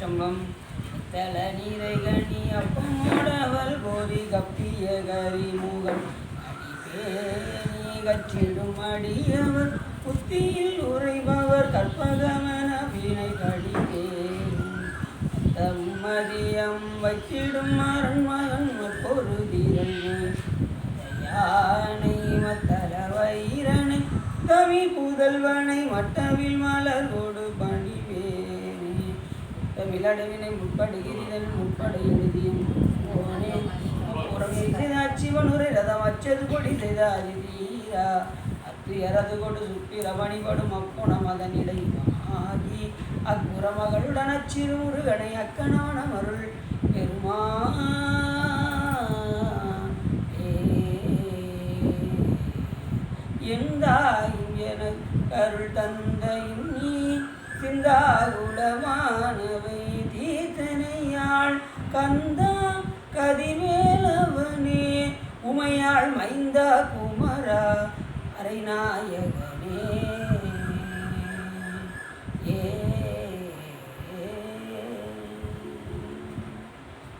அஷ்டம்பம் தல நீரை கணி அப்பம் மூடவல் கோரி கப்பிய கரிமுகம் அடிபேணி கற்றிடும் அடியவர் புத்தியில் உரைபவர் கற்பகமன வீணை கடிதேரும் தம்மதியம் வைத்திடும் அரண்மகன் ஒரு தீரன் யானை மத்தல வைரனை கவி புதல்வனை மட்டவில் மலர் கொடு பணிவேனே தமிழடவினை முற்படுகிறதன் முற்பட எழுதியும் போனே புறமே செய்தாட்சிவனுரை ரதம் அச்சது கொடி செய்த அதிதீரா அத்துயரது கொடு சுப்பிரமணிபடும் அப்புணம் அதனிடை ஆகி அக்குறமகளுடன் அச்சிறு முருகனை அக்கணவன மருள் பெருமா எந்தாயும் எனக்கு அருள் தந்தையும் நீ சிந்தாகுலமானவை தீர்த்தனையாள் கந்தா கதிவேலவனே உமையாள் மைந்தா குமரா அரைநாயகனே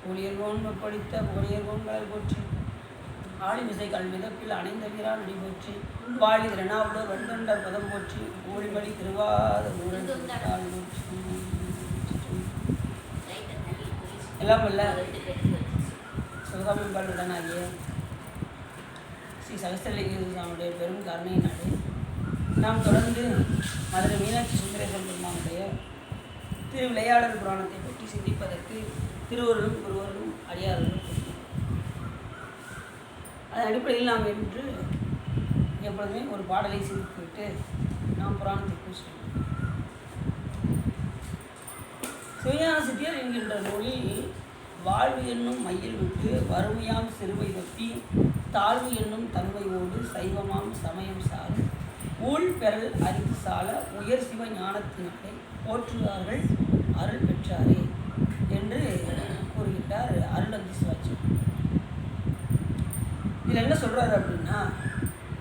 புலியர்கோன் படித்த புலியர்கோன்கள் போற்றி ஆளிமிசை கல்விதப்பில் அணைந்த வீரால் நடி போற்றி வாழி திரணாவுடன் வண்டண்டர் பதம் போற்றி ஊழிமணி திருவாத ஊரல் போற்றி எல்லாம் அல்ல சிவகாமிபாளுடனாகிய ஸ்ரீ சகஸ்திரலிங்க சுவாமியுடைய பெரும் கருணையினாலே நாம் தொடர்ந்து மதுரை மீனாட்சி சுந்தரேஸ்வரர் பெருமானுடைய திரு விளையாடல் புராணத்தை பற்றி சிந்திப்பதற்கு திருவருளும் குருவர்களும் அடியார்களும் அதன் அடிப்படையில் நாம் என்று எப்பொழுதுமே ஒரு பாடலை சிந்தித்துவிட்டு நாம் புராணத்திற்கு செல்வோம். சிவஞான சித்தியார் என்கின்ற நூலில் வாழ்வு என்னும் மையில் விட்டு வறுமையாம் சிறுவை தப்பி தாழ்வு என்னும் தன்மையோடு சைவமாம் சமயம் சாரும் ஊழ் பெறல் அறிந்து சால உயர் சிவ ஞானத்தினாலே போற்றுவார்கள் அருள் பெற்றாரே என்று கூறுகின்றார் அருளந்தி சிவாச்சி. இதில் என்ன சொல்கிறாரு அப்படின்னா,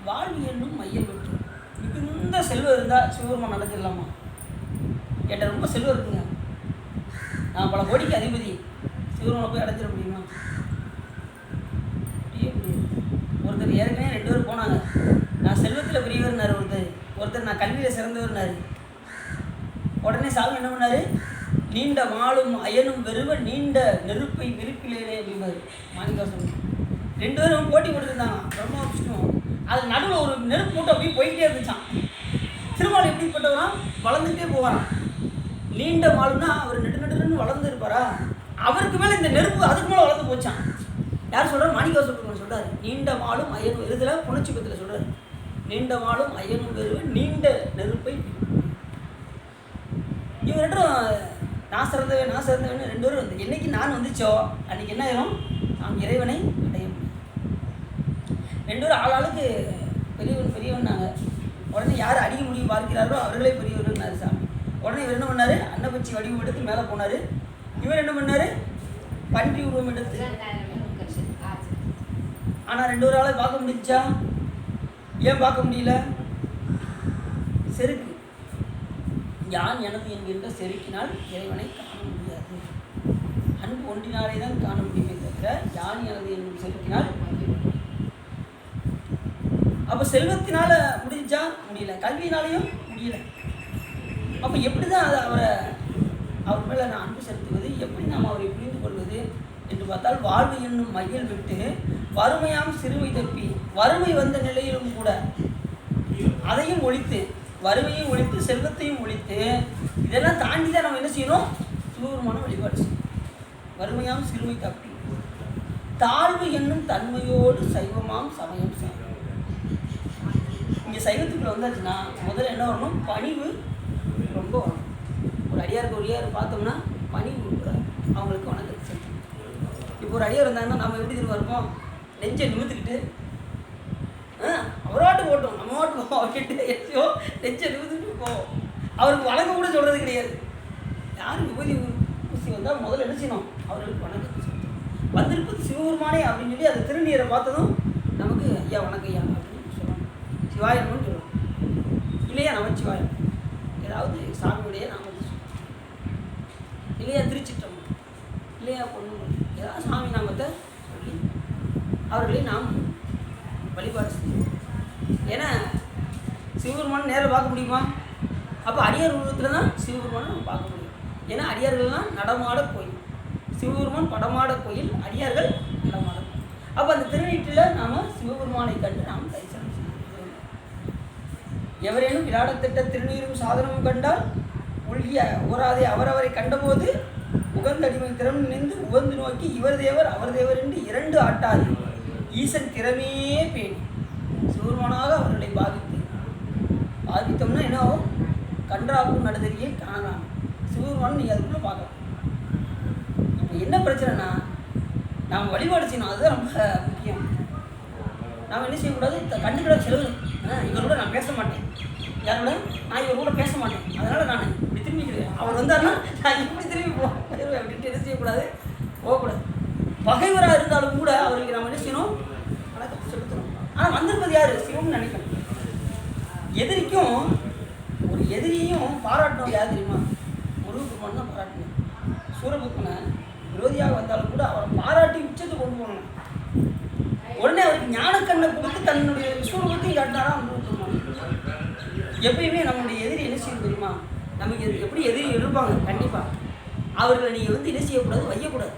வாழ்வு என்னும் மையம் விட்டு மிகுந்த செல்வம் இருந்தால் சிவபெருமான் நடந்துடலாமா கேட்டால் ரொம்ப செல்வம் இருக்குங்க, நான் பல கோடிக்கு அதிபதி, சிவபெருமானை போய் அடைஞ்சிட முடியுமா? ஒருத்தர் ஏற்கனவே 2 பேர் போனாங்க, நான் செல்வத்தில் பெரியவர்னார் ஒருத்தர் நான் கல்வியில் சிறந்தவர்னார். உடனே சாமி என்ன பண்ணார், நீண்ட மாலும் அயனும் வெறுவ நீண்ட நெருப்பை விருப்பிலேனே அப்படின்னாரு மாணிக்காசன். 2 பேரும் போட்டி கொடுத்துருந்தாங்க பிரம்மா விஷ்ணு. அது நடுவில் ஒரு நெருப்பு மூட்டை அப்படியே போய்கிட்டே இருந்துச்சான். திருமால் எப்படிப்பட்டவரா, வளர்ந்துகிட்டே போவாராம். நீண்ட மாலுன்னா அவர் நெடுன்னு வளர்ந்து இருப்பாரா, அவருக்கு மேலே இந்த நெருப்பு அதுக்கு மேலே வளர்ந்து போச்சான். யார் சொல்கிறார், மாணிக்காசன் சொல்கிறார். நீண்ட மாலும் அயனும் வெறுதில் புணர்ச்சி பத்தில் சொல்கிறார். நீண்ட மாலும் அயனும் வெறுவ நீண்ட நெருப்பை. இவங்க 2 நான் சிறந்தவன் 2 பேரும் வந்து என்னைக்கு நான் வந்துச்சோ அன்றைக்கி என்ன ஆயிரும், நாம் இறைவனை அடைய முடியும். 2 பேரும் ஆளாளுக்கு பெரியவன்னாங்க. உடனே யார் அடிக்க முடியும் பார்க்கிறாரோ அவர்களே பெரியவர்னாரு சாமி. உடனே இவர் என்ன பண்ணார், அன்னப்பச்சி வடிவம் எடுத்து மேலே போனார். இவர் என்ன பண்ணார், பன்றி உருவம் எடுத்து. ஆனால் 2 பேரால் பார்க்க முடிஞ்சா, ஏன் பார்க்க முடியல, செருக்கு. யான் எனது என்கின்ற செருக்கினால் இறைவனை காண முடியாது. அன்பு ஒன்றினாலே தான் காண முடியுமே தவிர யான் எனது என்னும் செருக்கினால். அப்போ செல்வத்தினால முடிஞ்சா முடியல, கல்வியினாலையும் முடியல. அப்போ எப்படி தான் அதை அவர் மேலே நான் அன்பு செலுத்துவது, எப்படி நாம் அவரை புரிந்து கொள்வது என்று பார்த்தால், வாழ்வு என்னும் மையல் விட்டு வறுமையாம் சிறுவை தப்பி, வறுமை வந்த நிலையிலும் கூட அதையும் ஒழித்து, வறுமையும் ஒழித்து செல்வத்தையும் ஒழித்து, இதெல்லாம் தாண்டி தான் நம்ம என்ன செய்யணும், சிவபெருமான வழிபாடு செய்யணும். வறுமையாம் சிறுமை தப்பி தாழ்வு என்னும் தன்மையோடு சைவமாம் சமயம் செய்யணும். இங்கே சைவத்துக்குள்ள வந்தாச்சுன்னா முதல்ல என்ன வரணும், பணிவு ரொம்ப வரணும். ஒரு அடியார் பார்த்தோம்னா பணிவு அவங்களுக்கு வணக்கத்தை செலுத்தணும். இப்போ ஒரு அடியார் இருந்தாங்கன்னா நம்ம எப்படி திரும்ப இருப்போம், நெஞ்சை நிமித்துக்கிட்டு அவராட்டு போட்டோம், நம்ம வாட்டு போவோம் அப்படின்ட்டு எச்சோ நெஞ்சை நிமித்துக்கிட்டு போவோம். அவருக்கு வணக்கம் கூட சொல்கிறது கிடையாது. யாருக்கு விபூதி ஊசி வந்தால் முதல்ல என்ன செய்யணும், அவர்களுக்கு வணக்கத்தை செலுத்தணும். வந்திருப்பது சிவபெருமானே அப்படின்னு சொல்லி அந்த திருநீரை பார்த்ததும் நமக்கு ஐயா வணக்கம் ஐயா அப்படின்னு சொல்லணும். சிவாயம்னு சொல்லணும், இல்லையா நமச்சிவாயம், ஏதாவது சாமியுடைய நாமத்தை சொல்லணும். இல்லையா திருச்சிற்றம்பலம், இல்லையா பொண்ணு, ஏதாவது சாமி நாமத்தை சொல்லி அவர்களை நாம் வழிபாடு செய்யணும். ஏன்னா சிவபெருமான் நேரில் பார்க்க முடியுமா? அப்போ அடியார் உருவத்தில் தான் சிவபெருமானை நம்ம பார்க்க முடியும். ஏன்னா அடியார்கள்லாம் நடமாட கோயில், சிவபெருமான் படமாட கோயில், அடியார்கள் நடமாட கோயில். அப்போ அந்த திருநீற்றில் நாம் சிவபெருமானை கண்டு நாம் தரிசனம் செய்யணும். எவரேனும் விராடத்திட்ட திருநீரும் சாதனமும் கண்டால் உள்கிய ஓராதே அவரவரை கண்டபோது உகந்தடிமை திறம் நின்று உகந்து நோக்கி இவர் தேவர் அவர் தேவர் என்று இரண்டு ஆட்டாது ஈசன் திறமே பேணி சிவபெருமானாக அவர்களை பாவித்தோம்னா என்ன ஆகும்? கன்றாக்கும் நடுதறியை காணலாம். சிவபெருமான் நீங்கள் அதுக்குள்ளே பார்க்கலாம். இப்போ என்ன பிரச்சனைனா நாம் வழிபாடு செய்யணும், அதுதான் ரொம்ப முக்கியம். நாம் என்ன செய்யக்கூடாது? கண்டுக்கிட செலவு இவரோட நான் பேச மாட்டேன், யாரோட நான் இவர் கூட பேச மாட்டேன், அதனால் நான் இப்படி திரும்பிக்கிறேன், அவர் வந்தாருன்னா நான் இப்படி திரும்பி போவேன் அப்படின்ட்டு என்ன செய்யக்கூடாது? போகக்கூடாது. பகைவராக இருந்தாலும் கூட அவருக்கு நம்ம என்ன செய்யணும்? வணக்கத்தை செலுத்தணும். ஆனால் வந்திருப்பது யார்? சிவம்னு நினைக்கணும். எதிரிக்கும் ஒரு எதிரியையும் பாராட்டணும். யார் தெரியுமா? முருகப்பெருமான் தான் பாராட்டணும். சூரபத்மனை விரோதியாக வந்தாலும் கூட அவரை பாராட்டி உச்சத்தை கொண்டு போகணும். உடனே அவருக்கு ஞானக்கண்ணை கொடுத்து தன்னுடைய விஸ்வரூபத்தையும் காட்டினாரா முருகப்பெருமான். எப்பயுமே நம்மளுடைய எதிரி என்ன செய்யணும் தெரியுமா? நமக்கு எப்படி எதிரி இருப்பாங்க, கண்டிப்பாக அவர்களை நீங்கள் என்ன செய்யக்கூடாது? வையக்கூடாது.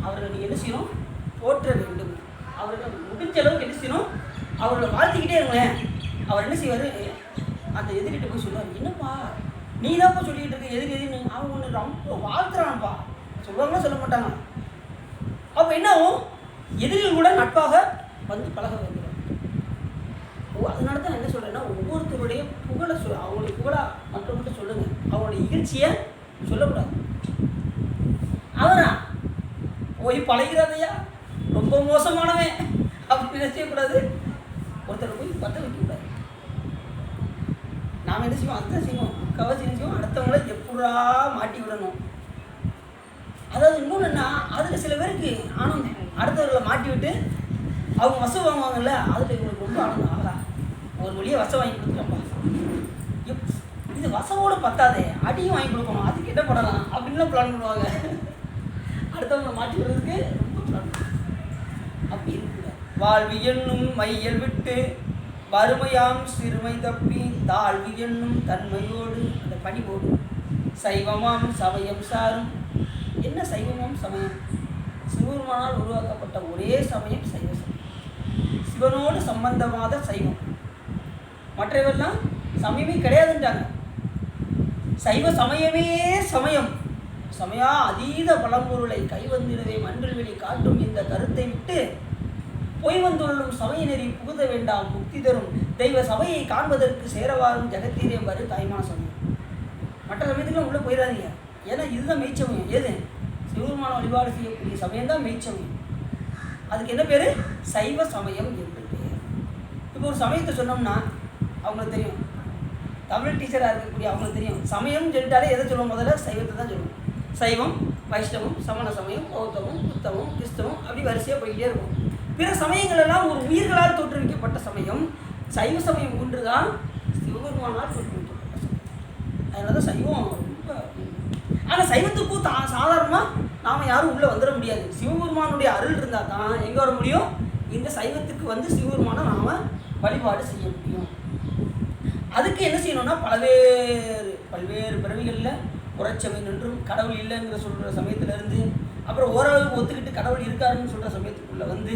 அவர்களை நீங்கள் என்ன செய்யணும்? போற்ற வேண்டும். அவர்கள் முடிஞ்ச அளவுக்கு என்ன செய்யணும்? அவர்களை வாழ்த்திக்கிட்டே இருங்களேன். அவர் என்ன செய்வார்? அந்த எதிரிகிட்ட போய் சொல்லுவார், என்னப்பா நீ தான்ப்பா சொல்லிக்கிட்டு இருக்க எதிரின்னு. அவங்க ஒன்று ரொம்ப வாழ்த்துறான்ப்பா. சொல்லுவாங்களா? சொல்ல மாட்டாங்க. அப்போ என்ன ஆகும்? எதிரிகள் கூட நட்பாக வந்து பழக வேண்டும். அதனால தான் என்ன சொல்கிறேன்னா, ஒவ்வொருத்தருடைய புகழை அவங்களுடைய புகழா மற்றவங்கள்ட்ட சொல்லுங்கள். அவங்களுடைய இகழ்ச்சியை சொல்லக்கூடாது. அவரா போய் பழகிறாதையா ரொம்ப மோசமானவன் அப்படின்னு என்ன செய்யக்கூடாது? ஒருத்தரை போய் பற்ற வைக்கக்கூடாது. நாம் என்ன செய்வோம்? அதுதான் செய்வோம். கவசி என்ன செய்வோம்? அடுத்தவங்களை எப்படா மாட்டி விடணும். அதாவது இன்னொன்று என்ன, அதில் சில பேருக்கு ஆனந்தம். அடுத்தவர்களை மாட்டி விட்டு அவங்க வசம் வாங்குவாங்கல்ல, அதில் இவங்களுக்கு ரொம்ப ஆனந்தம். ஆகா, ஒரு வழியாக வசம் வாங்கி கொடுத்துட்டோம்ப்பா, இது வசவோடு பத்தாதே, அடியும் வாங்கி கொடுக்கணும், அதுக்கு என்ன பண்ணலாம் அப்படின்லாம் பிளான் பண்ணுவாங்க. அடுத்தவங்களை மாட்டி விடுறதுக்கு ரொம்ப பிளான் பண்ணுவாங்க. அப்படி இருக்குல்ல, வாழ்வி என்னும் மையல் விட்டு வறுமையாம் சிறுமை தப்பி தாழ்வி என்னும் தன்மையோடு அந்த பணிவோடு சைவமாம் சமயம் சாரும். என்ன சைவமாம் சமயம்? சிவபெருமானால் உருவாக்கப்பட்ட ஒரே சமயம் சைவ சமயம். சிவனோடு சம்பந்தமாத சைவம். மற்றவெல்லாம் சமயமே கிடையாதுன்றாங்க. சைவ சமயமே சமயம். சமயா அதீத பழம்பொருளை கைவந்திடவே மன்றில் வெளி காட்டும் இந்த கருத்தை விட்டு பொய் வந்துள்ளும் சமய நெறி புகுத வேண்டாம் முக்தி தரும் தெய்வ சபையை காண்பதற்கு சேரவாரும் ஜெகத்தீரே வரு தாய்மான சமயம். மற்ற சமயத்துக்குலாம் உள்ளே போயிடாதீங்க. ஏன்னா இதுதான் மெய்ச்சமயம். எது? சிவபெருமான வழிபாடு செய்யக்கூடிய சமயம் தான் மெய்ச்சமயம். அதுக்கு என்ன பேர்? சைவ சமயம் என்று பேர். இப்போ ஒரு சமயத்தை சொன்னோம்னா அவங்களுக்கு தெரியும். தமிழ் டீச்சராக இருக்கக்கூடிய அவங்களுக்கு தெரியும். சமயம் சொல்லிட்டாலே எதை சொல்லுவோம்? முதல்ல சைவத்தை தான் சொல்லுவோம். சைவம், வைஷ்ணவம், சமண சமயம், பௌத்தமும், புத்தமும், கிறிஸ்தவம் அப்படி வரிசையாக போய்கிட்டே இருக்கும். பிற சமயங்கள் எல்லாம் ஒரு உயிர்களால் தோற்றுவிக்கப்பட்ட சமயம். சைவ சமயம் ஒன்று தான் சிவபெருமானால் தோற்றுவிக்கப்பட்ட சமயம். அதனால தான் சைவம் ரொம்ப. ஆனால் சைவத்துக்கும் சாதாரணமாக நாம் யாரும் உள்ளே வந்துட முடியாது. சிவபெருமானுடைய அருள் இருந்தால் தான் எங்கே வர முடியும்? இந்த சைவத்துக்கு வந்து சிவபெருமானை நாம் வழிபாடு செய்ய முடியும். அதுக்கு என்ன செய்யணும்னா பல்வேறு பிறவிகளில் புறச்சமயம் என்றும் கடவுள் இல்லைங்கிற சொல்கிற சமயத்திலேருந்து அப்புறம் ஓரளவுக்கு ஒத்துக்கிட்டு கடவுள் இருக்காருன்னு சொல்கிற சமயத்துக்குள்ளே வந்து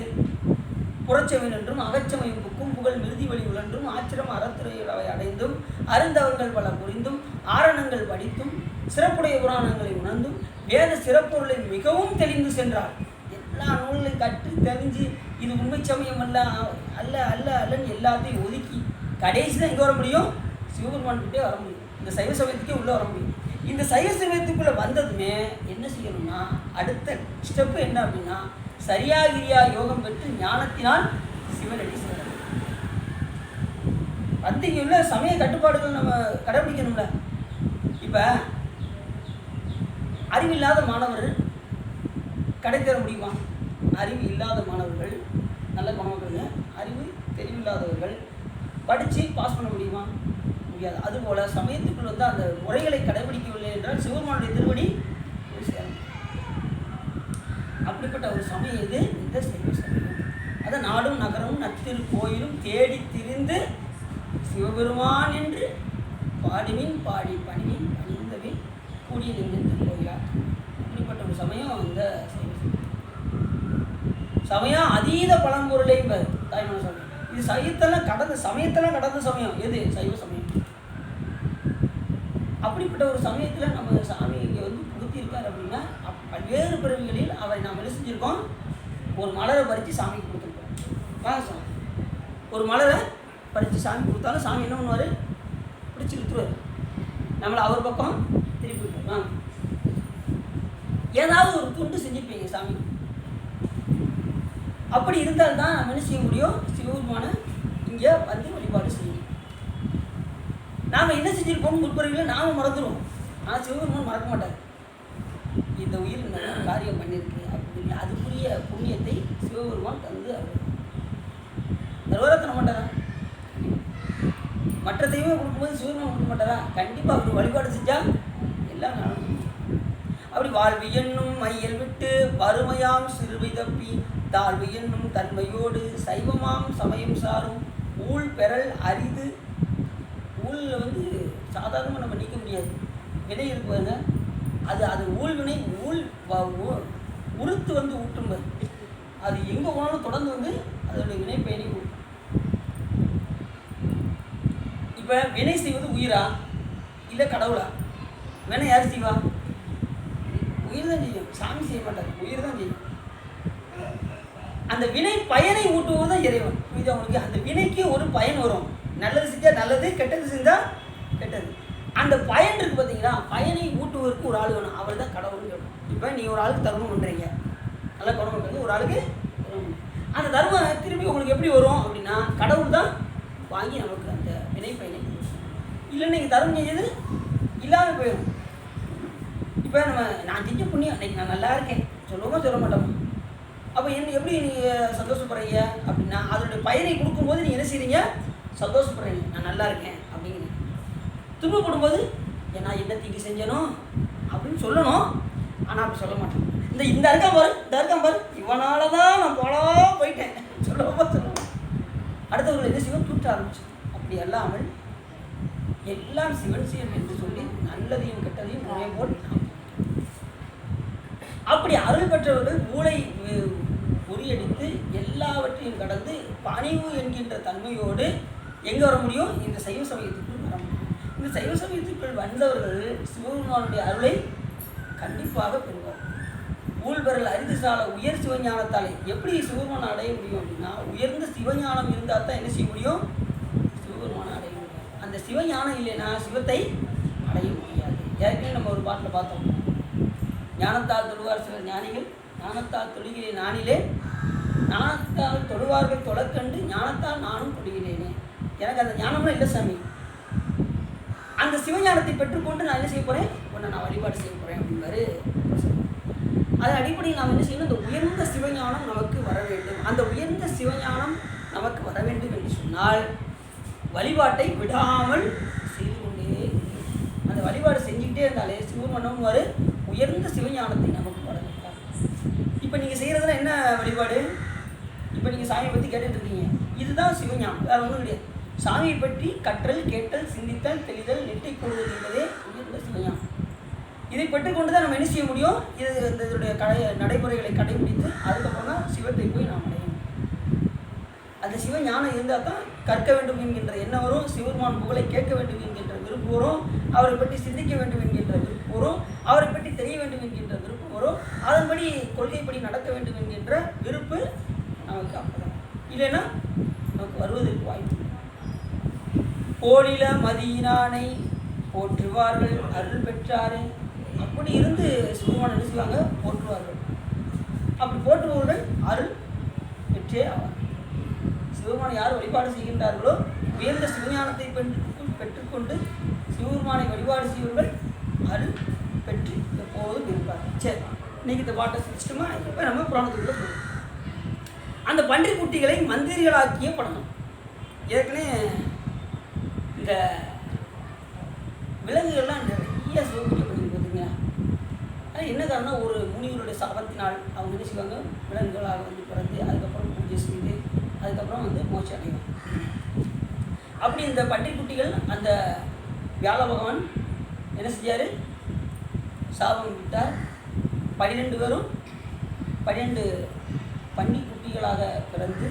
புறச்சமயம் என்றும் அகச்சமயம் புக்கும் புகழ் மிருதி வழி உழன்றும் ஆச்சிரம் அறத்துறைகளை அடைந்தும் அருந்தவர்கள் பல புரிந்தும் ஆரணங்கள் படித்தும் சிறப்புடைய புராணங்களை உணர்ந்தும் வேத சிறப்பொருளை மிகவும் தெளிந்து சென்றார். எல்லா நூல்களையும் கற்று தெரிஞ்சு இது உண்மை சமயம் அல்ல அல்ல அல்ல அல்லன்னு எல்லாத்தையும் ஒதுக்கி கடைசி தான் எங்கே வர முடியும்? சிவபெருமான்கிட்டே வர முடியும். இந்த சைவ சமயத்துக்கே உள்ளே வர முடியும். இந்த சைவ சமயத்துக்குள்ளே வந்ததுமே என்ன செய்யணும்னா அடுத்த ஸ்டெப்பு என்ன அப்படின்னா சரியாகிரியா யோகம் பெற்று ஞானத்தினால் சிவனடி சேரணும். இங்கே உள்ள சமய கட்டுப்பாடுகள் நம்ம கடைபிடிக்கணும்ல. இப்போ அறிவில்லாத மாணவர்கள் கடை தர முடியுமா? அறிவு இல்லாத மாணவர்கள் நல்ல மாணவர்கள், அறிவு தெளிவில்லாதவர்கள் படித்து பாஸ் பண்ண முடியுமா? முடியாது. அதுபோல் சமயத்துக்குள் வந்து அந்த முறைகளை கடைபிடிக்கவில்லை என்றால் சிவபெருமானுடைய திருவடி அப்படிப்பட்ட ஒரு சமயம் இது இந்த சைவ சமயம். அதை நாடும் நகரமும் நத்திரு கோயிலும் தேடி திரிந்து சிவபெருமான் என்று பாடுவின் பாடி பணிவின் பணிந்தவின் கூடிய நின்று கோயிலா. அப்படிப்பட்ட ஒரு சமயம் இந்த சைவ சமயம். அதீத பழம்பொருளை தாய்மான சமயம். இது சைவத்தெல்லாம் கடந்த சமயத்தெல்லாம் கடந்த சமயம் எது? சைவ சமயம். அப்படிப்பட்ட ஒரு சமயத்தில் நம்ம சாமி இங்கே வந்து புகுத்தியிருக்கார் அப்படின்னா பல்வேறு பிறவிகளில் அவரை நாம் என்ன செஞ்சுருக்கோம்? ஒரு மலரை பறித்து சாமிக்கு கொடுத்துருக்கோம். வாங்க சாமி, ஒரு மலரை பறித்து சாமி கொடுத்தாலும் சாமி என்ன பண்ணுவார்? பிடிச்சி விட்டுருவார், நம்மளை அவர் பக்கம் திருப்பி விட்டுருவார். வாங்க, ஏதாவது ஒரு துண்டு செஞ்சுருப்பீங்க சாமி. அப்படி இருந்தால்தான் நம்ம என்ன செய்ய முடியும்? சிவபெருமான இங்கே வந்து வழிபாடு செய்யணும். நாம் என்ன செஞ்சுருக்கோம் முற்பொருளில் நாம் மறந்துடுவோம், ஆனால் சிவபெருமான் மறக்க மாட்டார். இந்த உயிர் காரியம் பண்ணியிருக்கு அப்படின்னு அதுக்குரிய புண்ணியத்தை சிவபெருமான் தந்து அவர் தருவாரா தர மாட்டாரா? மற்ற தெய்வம் கொடுக்கும்போது சிவபெருமான் கொடுக்க மாட்டாரா? கண்டிப்பாக அவர் வழிபாடு செஞ்சால் எல்லாம் நடக்கும். அப்படி வாழ்வு என்னும் மையல் விட்டு வறுமையாம் சிறுவை தப்பி தாழ்வு என்னும் தன்மையோடு சைவமாம் சமயம் சாரும் ஊழ் பெறல் அரிது. ஊழில் வந்து சாதாரணமாக நம்ம நீக்க முடியாது. வினை இருக்குவாங்க, அது ஊழ் வினை உறுத்து வந்து ஊட்டும்பது. அது எங்கே போனாலும் தொடர்ந்து வந்து அதோடைய வினை பயனை ஊட்டும். இப்போ வினை செய்வது உயிரா இல்லை கடவுளா? வினை யார் செய்வா? உயிர் தான் செய்யும், சாமி செய்ய மாட்டார், உயிர் தான் செய்யும். அந்த வினை பயனை ஊட்டுவது தான் இறைவன். இது அவங்களுக்கு அந்த வினைக்கு ஒரு பயன் வரும். நல்லது செஞ்சால் நல்லது, கெட்டது செஞ்சால் கெட்டது. அந்த பயன் இருக்குது பார்த்தீங்களா? பயனை ஊட்டுவதற்கு ஒரு ஆள் வேணும், அவர் தான் கடவுள்னு சொல்லணும். இப்போ நீ ஒரு ஆளுக்கு தர்மம் பண்ணுறீங்க, நல்லா தர்மம் பண்ணுறது, ஒரு ஆளுக்கு அந்த தர்மம் திரும்பி உங்களுக்கு எப்படி வரும் அப்படின்னா கடவுள் தான் வாங்கி நமக்கு அந்த வினை பயனை. இல்லை நீங்கள் தர்மம் செஞ்சது இல்லாமல் போயிடும். இப்போ நான் செஞ்ச புண்ணியம் அன்றைக்கி நான் நல்லா இருக்கேன் சொல்லுவோமா சொல்ல மாட்டோமா? அப்போ எப்படி நீங்கள் சந்தோஷப்படுறீங்க அப்படின்னா அதனுடைய பயனை கொடுக்கும்போது நீங்கள் என்ன செய்கிறீங்க? சந்தோஷப்படுறீங்க, நான் நல்லா இருக்கேன் அப்படிங்கிறீங்க. துன்பப்படும்போது நான் என்ன தீங்கு செஞ்சனோ அப்படின்னு சொல்லணும், ஆனால் அப்படி சொல்ல மாட்டேன். இந்த இருக்கான் பாரு இவனால தான் நான் போயிட்டேன் சொல்லவா சொல்லணும். அடுத்தவர்கள் என்ன செய்வோம்? தூட்ட ஆரம்பிச்சு. அப்படி அல்லாமல் எல்லாம் சிவன் சிவன் என்று சொல்லி நல்லதையும் கெட்டதையும் முறை போல் அப்படி அருள் பெற்றவர்கள் மூளை பொறியடித்து எல்லாவற்றையும் கடந்து பணிவு என்கின்ற தன்மையோடு எங்கே வர முடியும்? இந்த சைவ சமயத்துக்குள் வர முடியும். இந்த சைவ சமயத்துக்குள் வந்தவர்கள் சிவபெருமானுடைய அருளை கண்டிப்பாக பெறுவார். ஊழ்பெறல் அரிது சால உயர் சிவஞானத்தாலே எப்படி சிவபெருமானை அடைய முடியும் அப்படின்னா உயர்ந்த சிவஞானம் இருந்தால் தான் என்ன செய்ய முடியும்? சிவபெருமானை அடைய முடியும். அந்த சிவஞானம் இல்லைன்னா சிவத்தை அடைய முடியாது. ஏற்கனவே நம்ம ஒரு பாட்டில் பார்த்தோம், ஞானத்தால் தொழுவார் சில ஞானிகள், ஞானத்தால் தொழுகிறே நானிலே, ஞானத்தால் தொழுவார்கள் தொழக்கண்டு, ஞானத்தால் நானும் தொழுகிறேனே. எனக்கு அந்த ஞானம்லாம் இல்லை சாமி, அந்த சிவஞானத்தை பெற்றுக்கொண்டு நான் என்ன செய்ய போகிறேன்? உன்னை நான் வழிபாடு செய்ய போகிறேன் அப்படின்னாரு. அதன் அடிப்படையில் நாம் என்ன செய்யணும்? அந்த உயர்ந்த சிவஞானம் நமக்கு வர வேண்டும். அந்த உயர்ந்த சிவஞானம் நமக்கு வர வேண்டும் என்று சொன்னால் வழிபாட்டை விடாமல் செய்து கொண்டே அந்த வழிபாடு செஞ்சுக்கிட்டே இருந்தாலே சிவமன்னவர் உயர்ந்த சிவஞானத்தை நமக்கு வர வைப்பார். இப்போ நீங்கள் செய்கிறதுல என்ன வழிபாடு? இப்போ நீங்கள் சாமியை பற்றி கேட்டுட்டு இருக்கீங்க, இதுதான் சிவஞானம், வேறு ஒன்றும் கிடையாது. சாமியை பற்றி கற்றல், கேட்டல், சிந்தித்தல், தெளிதல், நெட்டை கூடுதல் என்பதே உயர்ந்த சிவஞானம். இதை பெற்றுக்கொண்டு தான் நம்ம என்ன செய்ய முடியும்? இதனுடைய நடைமுறைகளை கடைபிடித்து அதுக்கப்புறம் தான் சிவத்தை போய் நாம் அடையணும். அந்த சிவஞானம் இருந்தால் தான் கற்க வேண்டும் என்கின்ற எண்ணம் வரும், சிவபெருமான் புகழை கேட்க வேண்டும் என்கின்ற விருப்பம் வரும், அவரை பற்றி சிந்திக்க வேண்டும் என்கின்ற விருப்பம் வரும், அவரை பற்றி தெரிய வேண்டும் என்கின்ற விருப்பம் வரும், அதன்படி கொள்கைப்படி நடக்க வேண்டும் என்கின்ற விருப்பு நமக்கு அப்பதான். இல்லைன்னா நமக்கு வருவதற்கு வாய்ப்பு. கோழில மதியினானை போற்றுவார்கள் அருள் பெற்றாரே. அப்படி இருந்து சிவபெருமான் என்ன செய்வாங்க? போற்றுவார்கள். அப்படி போற்றுபவர்கள் அருள் பெற்றே ஆவார். சிவபெருமானை யார் வழிபாடு செய்கின்றார்களோ உயர்ந்த சிவஞானத்தை பெற்றுக்கொண்டு சிவபெருமானை வழிபாடு செய்வர்கள் அருள் பெற்று எப்போதும் இருப்பார். சரி, இன்னைக்கு இந்த பாட்டை சிஸ்டமா இப்போ நம்ம புராணத்துக்குள்ள போகிறோம். அந்த பன்றி குட்டிகளை மந்திரிகளாக்கிய படணும். ஏற்கனவே இந்த விலங்குகள்லாம் நிறைய சிவபூஜை பண்ணி பார்த்தீங்க. ஆனால் என்ன காரணம், ஒரு முனிவருடைய சாபத்தினால் அவங்க என்ன செய்வாங்க, விலங்குகளாக வந்து பிறந்து அதுக்கப்புறம் பூஜை செய்து அதுக்கப்புறம் வந்து மோட்சம் அடைவாங்க. அப்படி இந்த பன்றிக்குட்டிகள் அந்த வியாழ பகவான் என்ன செஞ்சார், சாபம் விட்டார். 12 பேரும் 12 பன்னிக்குட்டிகளாக பிறந்து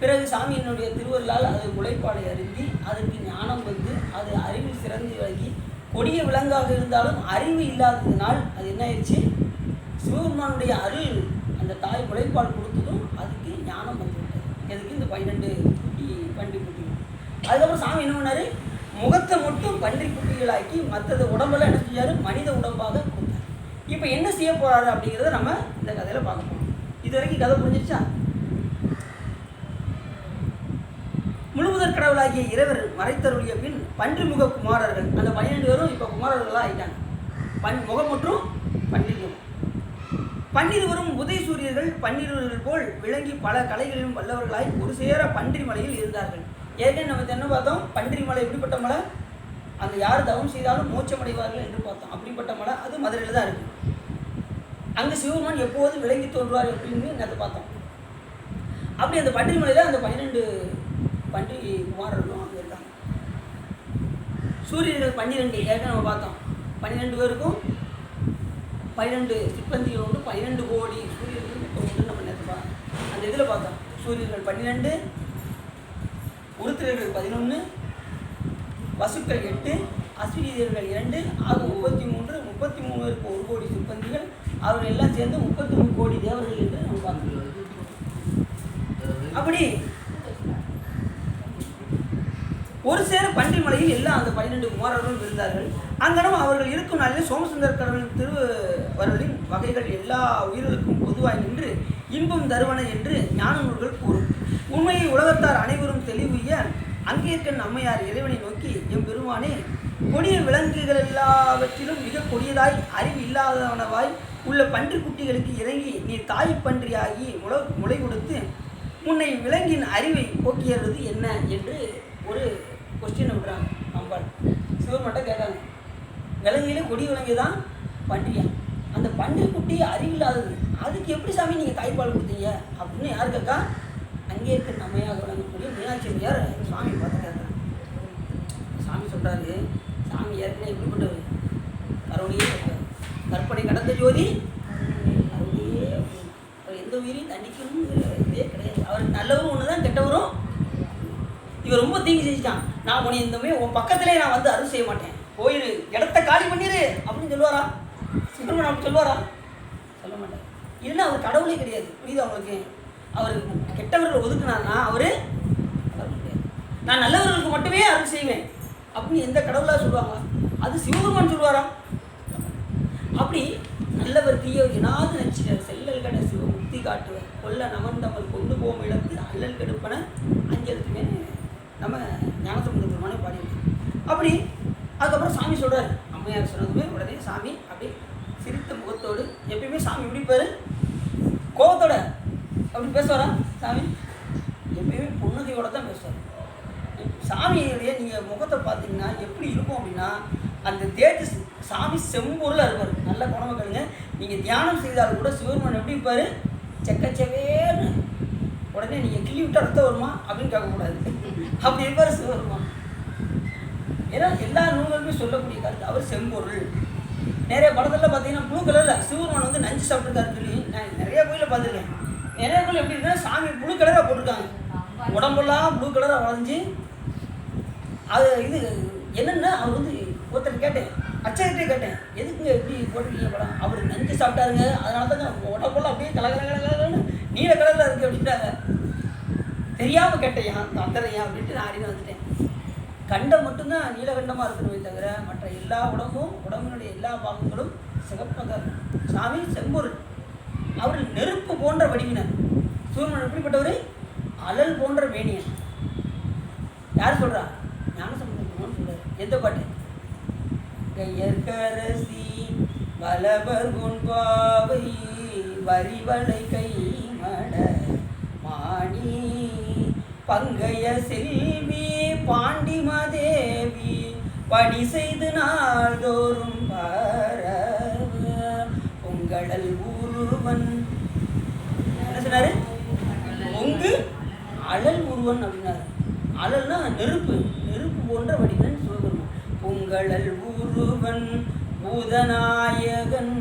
பிறகு சாமியினுடைய திருவருளால் அது முளைப்பாலை அருந்தி அதற்கு ஞானம் வந்து அது அறிவில் சிறந்து விளங்கி கொடிய விலங்காக இருந்தாலும் அறிவு இல்லாததினால் அது என்ன ஆயிடுச்சு, சிவபெருமானுடைய அருள் அந்த தாய் முளைப்பால் கொடுத்ததும் அதுக்கு ஞானம் வந்துவிட்டது. எதுக்கு, இந்த 12 பன்றிக்குட்டிகள். அதுக்கப்புறம் சாமி என்ன பண்ணார், முகத்தை மட்டும் பன்றிக்குட்டிகளாக்கி மற்றது உடம்பெல்லாம் என்ன செஞ்சார், மனித உடம்பாக கொடுத்தார். இப்போ என்ன செய்ய போகிறாரு அப்படிங்கிறத நம்ம இந்த கதையில் பார்க்க போகிறோம். இது வரைக்கும் கதை புரிஞ்சிருச்சா? முழுமுதற் கடவுளாகிய இறைவர் மறைத்தருடைய பின் பன்றிமுக குமாரர்கள் அந்த 12 பேரும் இப்போ குமாரர்களாக ஆயிட்டாங்க. முகம் மற்றும் பன்றிமுகம். 12 உதய சூரியர்கள் 12 போல் விளங்கி பல கலைகளிலும் வல்லவர்களாய் ஒரு சேர பன்றி மலையில் இருந்தார்கள். ஏற்கனவே நம்ம என்ன பார்த்தோம், பன்றி மலை எப்படிப்பட்ட மலை, அங்கே யார் தவம் செய்தாலும் மோட்சம் அடைவார்கள் என்று பார்த்தோம். அப்படிப்பட்ட மலை அது மதுரையில் தான் இருக்குது. அங்கே சிவபெருமான் எப்போதும் விளங்கி தோன்றுவார் அப்படின்னு நேற்று பார்த்தோம். அப்படி அந்த பன்றி மலையில் அந்த 12 பன்றி குமாரர்களும் அங்கே இருக்காங்க. சூரியர்கள் 12 ஏற்கனவே நம்ம பார்த்தோம். 12 பேருக்கும் 12 சிப்பந்திகள் உண்டு, 12 கோடி சூரியர்கள் உண்டு. நம்ம நேற்று அந்த இதில் பார்த்தோம். சூரியர்கள் 12, உருத்திரர்கள் 11, வசுக்கள் 8, அஸ்வினிதர்கள் 2 ஆக 33. 33 பேருக்கு 1 கோடி சிப்பந்திகள், அவர்கள் எல்லாம் சேர்ந்து 33 கோடி தேவர்கள் என்று நம்ம பார்க்கணும். அப்படி ஒரு சேர பன்றி மலையில் எல்லாம் அந்த 12 குமாரர்களும் இருந்தார்கள். அங்கனம் அவர்கள் இருக்கும் நாளில் சோமசுந்தர கடவுளின் திருவருளின் வகைகள் எல்லா உயிர்களுக்கும் பொதுவாய் நின்று இன்பம் தருவன என்று ஞான நூல்கள் கூறும். உண்மையை உலகத்தார் அனைவரும் தெளிவுய அங்கேற்கண் அம்மையார் இறைவனை நோக்கி, எம் பெருமானே, கொடிய விலங்குகள் எல்லாவற்றிலும் மிக கொடியதாய் அறிவு இல்லாதவனவாய் உள்ள பன்றி குட்டிகளுக்கு இறங்கி நீ தாய் பன்றியாகி முளை கொடுத்து உன்னை விலங்கின் அறிவை போக்கியது என்ன என்று ஒரு கொஸ்டினை விடுறாங்க. அம்பாள் சிவபெருமான்கிட்ட கேட்காங்க, விலங்கிலே கொடி விலங்கு தான் பன்றியா, அந்த பன்றி குட்டி அறிவில்லாதது, அதுக்கு எப்படி சாமி நீங்கள் தாய்ப்பால் கொடுத்தீங்க அப்படின்னு யார் கேட்கா, அங்கே இருக்க நம்மையாக விளங்கக்கூடிய மீனாட்சி அம்மையார் சாமி பார்த்து கேட்குறாங்க. சாமி சொல்கிறாரு, சாமி ஏற்கனவே எப்படிப்பட்டவர், கருணையே கற்பனை கடந்த ஜோதி கருணையே. அவர் எந்த உயிரையும் தண்டிக்கணும் இதே கிடையாது. அவர் நல்லவரும் ஒன்று தான், கெட்டவரும். இவர் ரொம்ப தீங்கு செஞ்சுட்டான், நான் உன்னை இந்தமே உன் பக்கத்திலே நான் வந்து அருள் செய்ய மாட்டேன், போயிரு, இடத்த காலி பண்ணிடு அப்படின்னு சொல்லுவாரா? சிவபெருமான் அப்படி சொல்லுவாரா? சொல்ல மாட்டேன். இல்லைன்னா அவர் கடவுளே கிடையாது. புரியுது அவங்களுக்கு? அவர் கெட்டவர்கள் ஒதுக்குனார்னா அவர் கிடையாது. நான் நல்லவர்களுக்கு மட்டுமே அருள் செய்வேன் அப்படின்னு எந்த கடவுளாக சொல்லுவாங்க? அது சிவபெருமான் சொல்லுவாரா? அப்படி நல்லவர் தீயவர் எனாது நச்சினர் செல்லல் கட சிவ முக்தி காட்டுவர் கொல்ல நமந்தமல் கொண்டு போகும் இடத்து அல்லல் கெடுப்பன அஞ்சலுக்குமே நம்ம ஞானசம்பந்த பெருமானே பாடியிருக்கோம். அப்படி அதுக்கப்புறம் சாமி சொல்கிறார், அம்மையார் சொன்னதுமே உடனே சாமி அப்படி சிரித்த முகத்தோடு, எப்பயுமே சாமி இப்படிப்பாரு, கோபத்தோட அப்படி பேசுவாரா? சாமி எப்பயுமே புன்னகையோட தான் பேசுவார். சாமியுடைய நீங்கள் முகத்தை பார்த்தீங்கன்னா எப்படி இருக்கும் அப்படின்னா, அந்த தேஜஸ் சாமி செம்பொருளாக இருப்பார். நல்ல குணமக்களுங்க, நீங்கள் தியானம் செய்தாலும் கூட சிவபெருமான் எப்படி இருப்பார், செக்கச்சவேன்னு. உடனே நீங்கள் கிள்ளி விட்டு ரத்தம் வருமா அப்படின்னு கேட்கக்கூடாது, அப்படி இருப்பார் சிவபெருமான். ஏன்னா எல்லா நூல்களுமே சொல்லக்கூடிய கருத்து, அவர் செம்பொருள். நிறைய படத்தில் பார்த்தீங்கன்னா ப்ளூ கலரில் சிவபெருமான் வந்து நஞ்சு சாப்பிட்டுருக்காருன்னு சொல்லி நான் நிறைய கோயிலில் பார்த்துருக்கேன். நிறைய கோயில் எப்படி இருக்குன்னா சாமி ப்ளூ கலராக போட்டிருக்காங்க, உடம்பெல்லாம் ப்ளூ கலராக வளைஞ்சி. அது இது என்னென்னா, அவர் வந்து ஒருத்தர் கேட்டேன், அச்சகிட்டே கேட்டேன், எதுக்குங்க எப்படி போட்டிருக்கீங்க படம்? அவர் நஞ்சு சாப்பிட்டாருங்க, அதனால தாங்க உடம்பெல்லாம் அப்படியே கலகலகலன்னு நீல கலரில் இருக்குது அப்படின்ட்டாங்க. தெரியாமல் கேட்டேன், தந்துறையா அப்படின்ட்டு நான் அறிந்து வந்துட்டேன். கண்டம் மட்டும்தான் நீலகண்டமாக இருக்கணுமே தவிர மற்ற எல்லா உடம்பினுடைய எல்லா பாகங்களும் சிவப்பாக இருக்கும். சாமி செம்பொருள், அவர் நெருப்பு போன்ற வடிவினர். சூரியன் எப்படிப்பட்டவர்? அலல் போன்ற வேணியன். யார் சொல்கிறா? ஞானசம்பந்தன் சொல்கிறார். எந்த பாட்டு? கையற்கரசி வலவர் குன்பாவை வரிவளை கை மட மாணி பங்கைய செல்வி பாண்டிமதேவி பணி செய்து நாள்தோறும் பரவ பொங்கழல் ஊருவன் என்ன சொன்னாரு? பொங்கு அழல் உருவன் அப்படின்னாரு. அழல்னா நெருப்பு, நெருப்பு போன்ற வடிவன் சிவபெருமான். பொங்கழல் ஊருவன் பூதநாயகன்,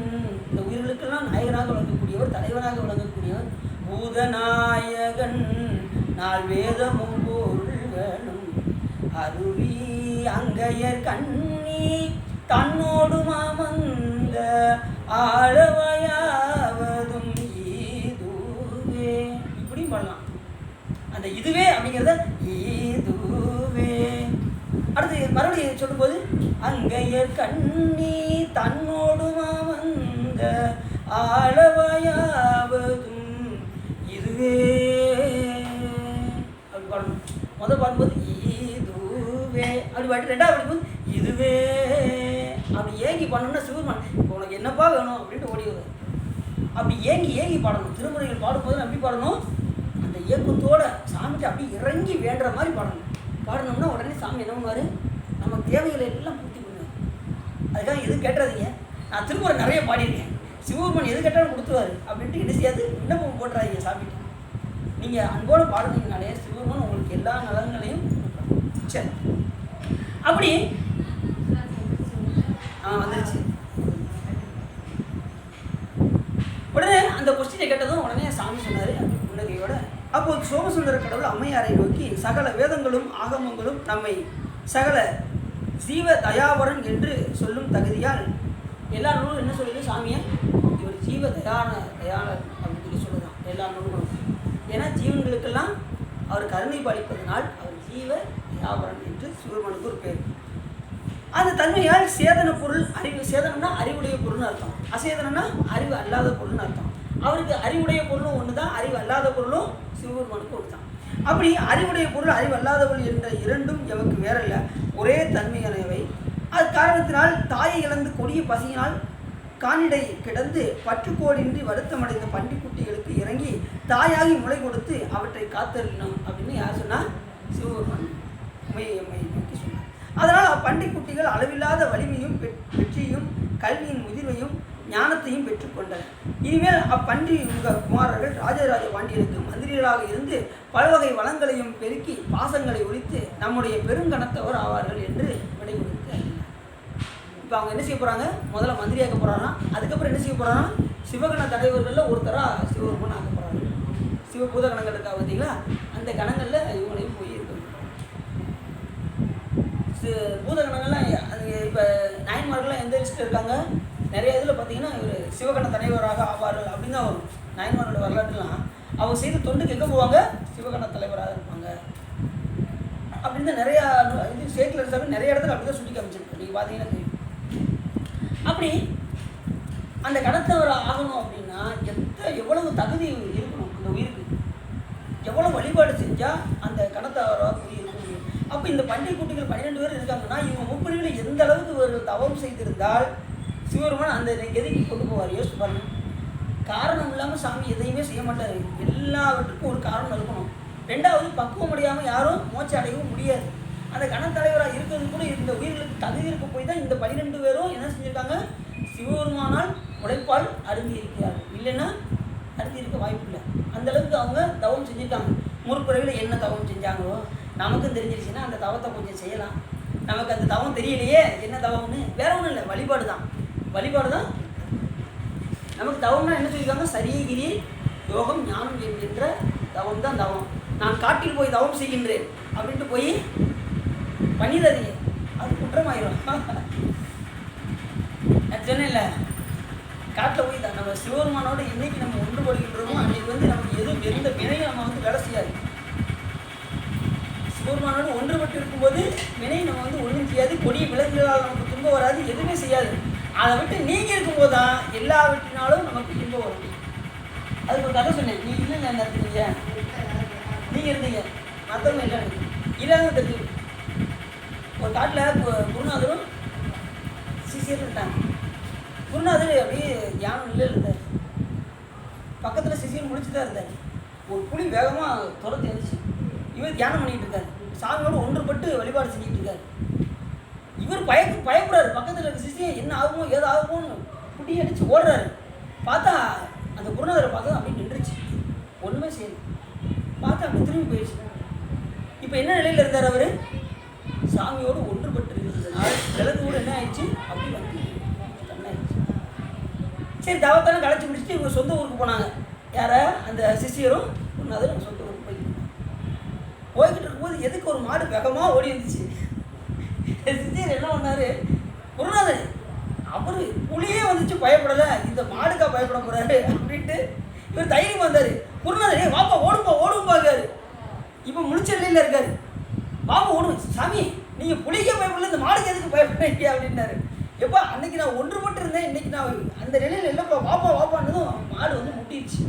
இந்த உயிர்களுக்கெல்லாம் நாயகனாக விளங்கக்கூடியவர், தலைவனாக விளங்கக்கூடியவர் பூதநாயகன். நாள் வேதமும் பொருள்களும் அருவி அங்கையர் கண்ணி தன்னோடு மாமந்த ஆழவையாவதும் இதுவே. இப்படியும் பண்ணலாம். அந்த இதுவே அப்படிங்கிறத இதுவே. அடுத்து மறுபடியும் சொல்லும்போது அங்கையர் கண்ணி தன்னோடு மாமந்த ஆழவையாவதும் இதுவே அப்படி பாடணும். முதல் பாடும்போது இதுவே அப்படி பாட்டு, ரெண்டாவது படிக்கும்போது இதுவே அப்படி ஏங்கி பண்ணணும்னா சிவபெருமான் இப்போ உனக்கு என்னப்பா வேணும் அப்படின்ட்டு ஓடி வருவார். அப்படி ஏங்கி ஏங்கி பாடணும். திருமுறைகள் பாடும்போது அப்படி பாடணும், அந்த இயக்கத்தோட சாமிக்கு அப்படி இறங்கி வேண்டுற மாதிரி பாடணும். பாடணும்னா உடனே சாமி என்ன பண்ணுவார்? நம்ம தேவைகளை எல்லாம் பூர்த்தி பண்ணுவார். அதுக்காக எதுவும் கேட்டுறாதீங்க. நான் திருமுறை நிறைய பாடியிருக்கேன். சிவபெருமான் எது கேட்டாலும் கொடுத்துருவார் அப்படின்ட்டு என்ன செய்யாது, விண்ணப்பம் போட்டுறாதீங்க சாமிக்கு. நீங்கள் அன்போடு பாடுனீங்கனாலே சிவபெருமான் உங்களுக்கு எல்லா நலன்களையும் கொடுப்பார். சரி, அப்படி வந்துருச்சு. உடனே அந்த கொஸ்டினை கேட்டதும் உடனே சாமி சொன்னார் புன்னகையோட. அப்போது சோமசுந்தர கடவுள் அம்மையாரை நோக்கி, சகல வேதங்களும் ஆகமங்களும் நம்மை சகல ஜீவ தயாவரன் என்று சொல்லும் தகுதியால் எல்லா நூலும் என்ன சொல்லுது சாமியை? இவர் ஜீவ தயாளர் அப்படின்னு சொல்லி சொல்லுதான் எல்லா நூல்களும். ஏன்னா ஜீவன்களுக்கெல்லாம் அவர் கருணை பாலிப்பதனால் அவர் ஜீவ தயாவரன் என்று சிவபெருமானுக்கு ஒரு பேர். அந்த தன்மையால் சேதன பொருள் அறிவு, சேதனம்னா அறிவுடைய பொருள்னு அர்த்தம், அசேதனம்னா அறிவு அல்லாத பொருள்னு அர்த்தம். அவருக்கு அறிவுடைய பொருளும் ஒன்று தான், அறிவு அல்லாத பொருளும் சிவபெருமானுக்கு ஒன்று தான். அப்படி அறிவுடைய பொருள் அறிவு அல்லாத பொருள் என்ற இரண்டும் எமக்கு வேறல்ல, ஒரே தன்மையானவை. அது காரணத்தினால் தாயை இழந்து கொடிய பசியினால் காணிடை கிடந்து பற்றுக்கோடின்றி வருத்தமடைந்த பண்டிக்குட்டிகளுக்கு இறங்கி தாயாகி முளை கொடுத்து அவற்றை காத்தறினோம் அப்படின்னு யார் சொன்னால்? சிவபெருமான் நோக்கி சொன்னார். அதனால் அப்பண்டிக்குட்டிகள் அளவில்லாத வலிமையும் வெற்றியும் கல்வியின் முதிர்வையும் ஞானத்தையும் பெற்றுக்கொண்டனர். இனிமேல் அப்பன்றி குமாரர்கள் ராஜராஜ பாண்டியனுக்கு மந்திரிகளாக இருந்து பல்வகை வளங்களையும் பெருக்கி பாசங்களை ஒழித்து நம்முடைய பெருங்கணத்தவர் ஆவார்கள் என்று விடை கொடுத்து அறிந்தார். இப்போ அவங்க என்ன செய்ய போகிறாங்க? முதல்ல மந்திரியாக்க போகிறாங்க. அதுக்கப்புறம் என்ன செய்ய போகிறாங்கன்னா சிவகண தலைவர்களில் ஒருத்தராக சிவபெருமான் ஆக்க போகிறாங்க. சிவபூத கணங்கள் இருக்கா பார்த்தீங்களா? அந்த கணங்களில் இவங்களையும் போய் இருக்க பூதகணங்கள்லாம். அது இப்போ நாயன்மார்கள்லாம் எந்த லிஸ்ட்டில் இருக்காங்க? நிறைய இதில் பார்த்தீங்கன்னா இவர் சிவகண தலைவராக ஆவார்கள் அப்படின்னு தான் வரும். நாயன்மாரோட வரலாற்றுலாம் அவங்க செய்த தொண்டுக்கு எங்கே போவாங்க? சிவகண தலைவராக இருப்பாங்க அப்படின்னு தான் நிறையா இது சேக்கில் சார் நிறைய இடத்துல அப்படி தான் சுட்டி காமிச்சிருக்கு. நீங்கள் பார்த்தீங்கன்னா தெரியும். அப்படி அந்த கணத்தவர் ஆகணும் அப்படின்னா எவ்வளவு தகுதி இருக்கணும் அந்த உயிருக்கு, எவ்வளோ வழிபாடு செஞ்சால் அந்த கணத்தவராக போய் இருக்க முடியும். அப்போ இந்த பண்டிகை குட்டிகள் 12 பேர் இருக்காங்கன்னா இவங்க முப்படிகளில் எந்த அளவுக்கு ஒரு தவம் செய்திருந்தால் சிவபெருமான் அந்த கதிக்கு கொண்டு போவார். யோசிச்சு பாருங்க. காரணம் இல்லாமல் சாமி எதையுமே செய்ய மாட்டார். எல்லாவற்றுக்கும் ஒரு காரணம் இருக்கணும். ரெண்டாவது, பக்குவம் அடையாமல் யாரும் மோட்சம் அடையவும் முடியாது. அந்த கணத்தலைவராக இருக்கிறது கூட இந்த உயிர்களுக்கு தகுதி இருக்க போய் தான் இந்த 12 பேரும் என்ன செஞ்சுருக்காங்க? சிவபெருமானால் உழைப்பால் அருந்தி இருக்கிறார்கள். இல்லைன்னா அருந்தி இருக்க வாய்ப்பு இல்லை. அந்தளவுக்கு அவங்க தவம் செஞ்சுருக்காங்க. முற்பிறவியில் என்ன தவம் செஞ்சாங்களோ நமக்கும் தெரிஞ்சிருச்சுன்னா அந்த தவத்தை கொஞ்சம் செய்யலாம். நமக்கு அந்த தவம் தெரியலையே என்ன தவம்னு, வேற ஒன்றும் இல்லை, வழிபாடு தான். வழிபாடு தான் நமக்கு தவம்னா என்ன சொல்லியிருக்காங்க? சரியகிரி யோகம் ஞானம் என்கின்ற தவம் தான் தவம். நான் காட்டில் போய் தவம் செய்கின்றேன் அப்படின்ட்டு போய் பண்ணிடாதீங்க, அது குற்றமாயிரும். நான் சொன்னேன்ல, காட்டில் போய் தான் நம்ம சிவபெருமானோட என்னைக்கு நம்ம ஒன்றுபடுகின்றோமோ அன்றைக்கு நமக்கு எந்த வினையும் நம்ம வேலை செய்யாது. சிவபெருமானோடு ஒன்றுபட்டு இருக்கும்போது வினை நம்ம ஒன்றும் செய்யாது, கொடிய விலங்குகளால் நமக்கு துன்பம் வராது, எதுவுமே செய்யாது. அதை விட்டு நீங்கள் இருக்கும்போது தான் எல்லா வெற்றினாலும் நமக்கு துன்பம் வரும். அதுக்கு ஒரு கதை சொன்னேன். நீ இல்லைங்க என்ன இருந்தீங்க, நீங்கள் இருந்தீங்க, மற்றவங்க இல்லை, இல்லாத தெரிஞ்சு ஒரு காட்டில் குருநாதரும் சிசியரும் இருந்தாங்க. குருநாதர் அப்படியே தியானம் இல்லை இருந்தார். பக்கத்தில் சிசியர் முடிச்சு தான் இருந்தார். ஒரு புலி வேகமாக துரத்து எழுந்துச்சு. இவர் தியானம் பண்ணிகிட்டு இருக்காரு, சாமியோடு ஒன்றுபட்டு வழிபாடு செஞ்சுட்டு இருக்காரு. இவர் பயப்படுறாரு. பக்கத்தில் இருக்க சிசியன் என்ன ஆகுமோ ஏதோ ஆகுமோன்னு குட்டி அடித்து ஓடுறாரு. பார்த்தா அந்த குருநாதரை பார்த்தா அப்படியே நின்றுச்சு, ஒன்றுமே செய்யலை. பார்த்தா அப்படி திரும்பி போயிடுச்சு. இப்போ என்ன நிலையில் இருந்தார் அவர்? சாமியோடு ஒன்றுபட்டு இருந்ததுனால் விலங்கோடு என்ன ஆயிடுச்சு, அப்படி வந்து கண்ணாயிடுச்சு. சரி, தவத்தாலும் களைச்சி முடிச்சுட்டு இவங்க சொந்த ஊருக்கு போனாங்க. யாரை? அந்த சிஷியரும் குருநாதரும் சொந்த ஊருக்கு போய்கிட்டு இருக்கும்போது எதுக்கு ஒரு மாடு வேகமாக ஓடி வந்துச்சு. சிஷியர் என்ன பண்ணார், குருநாதர் அவர் புளியே வந்துச்சு பயப்படலை, இந்த மாடுக்கா பயப்பட போகிறாரு அப்படின்ட்டு இவர் தைரியம் வந்தார். குருநாதர் வாப்பா ஓடுப்பா ஓடும்பாக்காரு. இப்போ முழிச்சல்லையில் இருக்காரு. வாப்பா ஓடும். சாமி நீங்கள் புளிக்கே பயப்படல, இந்த மாடுக்கு எதுக்கு பயப்படுறீங்க அப்படின்னாரு. எப்பா அன்னைக்கு நான் ஒன்றுபட்டு இருந்தேன், இன்னைக்கு நான் அந்த நிலையில் இல்லைப்பா, வாப்பா வாப்பான்னதும் மாடு வந்து முட்டிடுச்சு.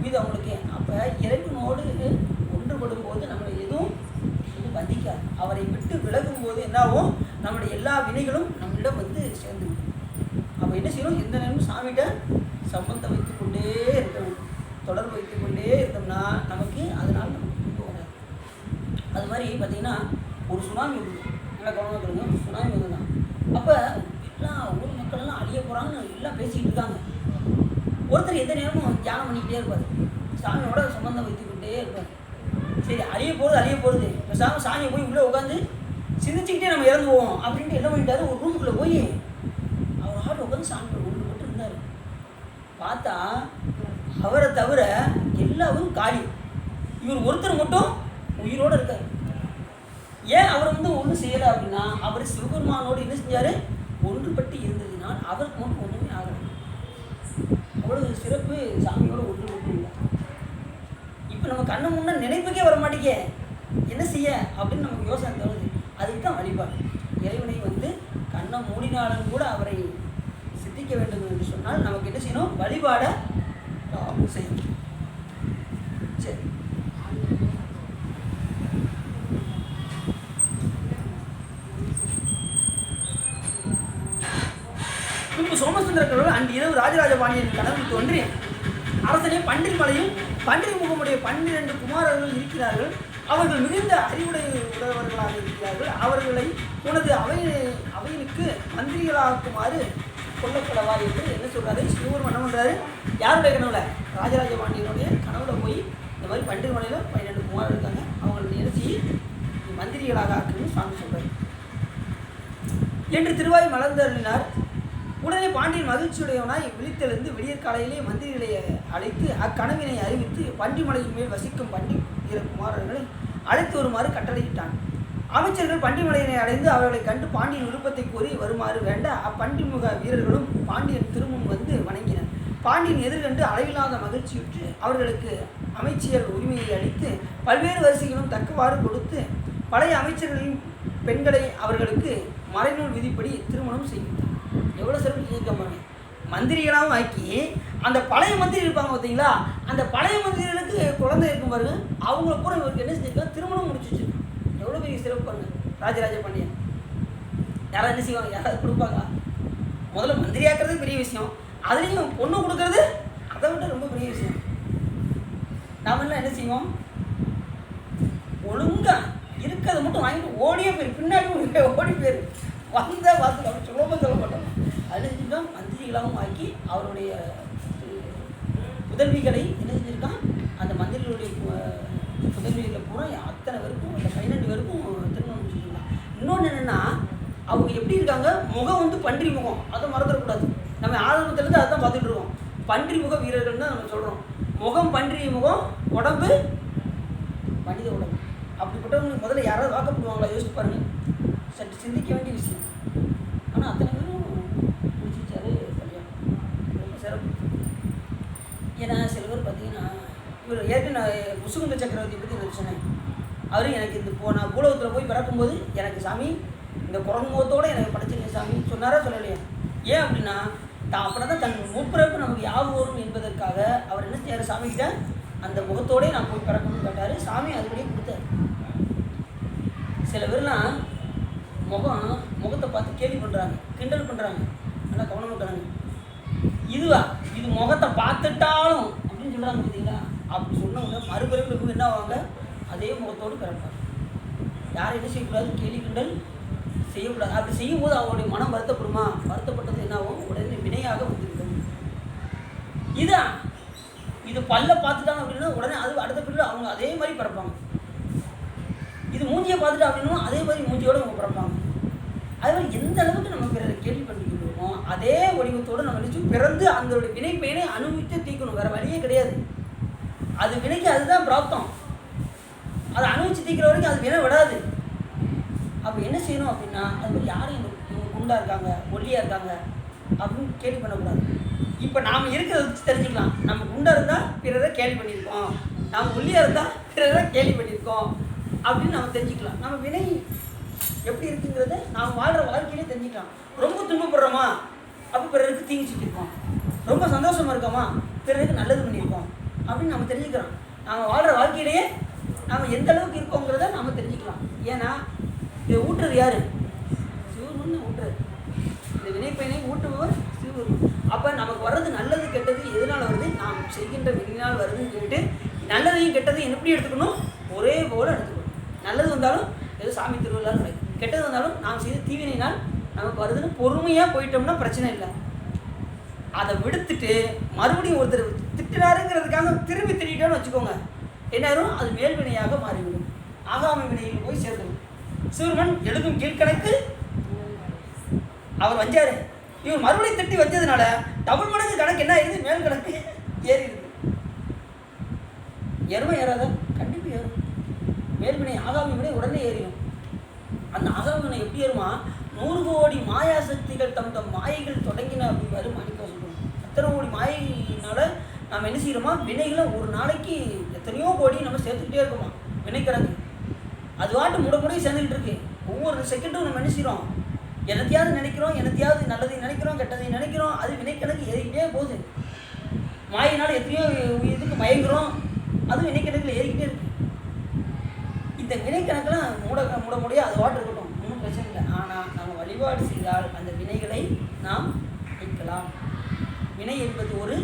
இது அவங்களுக்கு. அப்போ இறைவனோடு ஒன்றுபடும் போது நம்மளை எதுவும் வந்திக்காது. அவரை விட்டு விலகும் போது என்னாகும், நம்முடைய எல்லா வினைகளும் நம்மளிடம் வந்து சேர்ந்து. அப்போ என்ன செய்யணும், எந்த நேரமும் சாமிகிட்ட சம்பந்தம் வைத்துக் கொண்டே இருக்கணும், தொடர்பு வைத்துக் கொண்டே இருந்தோம்னா நமக்கு அதனால் நமக்கு துன்பம் வராது. அது மாதிரி பார்த்தீங்கன்னா ஒரு சுனாமி வந்து நல்லா கவனமாக சொல்லுங்க, ஒரு சுனாமி வந்துதான். அப்போ எல்லாம் ஊர் மக்கள் எல்லாம் அழிய போகிறாங்கன்னு எல்லாம் பேசிக்கிட்டு இருக்காங்க. ஒருத்தர் எந்த நேரமும் தியானம் பண்ணிக்கிட்டே இருப்பார், சாமியோட சம்பந்தம் வைத்துக்கிட்டே இருப்பார். சரி, அழிய போகிறது பேசாமல் சாமியை போய் உள்ளே உட்காந்து சிந்திச்சுக்கிட்டே நம்ம இறந்துவோம் அப்படின்ட்டு என்ன பண்ணிட்டாரு, ஒரு ரூமுக்குள்ளே போய் அவர் ஆள் உட்காந்து சாமி ஒன்று மட்டும் இருந்தார். பார்த்தா அவரை தவிர எல்லாரும் காலி, இவர் ஒருத்தர் மட்டும் உயிரோடு இருக்கார். ஏன் அவர் வந்து ஒன்றும் செய்யலை அப்படின்னா, அவர் சிவபெருமானோடு என்ன செஞ்சார், ஒன்றுபட்டு இருந்ததுனால் அவருக்கு மட்டும் ஒன்றுமே ஆகலை. அவ்வளவு சிறப்பு சாமியோட ஒன்றுபட்டு இல்லை. இப்போ நம்ம கண்ணு முன்னே நினைப்புக்கே வர மாட்டேங்க, என்ன செய்ய அப்படின்னு நமக்கு யோசனை தோணுது. அதுக்கு தான் வழிபாடு. இறைவனை வந்து கண்ணை மூடினாலும் கூட அவரை சித்திக்க வேண்டும் என்று சொன்னால் நமக்கு என்ன செய்யணும், வழிபாடை செய்யணும். சரி, இப்போ சோமசுந்தர கடவுள் அன்று இரவு ராஜராஜ பாண்டியன் கனவில் தோன்றி, அரசனே பன்றில் மலையும் பன்றில் முகமுடைய 12 குமாரர்கள் இருக்கிறார்கள், அவர்கள் மிகுந்த அறிவுடையவர்களாக இருக்கிறார்கள், அவர்களை உனது அவையினுக்கு மந்திரிகளாக்குமாறு கொல்லப்படவா என்று என்ன சொல்கிறாரு சிவபெருமான். என்ன பண்ணுறாரு, யாருடைய கனவுல, ராஜராஜ பாண்டியனுடைய கனவுல போய் இந்த மாதிரி பன்றில் மலையில் 12 குமாரர் இருக்காங்க, அவங்களை நினைச்சி மந்திரிகளாக ஆக்குன்னு சுவாமி சொல்கிறார் என்று திருவாய் மலர்ந்தருளினார். உடனே பாண்டியன் மகிழ்ச்சியுடையவனாய் விழித்தெழுந்து விடியற் காலையிலே மந்திரிகளை அழைத்து அக்கனவினை அறிவித்து பன்றிமலையின் மேல் வசிக்கும் பன்றி வீர குமாரர்களை அழைத்து வருமாறு கட்டளையிட்டான். அமைச்சர்கள் பன்றிமலையினை அடைந்து அவர்களை கண்டு பாண்டியன் விருப்பத்தை கூறி வருமாறு வேண்ட அப்பன்றிமுக வீரர்களும் பாண்டியன் திருமுன் வந்து வணங்கினர். பாண்டியன் எதிர்கண்டு அளவில்லாத மகிழ்ச்சியுற்று அவர்களுக்கு அமைச்சியர் உரிமையை அளித்து பல்வேறு வரிசைகளும் தக்கவாறு கொடுத்து பழைய அமைச்சர்களின் பெண்களை அவர்களுக்கு மறைநூல் விதிப்படி திருமணம் செய்வித்தார். எவ்வளோ சிறப்பு செஞ்சுருக்காங்க. மந்திரிகளாகவும் ஆக்கி அந்த பழைய மந்திரி இருப்பாங்க பார்த்தீங்களா, அந்த பழைய மந்திரிகளுக்கு குழந்தை இருக்கும் பாருங்க, அவங்கள பூரா இவருக்கு என்ன செஞ்சுருக்காங்க, திருமணம் முடிச்சு வச்சுருக்காங்க. எவ்வளோ பெரிய சிறப்பு பாருங்க. ராஜராஜ பாண்டியன் யாராவது என்ன செய்வாங்க, யாராவது கொடுப்பாங்களா? முதல்ல மந்திரியாக்குறது பெரிய விஷயம், அதுலேயும் பொண்ணு கொடுக்கறது அதை விட ரொம்ப பெரிய விஷயம். நாமெல்லாம் என்ன செய்வோம், ஒழுங்காக இருக்கிறத மட்டும் வாங்கிட்டு ஓடியே போயிரு, பின்னாடி ஓடி போயிரு, வந்த வாசல் அவர் சுலபம் சொல்ல மாட்டோம். அது செஞ்சுதான் மந்திரிகளாகவும் ஆக்கி அவருடைய புதல்விகளை என்ன செஞ்சுருக்கான், அந்த மந்திரிகளுடைய புதல்விகளை பூரா அத்தனை பேருக்கும் அந்த 12 பேருக்கும் திருமணம் முடிச்சுருக்காங்க. இன்னொன்று என்னென்னா, அவங்க எப்படி இருக்காங்க, முகம் வந்து பன்றி முகம், அதை மறந்துடக்கூடாது. நம்ம ஆரம்பத்துலேருந்து அதை தான் பார்த்துட்டு இருக்கோம். பன்றி முக வீரர்கள் தான் நம்ம சொல்கிறோம். முகம் பன்றி முகம், உடம்பு மனித உடம்பு. அப்படிப்பட்டவங்க முதல்ல யாராவது வாக்கப்படுவாங்களா யோசிச்சு பாருங்கள். சற்று சிந்திக்க வேண்டிய விஷயம். ஆனால் அத்தனை பேரும் முடிச்சிச்சாரு கல்யாணம். ரொம்ப சிறப்பு. ஏன்னா சில பேர் பார்த்தீங்கன்னா, இவர் ஏற்கனவே முசுகுந்த சக்கரவர்த்தி பற்றி நான் சொன்னேன். அவர் எனக்கு இந்த நான் பூலகத்தில் போய் பிறக்கும்போது எனக்கு சாமி இந்த குரங்கு முகத்தோடு எனக்கு படைச்சிருங்க சாமி சொன்னாரா சொல்லலையா? ஏன் அப்படின்னா, அப்படின்னா தான் தன் முற்பிறப்பு நமக்கு யாவும் வரும் என்பதற்காக அவர் என்ன செய்யார், சாமிக்கிட்ட அந்த முகத்தோடே நான் போய் பிறக்கணும்னு கேட்டார். சாமி அதுபடியே கொடுத்தாரு. சில பேர்லாம் முகத்தை பார்த்து கேள்வி பண்ணுறாங்க, கிண்டல் பண்ணுறாங்க. நல்லா கவனம் பண்ணுறாங்க. இது முகத்தை பார்த்துட்டாலும் அப்படின்னு சொல்கிறாங்க பார்த்தீங்களா? அப்படி சொன்னவங்க மறுபிறப்பு என்ன ஆவாங்க, அதே முகத்தோடு பிறப்பாங்க. யாரும் என்ன செய்யக்கூடாது, கேலி கிண்டல் செய்யக்கூடாது. அப்படி செய்யும்போது அவங்களுடைய மனம் வருத்தப்படுமா, வருத்தப்பட்டது என்ன ஆகும், உடனே வினையாக வந்துவிடும். இதான் இது பல்ல பார்த்துட்டாங்க அப்படின்னா உடனே அது அடுத்த பிள்ளை அவங்க அதே மாதிரி பிறப்பாங்க. இது மூஞ்சியை பார்த்துட்டா அப்படின்னா அதே மாதிரி மூஞ்சியோடு அவங்க பிறப்பாங்க. அது மாதிரி எந்த அளவுக்கு நம்ம பிறரை கேள்வி பண்ணிக்கிறோமோ அதே வடிவத்தோடு நம்ம நினச்சி பிறந்து அந்த வினைப்பயனை அனுபவித்து தீர்க்கணும். வேறு வழியே கிடையாது. அது வினைக்கு அதுதான் பிராப்தம். அதை அனுபவித்து தீர்க்கிற வரைக்கும் அது வினை விடாது. அப்போ என்ன செய்யணும் அப்படின்னா அது மாதிரி யாரும் இவங்க குண்டாக இருக்காங்க ஒல்லியாக இருக்காங்க அப்படின்னு கேள்வி பண்ணக்கூடாது. இப்போ நாம் இருக்கிறத வச்சு தெரிஞ்சுக்கலாம். நம்ம குண்டாக இருந்தால் பிறரை கேள்வி பண்ணியிருக்கோம், நாம் ஒல்லியாக இருந்தால் பிறரை கேள்வி பண்ணியிருக்கோம் அப்படின்னு நம்ம தெரிஞ்சுக்கலாம். நம்ம வினை எப்படி இருக்குங்கிறத நாம் வாழ்கிற வாழ்க்கையிலே தெரிஞ்சுக்கலாம். ரொம்ப துன்பப்படுறோமா அப்போ பிறருக்கு தீங்கு செஞ்சுருக்கோம், ரொம்ப சந்தோஷமாக இருக்கோமா பிறருக்கு நல்லது பண்ணியிருக்கோம் அப்படின்னு நம்ம தெரிஞ்சுக்கிறோம். நாம் வாழ்கிற வாழ்க்கையிலேயே நாம் எந்த அளவுக்கு இருக்கோங்கிறத நாம் தெரிஞ்சுக்கலாம். ஏன்னா இதை ஊட்டுறது யார்? சிவருமன் ஊட்டுறது. இந்த வினைப்பயனை ஊட்டுபவர் சிவருமன். அப்போ நமக்கு வர்றது நல்லது கெட்டது எதனால் வருது? நாம் செய்கின்ற வினையினால் வருதுன்னு சொல்லிட்டு நல்லதையும் கெட்டதையும் எப்படி எடுத்துக்கணும்? ஒரே போல் எடுத்துக்கணும். நல்லது வந்தாலும் ஏதோ சாமி திருவிழான்னு கிடையாது, கெட்டது வந்தாலும் நாம் செய்த தீவினையினால் நமக்கு வருதுன்னு பொறுமையாக போயிட்டோம்னா பிரச்சனை இல்லை. அதை விடுத்துட்டு மறுபடியும் ஒருத்தர் திட்டுறாருங்கிறதுக்காக திரும்பி திட்டோன்னு வச்சுக்கோங்க, என்னாயிரும்? அது மேல்வினையாக மாறிவிடும், ஆகாம வினையில் போய் சேர்ந்துடும். சிவருமன் எழுதும் கீழ்கணக்கு அவர் வஞ்சாரு. இவர் மறுபடியும் திட்டி வச்சதுனால டபுள் மடங்கு கணக்கு என்ன ஆயிடுது? மேல் கணக்கு ஏறிடுது. ஏறுமா ஏறாத? கண்டிப்பாக ஏறும். மேல்வினை ஆகாமி வினை உடனே ஏறிடும். அந்த ஆகாமி வினை எப்படி ஏறுமா? 100 கோடி மாயா சக்திகள் தம் தம் மாயைகள் தொடங்கின அப்படிங்காரு மாணிக்கம் சொல்லுவோம். அத்தனை கோடி மாயினால நம்ம என்ன செய்கிறோமா? வினைகளை ஒரு நாளைக்கு எத்தனையோ கோடி நம்ம சேர்த்துக்கிட்டே இருக்கோமா வினைக்கணக்கு. அது வாட்டு முடமுடைய சேர்ந்துக்கிட்டு இருக்கு. ஒவ்வொரு செகண்டும் நம்ம என்ன செய்கிறோம்? என்னத்தையாவது நினைக்கிறோம், என்னத்தையாவது நல்லதை நினைக்கிறோம், கெட்டதை நினைக்கிறோம். அது வினைக்கணக்கு ஏறிக்கிட்டே போகுது. மாயினால் எத்தனையோ இதுக்கு மயங்குறோம், அது வினைக்கணக்கில் ஏறிக்கிட்டே இருக்கு. இந்த வினைக்கணக்கெல்லாம் மூட முடிய அது வாட்டு இருக்கட்டும், ஒன்றும் பிரச்சனை இல்லை. ஆனால் நம்ம வழிபாடு செய்தால் அந்த வினைகளை நாம் நீக்கலாம். வினை என்பது ஒரு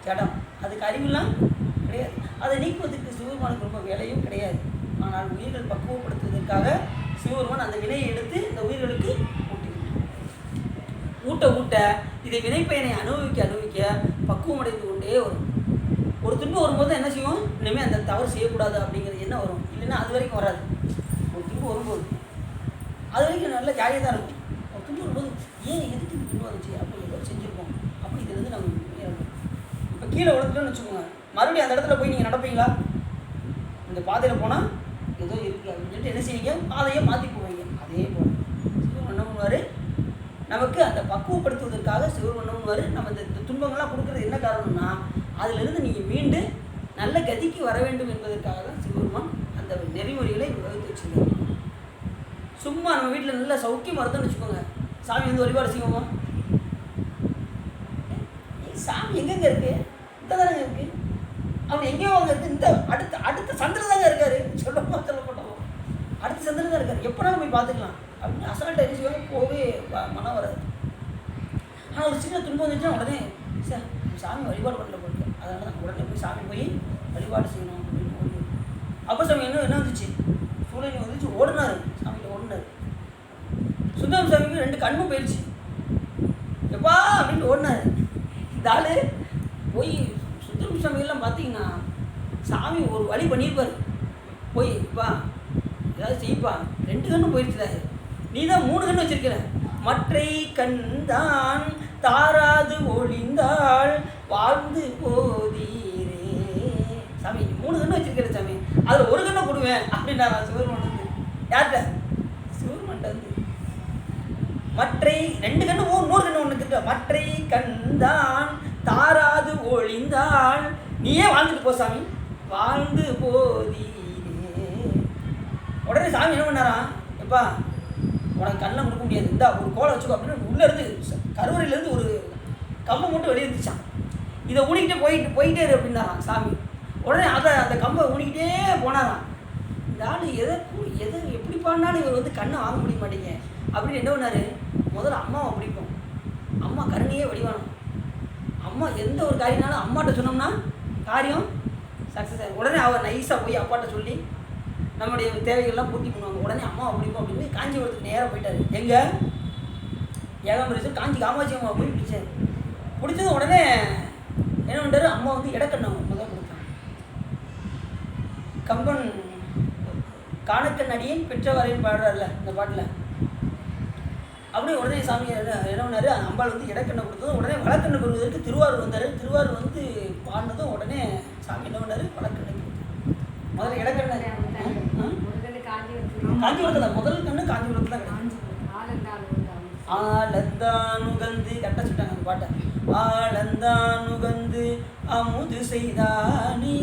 ஜடம், அதுக்கு அறிவுலாம் கிடையாது. அதை நீக்குவதற்கு சிவபெருமானுக்கு ரொம்ப வேலையும் கிடையாது. ஆனால் உயிர்கள் பக்குவப்படுத்துவதற்காக சிவபெருமான் அந்த வினையை எடுத்து இந்த உயிர்களுக்கு ஊட்ட இதை வினைப்பயனை அனுபவிக்க பக்குவமடைந்து கொண்டே வரும். ஒரு துன்பம் வரும்போது என்ன செய்வோம்? இனிமேல் அந்த தவறு செய்யக்கூடாது அப்படிங்கிறது என்ன வரும்? இல்லைன்னா அது வரைக்கும் வராது. ஒரு துன்பம் வரும்போது அது வரைக்கும் நல்ல ஜாலியாக தான் இருக்கும். ஒரு துன்பம் வரும்போது ஏன் எதுக்கு இந்த துன்பம் வந்துச்சு? அப்போ ஏதோ செஞ்சுருக்கோம், அப்போ இதுலேருந்து நம்ம இப்போ கீழே விழுந்துட்டோன்னு வச்சுக்கோங்க, மறுபடியும் அந்த இடத்துல போய் நீங்கள் நடப்பீங்களா? இந்த பாதையில் போனால் ஏதோ இருக்குது அப்படின்னு சொல்லிட்டு என்ன செய்வீங்க? பாதையை மாற்றி போவீங்க. அதே போல் சிவன் என்ன பண்ணுவார்? நமக்கு அந்த பக்குவப்படுத்துவதற்காக சிவன் என்ன பண்ணுவார்? நம்ம இந்த துன்பங்கள்லாம் கொடுக்குறது என்ன காரணம்னா அதிலிருந்து நீங்கள் மீண்டு நல்ல கதிக்கு வர வேண்டும் என்பதற்காக தான் சிவபெருமான் அந்த நெறிமுறைகளை வகுத்து வச்சுருக்காங்க. சும்மா நம்ம வீட்டில் நல்லா சௌக்கியமாக இருந்தோம்னு வச்சுக்கோங்க, சாமி வந்து வழிபாடு செய்வோமா? சாமி எங்கெங்கே இருக்குது? இந்த தானங்க இருக்குது. அவர் எங்கேயோ அங்கே இருக்குது. இந்த அடுத்த சந்தில் தாங்க இருக்காரு. சொல்லப்பட்டோம் அடுத்த சந்தில் தான் இருக்கார். எப்போனாலும் போய் பார்த்துக்கலாம் அப்படின்னு அசால்ட்டாக என்ன செய்வாங்க? போகவே மனம் வராது. ஆனால் ஒரு சின்ன துன்பம் வந்துச்சுன்னா உடனே சார் சாமி வழிபாடு பண்ணல போட்டு, அதனால தான் உடனே போய் சாமி போய் வழிபாடு செய்யணும் அப்படின்னு ஓடி. அப்போ சாமி என்ன வந்துச்சு? சூழ்நிலை வந்துச்சு, ஓடினார். சாமியில் ஓடினார். சுந்தரம் சாமிக்கு 2 கண்ணும் போயிடுச்சு. எப்பா அப்படின்னு ஓடினார். இந்த ஆள் போய் சுந்தரம் சாமியெல்லாம் பார்த்தீங்கன்னா சாமி ஒரு வழி பண்ணியிருப்பார். போய் இப்பா ஏதாவது செய்ப்பா, 2 கண்ணும் போயிடுச்சுல, நீ தான் 3 கண்ணு வச்சிருக்கிற, மற்றை கண் தான் தாராது ஒளிந்தாள் வாழ்ந்து போதீரே. சாமி 3 கண்ணு வச்சிருக்கிற சாமி, அதில் 1 கண்ணை கொடுவேன் அப்படின்னா சிவருமன் வந்து யார்கிட்ட? சிவருமன் வந்து மற்றை 2 கண்ணு 3 கண்ணு ஒன்று இருக்க, மற்றை கண் தான் தாராது ஒளிந்தாள், நீயே வாழ்ந்துட்டு போ சாமி, வாழ்ந்து போதீரே. உடனே சாமி என்ன பண்ணாராம்? எப்பா உனக்கு கண்ணை கொடுக்க முடியாது, இந்த ஒரு கோலை வச்சுக்கோ அப்படின்னு உள்ளேருந்து கருவறையிலேருந்து ஒரு கம்பை மட்டும் வெளியே இருந்துச்சான். இதை ஊனிக்கிட்டே போயிட்டே இரு அப்படின்னாராம் சாமி. உடனே அந்த கம்பை ஊனிக்கிட்டே போனாராம். இந்த ஆள் எதை எப்படி பாடினாலும் இவர் வந்து கண்ணை வாங்க முடிய மாட்டேங்க அப்படின்னு என்ன பண்ணார்? முதல்ல அம்மாவை பிடிப்போம், அம்மா கருணையே வடிவானோம். அம்மா எந்த ஒரு காரியம்னாலும் அம்மாட்ட சொன்னோம்னா காரியம் சக்ஸஸ் ஆகும். உடனே அவர் நைஸாக போய் அப்பாட்ட சொல்லி நம்முடைய தேவைகள்லாம் பூர்த்தி பண்ணுவாங்க. உடனே அம்மாவை பிடிப்போம் அப்படின்னு காஞ்சிபுரத்துக்கு நேராக போயிட்டார். எங்கே? ஏகாம்பரேஸ்வரர் காஞ்சி காமாட்சி அம்மாவை போய் பிடிச்சார். பிடிச்சது உடனே என்ன அம்மா வந்து இடக்கண்ணை முதல் கொடுத்தாங்க. கம்பன் காணக்கண் அடியேன் பெற்றவரைன்னு பாடுறாருல இந்த பாட்டில். அப்படியே உடனே சாமி என்ன பண்ணாரு, அம்பாள் வந்து இடக்கண்ணை கொடுத்ததும் உடனே வழக்கண்ணை கொடுவதற்கு திருவாரூர் வந்தார். திருவாரூர் வந்து பாடினதும் உடனே சாமி என்ன பண்ணாரு, வழக்கண்ணை முதல்ல இடக்கண்ணை காஞ்சிபுரத்தில் தான் முதல் கண்ணு காஞ்சிபுரத்தில் தான் ஆலந்தான் உகந்து கட்ட சொல்லிட்டாங்க அந்த பாட்டை. ஆலந்தான் உகந்து அமுது செய்தானி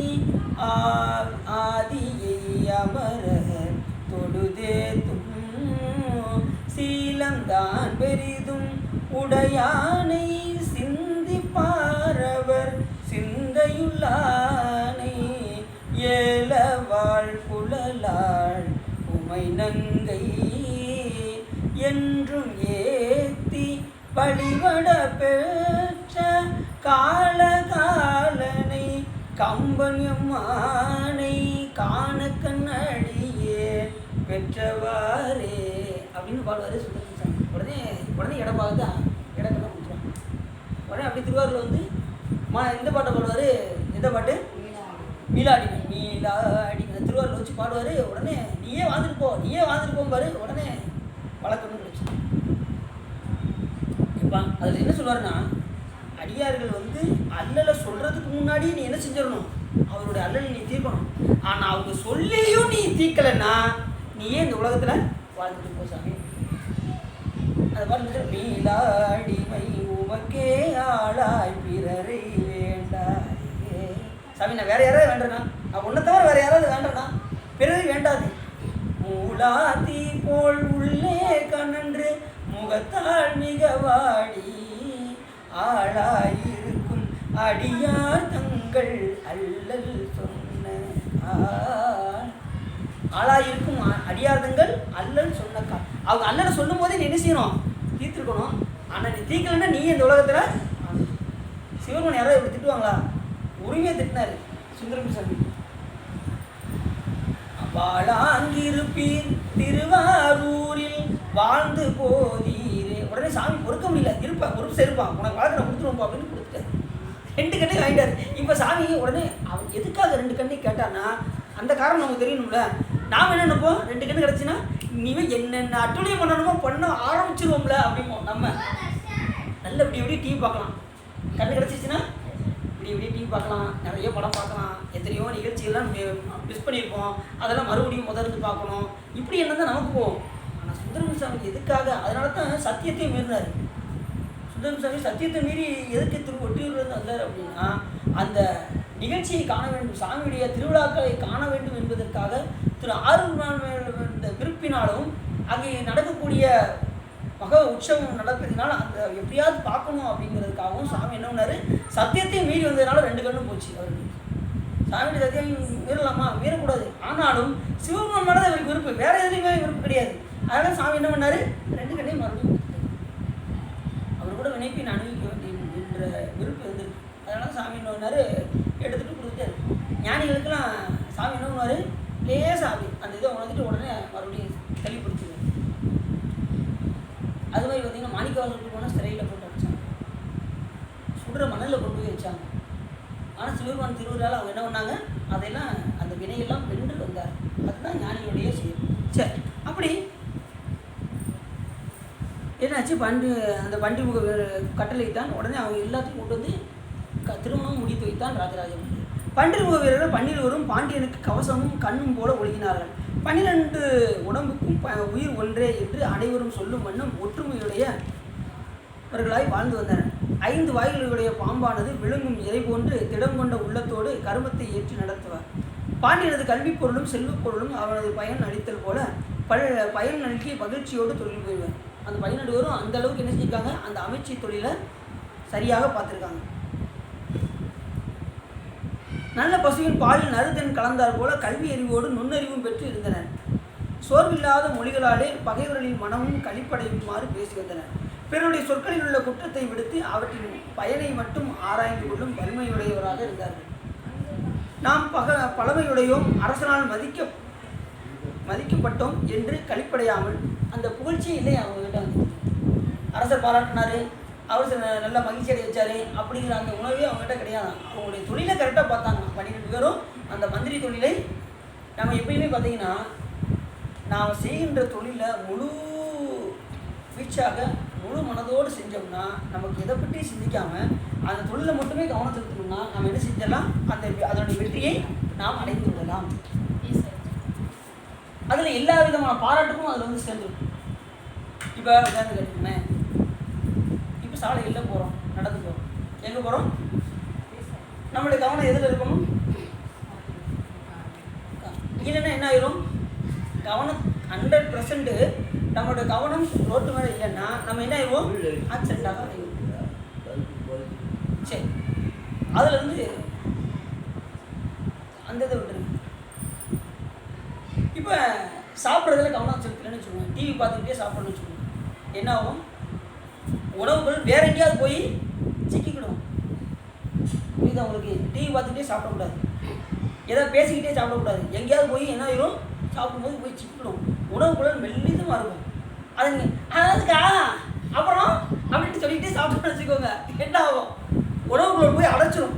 ஆதியை அமர தொழுதேத்தும் சீலம்தான் பெரிதும் உடையானை சிந்திப்பாரவர் சிந்தையுள்ளானை ஏலவாள் குழலாள் உமை நங்கை என்றும் ஏத்தி வழிபட பெற்ற காலகாலனை கம்பன்யம்மானை காணக்கண் அடியே பெற்றவாரே அப்படின்னு பாடுவார் சுந்தரசாமி. உடனே இடம் பார்த்து இடக்கெல்லாம் கொடுத்துருவாங்க. உடனே அப்படி திருவாரூரில் வந்து இந்த பாட்டை பாடுவார். எந்த பாட்டு? மீளாடி திருவாரூரில் வச்சு பாடுவார். உடனே நீயே வாழ்ந்துருப்போம் பாரு. உடனே வழக்கம்னு கிடைச்சு. இப்போ அதில் என்ன சொல்லுவாருன்னா, அடியார்கள் வந்து அல்லலை சொல்கிறதுக்கு முன்னாடி நீ என்ன செஞ்சிடணும், அவருடைய அல்லலை நீ தீர்க்கணும். ஆனால் அவங்க சொல்லியும் நீ தீர்க்கலைன்னா நீயே இந்த உலகத்தில் வாழ்ந்துட்டு போ சாமி. அது பாட்டு மீளாடிமை உமக்கே ஆளாய் பிறரை வேண்டாயே சாமி. நான் வேற யாராவது வேண்டேனா, நான் ஒன்றை தவிர வேற யாராவது வேண்டேனா, பிறரை வேண்டாது. மூலாத்தி போல் உள்ளே கண்ணன்று முகத்தால் மிக வாடி ஆளாயிருக்கும் அடியார் தங்கள் அல்லல் சொன்ன ஆளாயிருக்கும் அடியார் தங்கள் அல்லல் சொன்னக்கா. அவங்க அல்லலை சொல்லும் போதே நீ என்ன செய்யணும், தீர்த்துருக்கணும். ஆனால் நீ தீர்க்கலைன்னா நீ இந்த உலகத்தில் சிவருமன் யாராவது இப்படி திட்டுவாங்களா? உரிமையை திட்டினாரு சுந்தரசாமி. வாழாங்கிருப்பீர் திருவாரூரில் வாழ்ந்து போதீரே. உடனே சாமி பொறுக்க முடியல, இருப்பா பொறுப்பு சேர்ப்பான், உனக்கு வாழ்க்கை கொடுத்துருவோம் அப்படின்னு கொடுத்துட்டாரு. 2 கண்ணை வாங்கிட்டாரு. இப்போ சாமி உடனே அவன் எதுக்காக 2 கண்ணை கேட்டான்னா அந்த காரணம் நமக்கு தெரியணும்ல. நாம் என்ன நினைப்போம், 2 கண்ணு கிடச்சின்னா இனிமேல் என்னென்ன அட்டுழியம் பண்ணணுமோ பண்ண ஆரம்பிச்சிருவோம்ல அப்படிமோ. நம்ம நல்ல இப்படி டிவி பார்க்கலாம், கண்ணு கிடச்சிச்சின்னா இப்படி டிவி பார்க்கலாம், நிறைய படம் பார்க்கலாம், எத்தனையோ நிகழ்ச்சிகள்லாம் மிஸ் பண்ணியிருப்போம், அதெல்லாம் மறுபடியும் முதல்ந்து பார்க்கணும். இப்படி என்ன தான் நமக்கு போகும். ஆனால் சுந்தரசாமி எதுக்காக, அதனால தான் சத்தியத்தையும் மீறினார். சுந்தரசாமி சத்தியத்தை மீறி எதுக்கு ஒட்டியூர்லேருந்து வந்தார் அப்படின்னா, அந்த நிகழ்ச்சியை காண வேண்டும், சாமியுடைய திருவிழாக்களை காண வேண்டும் என்பதற்காக திரு ஆரூர் இந்த விருப்பினாலும் அங்கே நடக்கக்கூடிய மக உற்சவம் நடக்கிறதுனால அந்த எப்படியாவது பார்க்கணும் அப்படிங்கிறதுக்காகவும் சாமி என்ன பண்ணார், சத்தியத்தையும் மீறி வந்ததுனால 2 கண்ணும் போச்சு அவருக்கு. சாமியுடைய சத்தியம் மீறலாமா, மீறக்கூடாது. ஆனாலும் சிவபெருமான் மேலே அவருக்கு விருப்பு, வேற எதுலையுமே விருப்பு கிடையாது. அதனால சாமி என்ன பண்ணார், 2 கண்ணையும் மறுபடியும் அவர் கூட வினைப்பின் அனுபவிக்க வேண்டும் என்ற விருப்பு இருந்திருக்கு. அதனால சாமி என்ன பண்ணார், எடுத்துகிட்டு கொடுத்துட்டாரு. ஞானிகளுக்கெல்லாம் சாமி என்ன பண்ணுவார், லேசாக அப்படி அந்த இதை உணர்ந்துட்டு உடனே மறுபடியும் தெளிப்படுத்துவார். அது மாதிரி பார்த்தீங்கன்னா மாணிக்கவாசலுக்கு போனால் சிறையில் போட்டு வச்சாங்க, சுடுற மணலில் கொண்டு போய் வச்சாங்க. ஆனால் சிவபெருமான் திருவிழாவில் அவங்க என்ன பண்ணாங்க, அதையெல்லாம் அந்த வினையெல்லாம் வென்று வந்தார். அதுதான் ஞானிகளுடைய செயல். சரி, அப்படி என்னாச்சு, அந்த பண்டிமுக கட்டளைத்தான். உடனே அவங்க எல்லாத்தையும் கொண்டு வந்து திருமணம் முடித்து வைத்தான் ராஜராஜன். பன்றிமுக வீரர்கள் 12 பாண்டியனுக்கு கவசமும் கண்ணும் போல ஒழுகினார்கள். 12 உடம்புக்கும் உயிர் ஒன்றே என்று அனைவரும் சொல்லும் வண்ணம் ஒற்றுமையுடையவர்களாய் வாழ்ந்து வந்தனர். 5 வாய்களுடைய பாம்பானது விழுங்கும் இறை போன்று திடம் கொண்ட உள்ளத்தோடு கருமத்தை ஏற்றி நடத்துவார். பாண்டியனது கல்வி பொருளும் செல்வப் பொருளும் அவனது பயன் அளித்தல் போல பயன் நல்கி மகிழ்ச்சியோடு தொழில் புரிவார். அந்த 12 பேரும் அந்த அளவுக்கு என்ன செஞ்சிருக்காங்க, அந்த அமைச்சு தொழிலை சரியாக பார்த்துருக்காங்க. நல்ல பசுவின் பாலில் நறுதன் கலந்தார் போல கல்வி அறிவோடு நுண்ணறிவும் பெற்று இருந்தனர். சோர்வில்லாத மொழிகளாலே பகைவர்களின் மனமும் கழிப்படையுமாறு பேசி வந்தனர். பிறருடைய சொற்களில் உள்ள குற்றத்தை விடுத்து அவற்றின் பயனை மட்டும் ஆராய்ந்து கொள்ளும் வலிமையுடையவராக இருந்தார்கள். நாம் பழமையுடையோம், அரசனால் மதிக்கப்பட்டோம் என்று கழிப்படையாமல் அந்த புகழ்ச்சியே இல்லை அவங்ககிட்ட வந்து. அரசர் பாராட்டினாரு, அவர் நல்லா மகிழ்ச்சி அடைய வச்சார் அப்படிங்கிற அந்த உணவே அவங்ககிட்ட கிடையாது. அவங்களுடைய தொழிலை கரெக்டாக பார்த்தாங்க. 12 பேரும் அந்த மந்திரி தொழிலை நம்ம எப்பயுமே பார்த்தீங்கன்னா நாம் செய்கின்ற தொழிலை முழு வீச்சாக முழு மனதோடு செஞ்சோம்னா நமக்கு எதை பற்றி சிந்திக்காமல் அந்த தொழிலை மட்டுமே கவனம் செலுத்தணும்னா நம்ம என்ன செஞ்சிடலாம், அதனுடைய வெற்றியை நாம் அடைந்து விடலாம். அதில் எல்லா விதமான பாராட்டுக்கும் அதில் வந்து சேர்ந்துடும். இப்போ உட்காந்து கேட்டுக்கோங்க, இப்போ சாலைகளில் போகிறோம், நடந்து போகிறோம், எங்கே போகிறோம், நம்மளுடைய கவனம் எதில் இருக்கணும், இல்லைன்னா என்ன ஆயிரும், கவனம் 100% நம்மளோட கவனம் ரோட்டு மேலே இல்லைன்னா நம்ம என்ன ஆயிடுவோம், ஆக்சிடென்டாக ஆகிடும். சரி, அதில் இருந்து அந்த இதை விட்டுருங்க. இப்போ சாப்பிட்றதுல கவனம் செலுத்தலன்னு வச்சுக்கோங்க, டிவி பார்த்துக்கிட்டே சாப்பிட்ணுன்னு வச்சுக்கோங்க, என்ன ஆகும், உணவுகள் வேற எங்கேயாவது போய் சிக்கிக்கிடும். புரியுதா உங்களுக்கு? டிவி பார்த்துக்கிட்டே சாப்பிடக்கூடாது, ஏதாவது பேசிக்கிட்டே சாப்பிடக்கூடாது, எங்கேயாவது போய் என்ன ஆயிரும், சாப்பிடும்போது போய் சிக்கிடும். உணவுக்குள்ள மெல்லிதமாக இருக்கும். அது அதுக்கா அப்புறம் அப்படின்ட்டு சொல்லிக்கிட்டே சாப்பிட்டு வச்சுக்கோங்க, என்ன ஆகும், உணவுக்குள்ள போய் அடைச்சிடும்.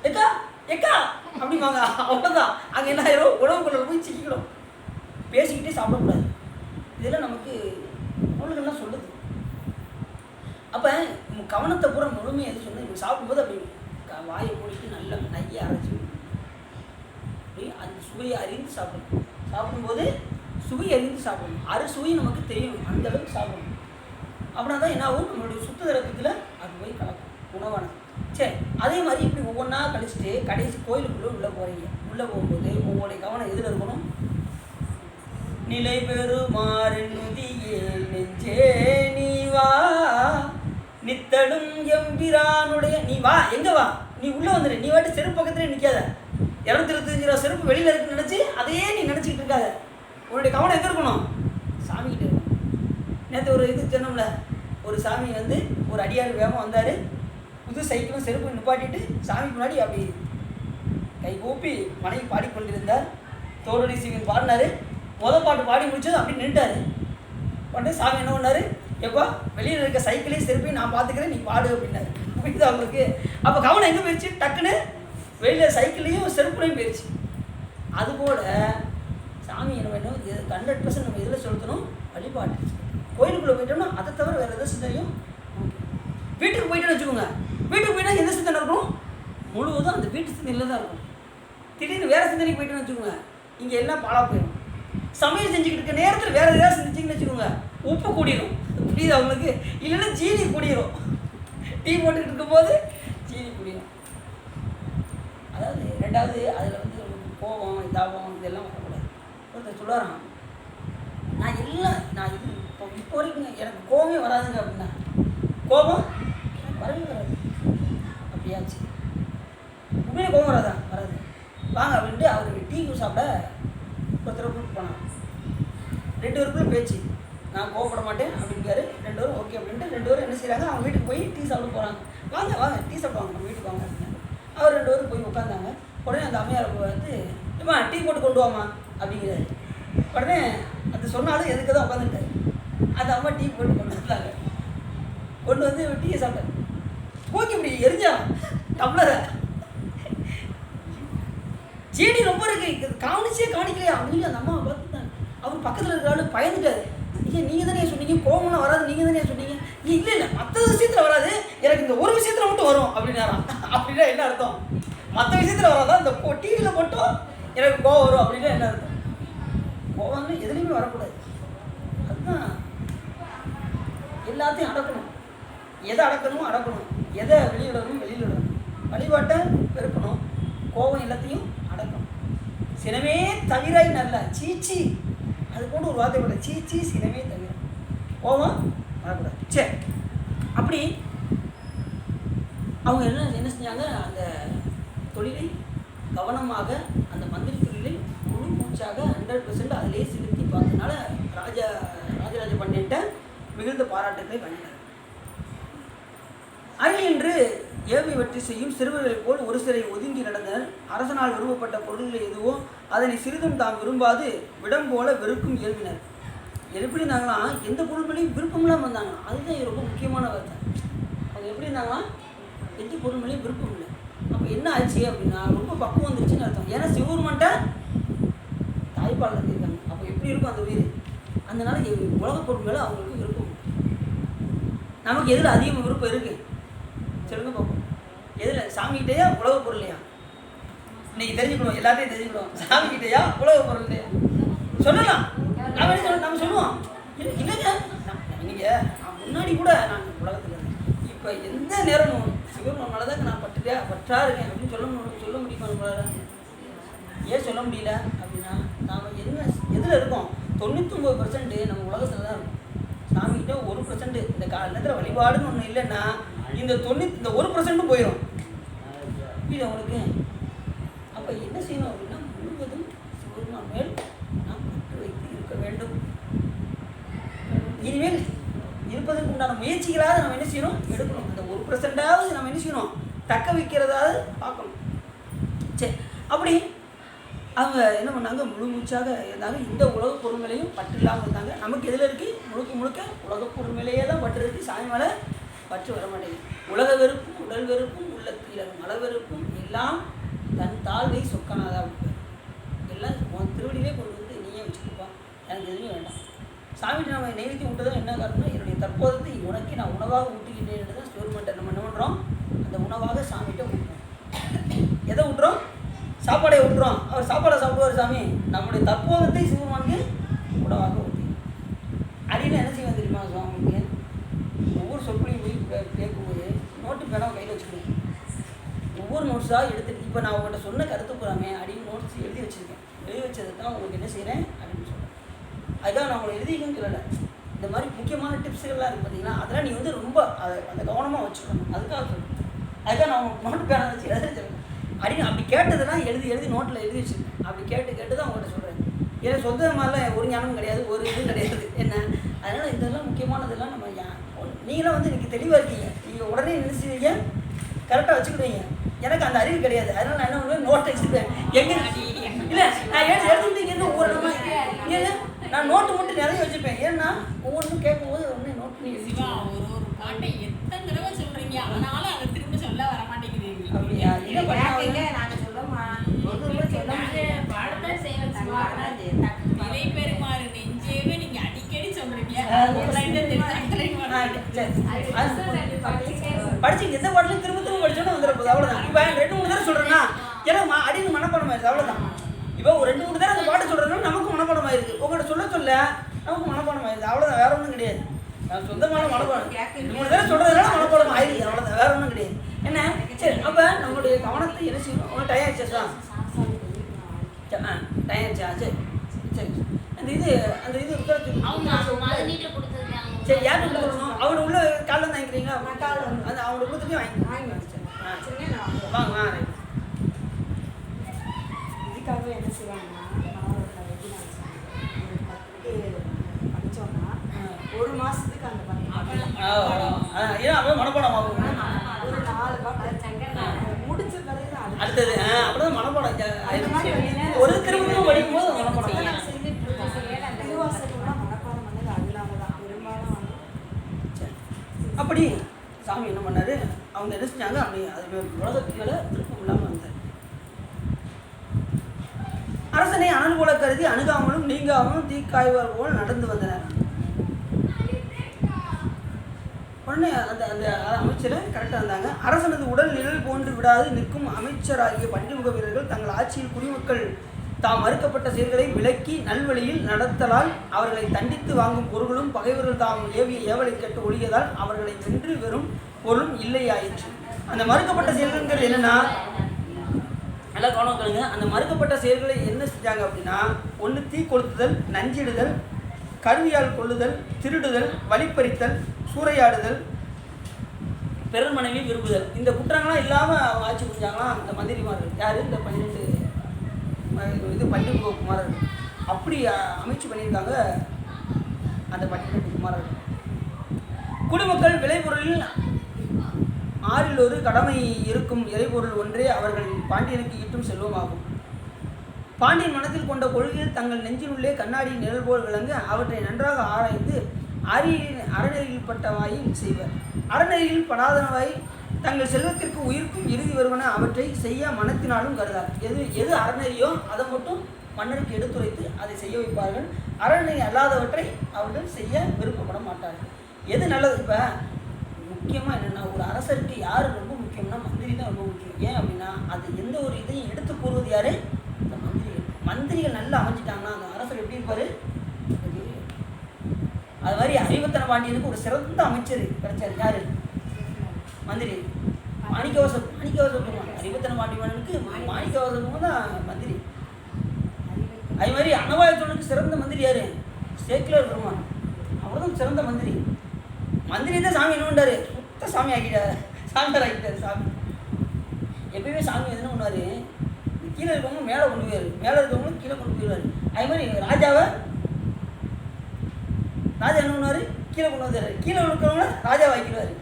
எக்கா எக்கா அப்படிம்பாங்க, அவ்வளோதான். அங்கே என்ன ஆயிரும், உணவுக்குள்ள போய் சிக்கிக்கிடும். பேசிக்கிட்டே சாப்பிடக்கூடாது. இதெல்லாம் நமக்கு நூல்கள்லாம் சொல்லுது. அப்போ கவனத்தை பூரா முழுமையாக எது சொன்னால், இப்போ சாப்பிடும்போது அப்படி வாயை மூடிட்டு நல்லா நையை அரைச்சி அப்படி அந்த சுவையை அறிந்து சாப்பிடணும். சாப்பிடும்போது சுவை அறிந்து சாப்பிடணும். சுவை நமக்கு தெரியும், அந்த அளவுக்கு சாப்பிடணும். அப்படின்னா தான் என்ன ஆகும், நம்மளுடைய சுத்த ரத்தத்தில் அது போய் கலக்கும் உணவானது. சரி, அதே மாதிரி இப்படி ஒவ்வொன்றா கழிச்சிட்டு கடைசி கோயிலுக்குள்ளே உள்ளே போகிறீங்க. உள்ளே போகும்போது உங்களுடைய கவனம் எதில் இருக்கணும், நிலை பெறுமாறுதியே நெஞ்சே நீ வா, நித்தடும் எம்பிரானுடைய நீ வா, எங்கே வா, நீ உள்ளே வந்துடு, நீ வாட்டி செருப்பு பக்கத்துலேயே நிற்காத, 225 ரூபா செருப்பு வெளியில் இருக்குன்னு நினச்சி அதையே நீ நினச்சிக்கிட்டு இருக்காத. உன்னுடைய கவனம் எங்கே இருக்கணும், சாமிக்கிட்ட இருக்கணும். நேற்று ஒரு இது சொன்னோம்ல, ஒரு சாமி வந்து ஒரு அடியார் வேகமாக வந்தார், புது சைக்கிளும் செருப்பு நிப்பாட்டிட்டு சாமிக்கு முன்னாடி அப்படி கை கூப்பி மனைவி பாடிக்கொண்டிருந்தார். தோரணி சிவன் பாடினார். பாட்டு பாடி முடிச்சது அப்படி நின்றுட்டார். உடனே சாமி என்ன பண்ணார், எப்போ வெளியில் இருக்க சைக்கிளையும் செருப்பையும் நான் பார்த்துக்கிறேன், நீ பாடு அப்படின்னாரு. புரியுது அவங்களுக்கு? அப்போ கவனம் எங்கே போயிடுச்சு, டக்குன்னு வெளியில் சைக்கிளையும் செருப்புலையும் போயிடுச்சு. அதுபோல் சாமி என்ன வேணும், 100% நம்ம இதில் செலுத்தணும், வழிபாட்டு. கோயிலுக்குள்ளே போயிட்டோம்னா அதை தவிர வேறு எதாவது சிந்தனையும். வீட்டுக்கு போயிட்டோன்னு வச்சுக்கோங்க, வீட்டுக்கு போயிட்டா எந்த சிந்தனை இருக்கும், முழுவதும் அந்த வீட்டு சிந்தனையில் தான் இருக்கும். திடீர்னு வேறு சிந்தனைக்கு போயிட்டோன்னு வச்சுக்கோங்க, இங்கே எல்லாம் பாழா போயிடும். சமையல் செஞ்சுக்கிட்டு இருக்க நேரத்தில் வேறு எதாவது செஞ்சிங்கன்னு வச்சுக்கோங்க, உப்பு கூடிடும். புரியுது அவங்களுக்கு? இல்லைன்னா ஜீனி கூடிடும். டீ போட்டுக்கிட்டு இருக்கும்போது ஜீனி கூடிடும். அதாவது ரெண்டாவது அதில் வந்து கோபம் தாபம் இதெல்லாம் வரக்கூடாது. ஒருத்தர் சொல்லுறான், நான் இது இப்போ வரைக்கும் எனக்கு கோபமே வராதுங்க அப்படின்னா, கோபம் வரவே வராது. அப்படியாச்சு, உண்மையிலே கோபம் வராதா? வராது. வாங்க அப்படின்ட்டு அவருக்கு டீ சாப்பிட ஒருத்தரை கூப்பிட்டு போனான். 2 பேருக்குள்ள பேச்சு, நான் கோவப்பட மாட்டேன் அப்படிங்காரு. 2 பேரும் ஓகே அப்படின்ட்டு 2 பேரும் என்ன செய்கிறாங்க, அவங்க வீட்டுக்கு போய் டீ சாப்பிட போகிறாங்க. வாங்க டீ சாப்பிடுவாங்க, நம்ம வீட்டுக்கு வாங்க அப்படின்னா அவர் 2 பேரும் போய் உட்காந்தாங்க. உடனே அந்த அம்மையார் வந்து, ஏம்மா டீ போட்டு கொண்டு வாமா அப்படிங்கிறாரு. உடனே அது சொன்னாலும் எதுக்கு தான் உட்காந்துருக்காரு. அந்த அம்மா டீ போட்டு கொண்டு வந்தாங்க. கொண்டு வந்து டீயை சாப்பிட்டாரு. தூக்கி இப்படி எரிஞ்சா டம்ளரை, செடி ரொம்ப இருக்கு, கவனிக்கலையா அப்படின்னு அந்த அம்மாவை பார்த்துட்டாங்க. அவர் பக்கத்தில் இருக்கிறாலும் பயந்துட்டாரு. நீங்கள் தானே சொன்னீங்க கோவம்லாம் வராது, நீங்கள் தானே சொன்னீங்க. இல்லை மற்ற விஷயத்தில் வராது, எனக்கு இந்த ஒரு விஷயத்தில் மட்டும் வரும் அப்படின்னாராம். அப்படின்னா என்ன அர்த்தம், மற்ற விஷயத்தில் வராதான், இந்த டிவியில் மட்டும் எனக்கு கோவம் வரும் அப்படின்னா என்ன அர்த்தம். கோவம்னு எதுலேயுமே வரக்கூடாது. அதுதான் எல்லாத்தையும் அடக்கணும். எதை அடக்கணும், எதை வெளியிடணும். வழிபாட்டை பெருக்கணும், கோபம் எல்லாத்தையும் அடக்கணும். சினமே தவிராய் நல்ல சீச்சி, அது போட்டு ஒரு வார்த்தை கூட, சீச்சி சினமே தவிர, கோபம் வரக்கூடாது. சரி, அப்படி அவங்க என்ன செஞ்சாங்க, அந்த தொழிலை கவனமாக, அந்த மந்திரி தொழிலை முழு மூச்சாக 100% அதிலே செலுத்தி பார்த்ததுனால ராஜராஜ பண்டிட்ட மிகுந்த பாராட்டத்தை பண்ணினார். அருள் என்று ஏவி வெற்றி செய்யும் சிறுவர்களைப் போல் ஒரு சிறை ஒதுங்கி நடந்தனர். அரசனால் விரும்பப்பட்ட பொருள்கள் எதுவோ அதனை சிறிதும் தாம் விரும்பாது விடம் போல வெறுக்கும் இயல்பினர். எப்படி இருந்தாங்கன்னா எந்த பொருள் மேலேயும் விருப்பம் இல்லாமல் வந்தாங்க. அதுதான் ரொம்ப முக்கியமான வார்த்தை. அவங்க எப்படி இருந்தாங்கன்னா எந்த பொருள் மேலேயும் விருப்பம் இல்லை. அப்போ என்ன ஆச்சு அப்படின்னா ரொம்ப பக்குவம் வந்துருச்சுன்னு அர்த்தம். ஏன்னா சிவபெருமான்ட்ட தாய்ப்பால் இருந்திருக்காங்க. அப்போ எப்படி இருக்கும் அந்த உயிர்? அதனால உலக பொருள் மேலே அவங்களுக்கு விருப்பம். நமக்கு எதில் அதிகமாக விருப்பம் இருக்குது சொல்லுங்க பார்ப்போம். எதில்? சாமிகிட்டையா உலக பொருளையா? இன்னைக்கு தெரிஞ்சுக்கணும், எல்லாத்தையும் தெரிஞ்சுக்கணும். சாமிகிட்டையா உலக பொருள்லையா? சொல்லலாம். நம்ம சொல்லுவோம் இல்லைங்க. நீங்கள் முன்னாடி கூட நான் உலகத்தில் இருந்தேன். இப்போ எந்த நேரமும் சிவபெருமான் மேலே தான் நான் பற்றா இருக்கேன் அப்படின்னு சொல்ல முடியுமா நம்மளால? ஏன் சொல்ல முடியல அப்படின்னா நாம் எதில் இருக்கோம்? 99% நம்ம உலகத்தில் தான் இருக்கும். சாமிகிட்ட 1% இந்த காலத்தில் வழிபாடுன்னு ஒன்று இல்லைன்னா இந்த 1% போயிடும். இது அவங்களுக்கு. அப்போ என்ன செய்யணும் அப்படின்னா முழுவதும் சிவபெருமான் மேல் நாம் பற்று வைத்து இருக்க வேண்டும். இனிமேல் இருப்பதற்கு உண்டான முயற்சிகளாவது நம்ம என்ன செய்யணும்? எடுக்கணும். அந்த 1%ஆவது நம்ம என்ன செய்யணும்? தக்க வைக்கிறதாவது பார்க்கணும். சரி, அப்படி அவங்க என்ன பண்ணாங்க? முழு மூச்சாக இருந்தாங்க. இந்த உலக பொருள்களையும் பற்று இல்லாமல் இருந்தாங்க. நமக்கு எதில் இருக்குது? முழுக்க உலக பொருள் மேலேயே தான் பற்று இருக்குது. சாமி மேலே பற்று வர மாட்டேங்குது. உலக வெறுப்பும் உடல் வெறுப்பும் உள்ளத்தில் மல வெறுப்பும் எல்லாம் தன் தாழ்வை சொக்கானதா விட்டு எல்லாம் உன் திருவடியிலே கொண்டு வந்து நீயே வச்சுருப்பா, எனக்கு எதுவுமே வேண்டாம். சாமிகிட்ட நம்ம நெய்வேத்தியம் விட்டதும் என்ன காரணம்னா என்னுடைய தற்போதத்தை உனக்கு நான் உணவாக ஊட்டுகின்றேன் என்று தான் சிவபெருமான்கிட்ட நம்ம என்ன பண்ணுறோம்? அந்த உணவாக சாமிகிட்ட ஊட்டுறோம். எதை ஊட்டுறோம்? சாப்பாடை ஊட்டுறோம். அவர் சாப்பாடை சாப்பிடுவார் சாமி. நம்முடைய தற்போதத்தை சிவபெருமானுக்கு உணவாக ஊட்டி அப்படின்னு என்ன செய்வேன் தெரியுமா? சுவாமிக்கு ஒவ்வொரு சொற்களையும் போய் கேட்கும்போது நோட்டு பேனாவை கையில் வச்சுக்கணும். ஒவ்வொரு நோட்ஸாக எடுத்துட்டு இப்போ நான் உங்கள்கிட்ட சொன்ன கருத்து போகிறாமே அப்படின்னு நோட்ஸ் எழுதி வச்சுருக்கேன். எழுதி வச்சது தான் உங்களுக்கு என்ன செய்கிறேன் அப்படின்னு சொல்கிறேன். அதுதான் நான் உங்களை எழுதிக்கணும்னு சொல்லலை. இந்த மாதிரி முக்கியமான டிப்ஸுகள்லாம் இருக்குது பார்த்தீங்கன்னா அதெல்லாம் நீ வந்து ரொம்ப அந்த கவனமாக வச்சுக்கணும். அதுக்காக சொல்லுங்கள். அதுக்காக நான் உங்களுக்கு நோட்டு பேனா வச்சு எழுதி வச்சுருக்கேன் அப்படின்னு அப்படி கேட்டதெல்லாம் எழுதி நோட்டில் எழுதி வச்சுருக்கேன். அப்படி கேட்டு தான் உங்கள்கிட்ட சொல்கிறேன். ஏன்னா சொந்த மாதிரிலாம் ஒரு ஞானமும் கிடையாது, ஒரு இதுவும் கிடையாது என்ன. அதனால் இதெல்லாம் முக்கியமானதெல்லாம் நம்ம நீங்களாம் வந்து இன்றைக்கி தெளிவாக இருக்கீங்க. நீங்கள் உடனே நினைச்சுவீங்க, கரெக்டாக வச்சுக்கிடுவீங்க. எனக்கு அந்த அறிவு கிடையாது. அதனால் நான் என்ன பண்ணுவேன்? நோட்டை வச்சுருப்பேன். எங்கே இல்லை நான் எடுத்துக்கிட்டீங்கன்னு ஒவ்வொரு இடமா ஏன்னா நான் நோட்டு மட்டும் நிறைய வச்சுருப்பேன். ஏன்னா ஒவ்வொன்றும் கேட்கும்போது ஒன்று நோட் பண்ணி சிவா ஒரு பாட்டை எத்தனை தடவை சொல்கிறீங்க, ஆனாலும் அதை திரும்ப சொல்ல வர மாட்டேங்குது. அப்படியா? இல்லை பாடத்தை இறை பெருமாறு நெஞ்சேவே நீங்க அடிக்கடி சொல்றீங்க. படிச்சு எந்த பாட்டிலும் திரும்ப படிச்சோன்னு வந்துடுறது. அவ்வளோதான். இப்போ 2-3 தடவை சொல்கிறேன்னா ஏன்னா அடின்னு மனப்பாடம் ஆயிடுது. அவ்வளோதான். இப்போ ஒரு 2-3 தடவை அந்த பாட்டு சொல்கிறதுனால நமக்கு மனப்பாடம் ஆயிடுது. உங்கள்கிட்ட சொல்ல நமக்கு மனப்பாடம் ஆயிடுது. அவ்வளோதான், வேற ஒன்றும் கிடையாது. நான் சொந்தமான மனப்பாடம் 2-3 தடவை சொல்கிறதுனால மனப்பாடம் ஆயிடுது. அவ்வளோதான், வேற ஒன்றும் கிடையாது. என்ன சரி, அப்போ நம்மளுடைய கவனத்தை என்ன செய்யணும்? உங்கள் டயம் ஆயிடுச்சா? டயம் ஆயிடுச்சா? சரி அந்த இது சரி யார்கிட்ட கொடுக்கணும்? அவனை உள்ள காலில் வந்து வாங்கிக்கிறீங்களா? அது அவனை கொடுத்துட்டு வாங்கி வாங்க. இதுக்காகவே என்ன செய்வாங்கன்னா படித்தோன்னா 1 மாதத்துக்கு அந்த ஏன்னா அவன் மனப்பாடம் ஆகும். ஒரு 4 பாட்டு முடிச்ச பிறகு அடுத்தது அப்படிதான் மனப்பாடம் ஒரு திரும்பவும் படிக்கும்போது மனப்பாடம் திருவாசகம்லாம் மனப்பாடம் பண்ணது அதனால தான் பெரும்பாலும். அப்படி சாமி என்ன பண்ணாரு? அவங்க என்ன செஞ்சாங்க? அப்படி அது உலகத்துக்கு மேலே விருப்பம் இல்லாமல் வந்தார். அரசனை அனல் போல கருதி அணுகாமலும் நீங்காமலும் தீக்காய்வார் போல் நடந்து வந்தனர். உடனே அந்த அந்த அமைச்சர் கரெக்டாக இருந்தாங்க. அரசனது உடல் நிழல் போன்று விடாது நிற்கும் அமைச்சராகிய பண்டிமுக வீரர்கள் தங்கள் ஆட்சியில் குடிமக்கள் தாம் மறுக்கப்பட்ட செயல்களை விலக்கி நல்வழியில் நடத்தலால் அவர்களை தண்டித்து வாங்கும் பொருள்களும் பகைவர்கள் தாம் ஏவிய ஏவலை கேட்டு ஒழியதால் அவர்களை வென்று வெறும் பொருளும் இல்லையாயிற்று. அந்த மறுக்கப்பட்ட செயல்கள் என்னன்னா நல்லா கவனிக்கணுங்க. அந்த மறுக்கப்பட்ட செயல்களை என்ன செஞ்சாங்க அப்படின்னா, ஒன்று தீ கொளுத்துதல், நஞ்சிடுதல், கருவியால் கொள்ளுதல், திருடுதல், வழிப்பறித்தல், சூறையாடுதல், பெரும் மனைவி விரும்புதல். இந்த குற்றங்கள்லாம் இல்லாமல் அவங்க ஆட்சி புரிஞ்சாங்களாம் அந்த மந்திரிமார்கள். யார்? இந்த 12 பண்டிமுக குமாரர்கள். அப்படி அமைச்சு பண்ணியிருக்காங்க அந்த 12 குமாரர்கள். குடிமக்கள் விளைபொருளில் 6 கடமை இருக்கும் இறைபொருள் ஒன்றே அவர்கள் பாண்டியனுக்கு ஈட்டும் செல்வமாகும். பாண்டியன் மனத்தில் கொண்ட கொள்கையில் தங்கள் நெஞ்சினுள்ளே கண்ணாடி நிழல் போல் விளங்க அவற்றை நன்றாக ஆராய்ந்து அறநெறியில் பட்டவாயில் செய்வர். அறநெறியில் படாதனவாய் தங்கள் செல்வத்திற்கு உயிர்க்கும் இறுதி வருவன அவற்றை செய்ய மனத்தினாலும் கருதார். எது அறநெறியோ அதை மட்டும் மன்னருக்கு எடுத்துரைத்து அதை செய்ய வைப்பார்கள். அறநெறி அல்லாதவற்றை அவர்கள் செய்ய விருப்பப்பட மாட்டார்கள். எது நல்லது? இப்போ முக்கியமாக என்னென்னா, ஒரு அரசருக்கு யார் ரொம்ப முக்கியம்னா மந்திரி தான் ரொம்ப முக்கியம். ஏன் அப்படின்னா, அது எந்த ஒரு இதையும் எடுத்து கூறுவது யார்? இந்த மந்திரிகள். மந்திரிகள் நல்லா அமைஞ்சிட்டாங்கன்னா அந்த அரசர் எப்படி இருப்பார்? அது மாதிரி அறிவுத்தன பாண்டியனுக்கு ஒரு சிறந்த அமைச்சர் கிடைச்சார். யார்? மந்திரி. மாணிக்கவாசகர். அறிவுத்தன பாண்டியனுக்கு மாணிக்கவாசகர் தான் மந்திரி. அதே மாதிரி அனவாயத்தோனுக்கு சிறந்த மந்திரி யார்? சேக்கிழார் பெருமான். அவர் தான் சிறந்த மந்திரி. மந்திரி தான் சாமி என்ன பண்ணாரு? சுத்த சாமி ஆக்கிட்டார், சாமியார் ஆக்கிட்டார். சாமி எப்பயுமே சாமி எதுன்னு பண்ணுவார், கீழே இருக்கவங்க மேலே கொண்டு போயிடுவார், மேலே இருக்கவங்களும் கீழே கொண்டு போயிடுவார். அதே மாதிரி ராஜா என்ன பண்ணுவார்? கீழே கொண்டு வந்துடுறாரு. கீழே இருக்கிறவங்கள ராஜாவை ஆக்கிடுவார்.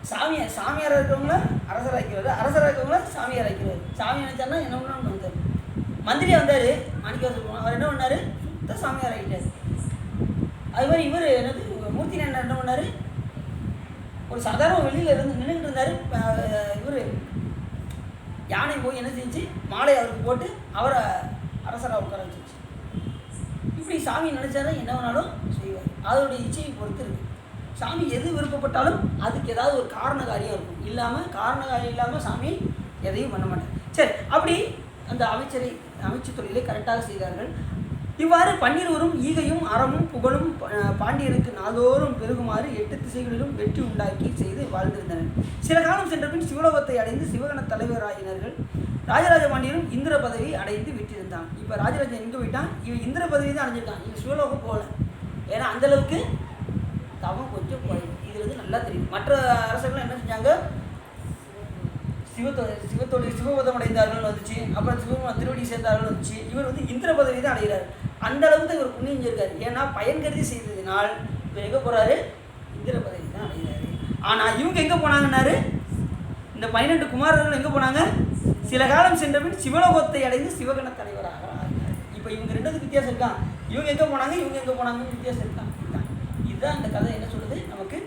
சாமியார் இருக்கிறவங்கள அரசர் ஆக்கிடுவார், அரசராக இருக்கிறவங்கள சாமியார் ஆக்கிடுவார். சாமி நினைச்சாருன்னா என்ன பண்ணணும்னு வந்தார். மந்திரியாக வந்தார் மாணிக்கவாசகர். அவர் என்ன பண்ணார்? சுத்த சாமியார் ஆகிட்டார். அது மாதிரி இவர் என்னது மூர்த்தி நாயனார் என்ன பண்ணார்? ஒரு சாதாரண வெளியில் இருந்து நின்றுட்டு இருந்தார். இவர் யானை போய் என்ன செஞ்சு மாலை அவருக்கு போட்டு அவரை அரசராக உட்கார வச்சிருச்சு. இப்படி சாமி நினைச்சாரு என்ன வேணாலும் செய்வார். அதோடைய இச்சையை பொறுத்து இருக்கு. சாமி எது விருப்பப்பட்டாலும் அதுக்கு ஏதாவது ஒரு காரண காரியம் இருக்கும். காரண காரியம் இல்லாமல் சாமி எதையும் பண்ண மாட்டார். சரி, அப்படி அந்த அமைச்சு தொழிலை கரெக்டாக செய்தார்கள். இவ்வாறு பன்னிருவரும் ஈகையும் அறமும் புகழும் பாண்டியனுக்கு நாள்தோறும் பெருகுமாறு 8 திசைகளிலும் வெற்றி உண்டாக்கி செய்து வாழ்ந்திருந்தனர். சில காலம் சென்ற பின் சிவலோகத்தை அடைந்து சிவகண தலைவராயினர்கள். ராஜராஜ பாண்டியனும் இந்திர பதவி அடைந்து விட்டிருந்தான். இப்போ ராஜராஜன் எங்கே போயிட்டான்? இவன் இந்திர பதவி தான் அடைஞ்சிருக்கான். இவன் சிவலோகம் போகல. ஏன்னா அந்தளவுக்கு தவம் கொஞ்சம் குறையும். இது நல்லா தெரியும். மற்ற அரசர்கள் என்ன செஞ்சாங்க? சிவபதம் அடைந்தார்கள் வந்துச்சு, அப்புறம் சிவபெருமான் திருவடி சேர்ந்தார்கள் வந்துச்சு. இவர் இந்திர பதவி தான் அடைகிறார். அந்த அளவுக்கு தான் இவர் புண்ணியம் செஞ்சிருக்காரு. ஏன்னா பயன் கருதி செய்ததினால் இவர் எங்கே போகிறாரு? இந்திர பதவி தான் அடைகிறாரு. ஆனால் இவங்க எங்கே போனாங்கன்னாரு? இந்த 12 குமாரர்கள் எங்கே போனாங்க? சில காலம் சென்ற பின் சிவலோகத்தை அடைந்து சிவகண தலைவராக ஆகிறார். இப்போ இவங்க ரெண்டுக்கு வித்தியாசம் இருக்கான். இவங்க எங்கே போனாங்க, இவங்க எங்கே போனாங்கன்னு வித்தியாசம் இருக்கான். இதுதான் அந்த கதை என்ன சொல்லுது நமக்கு.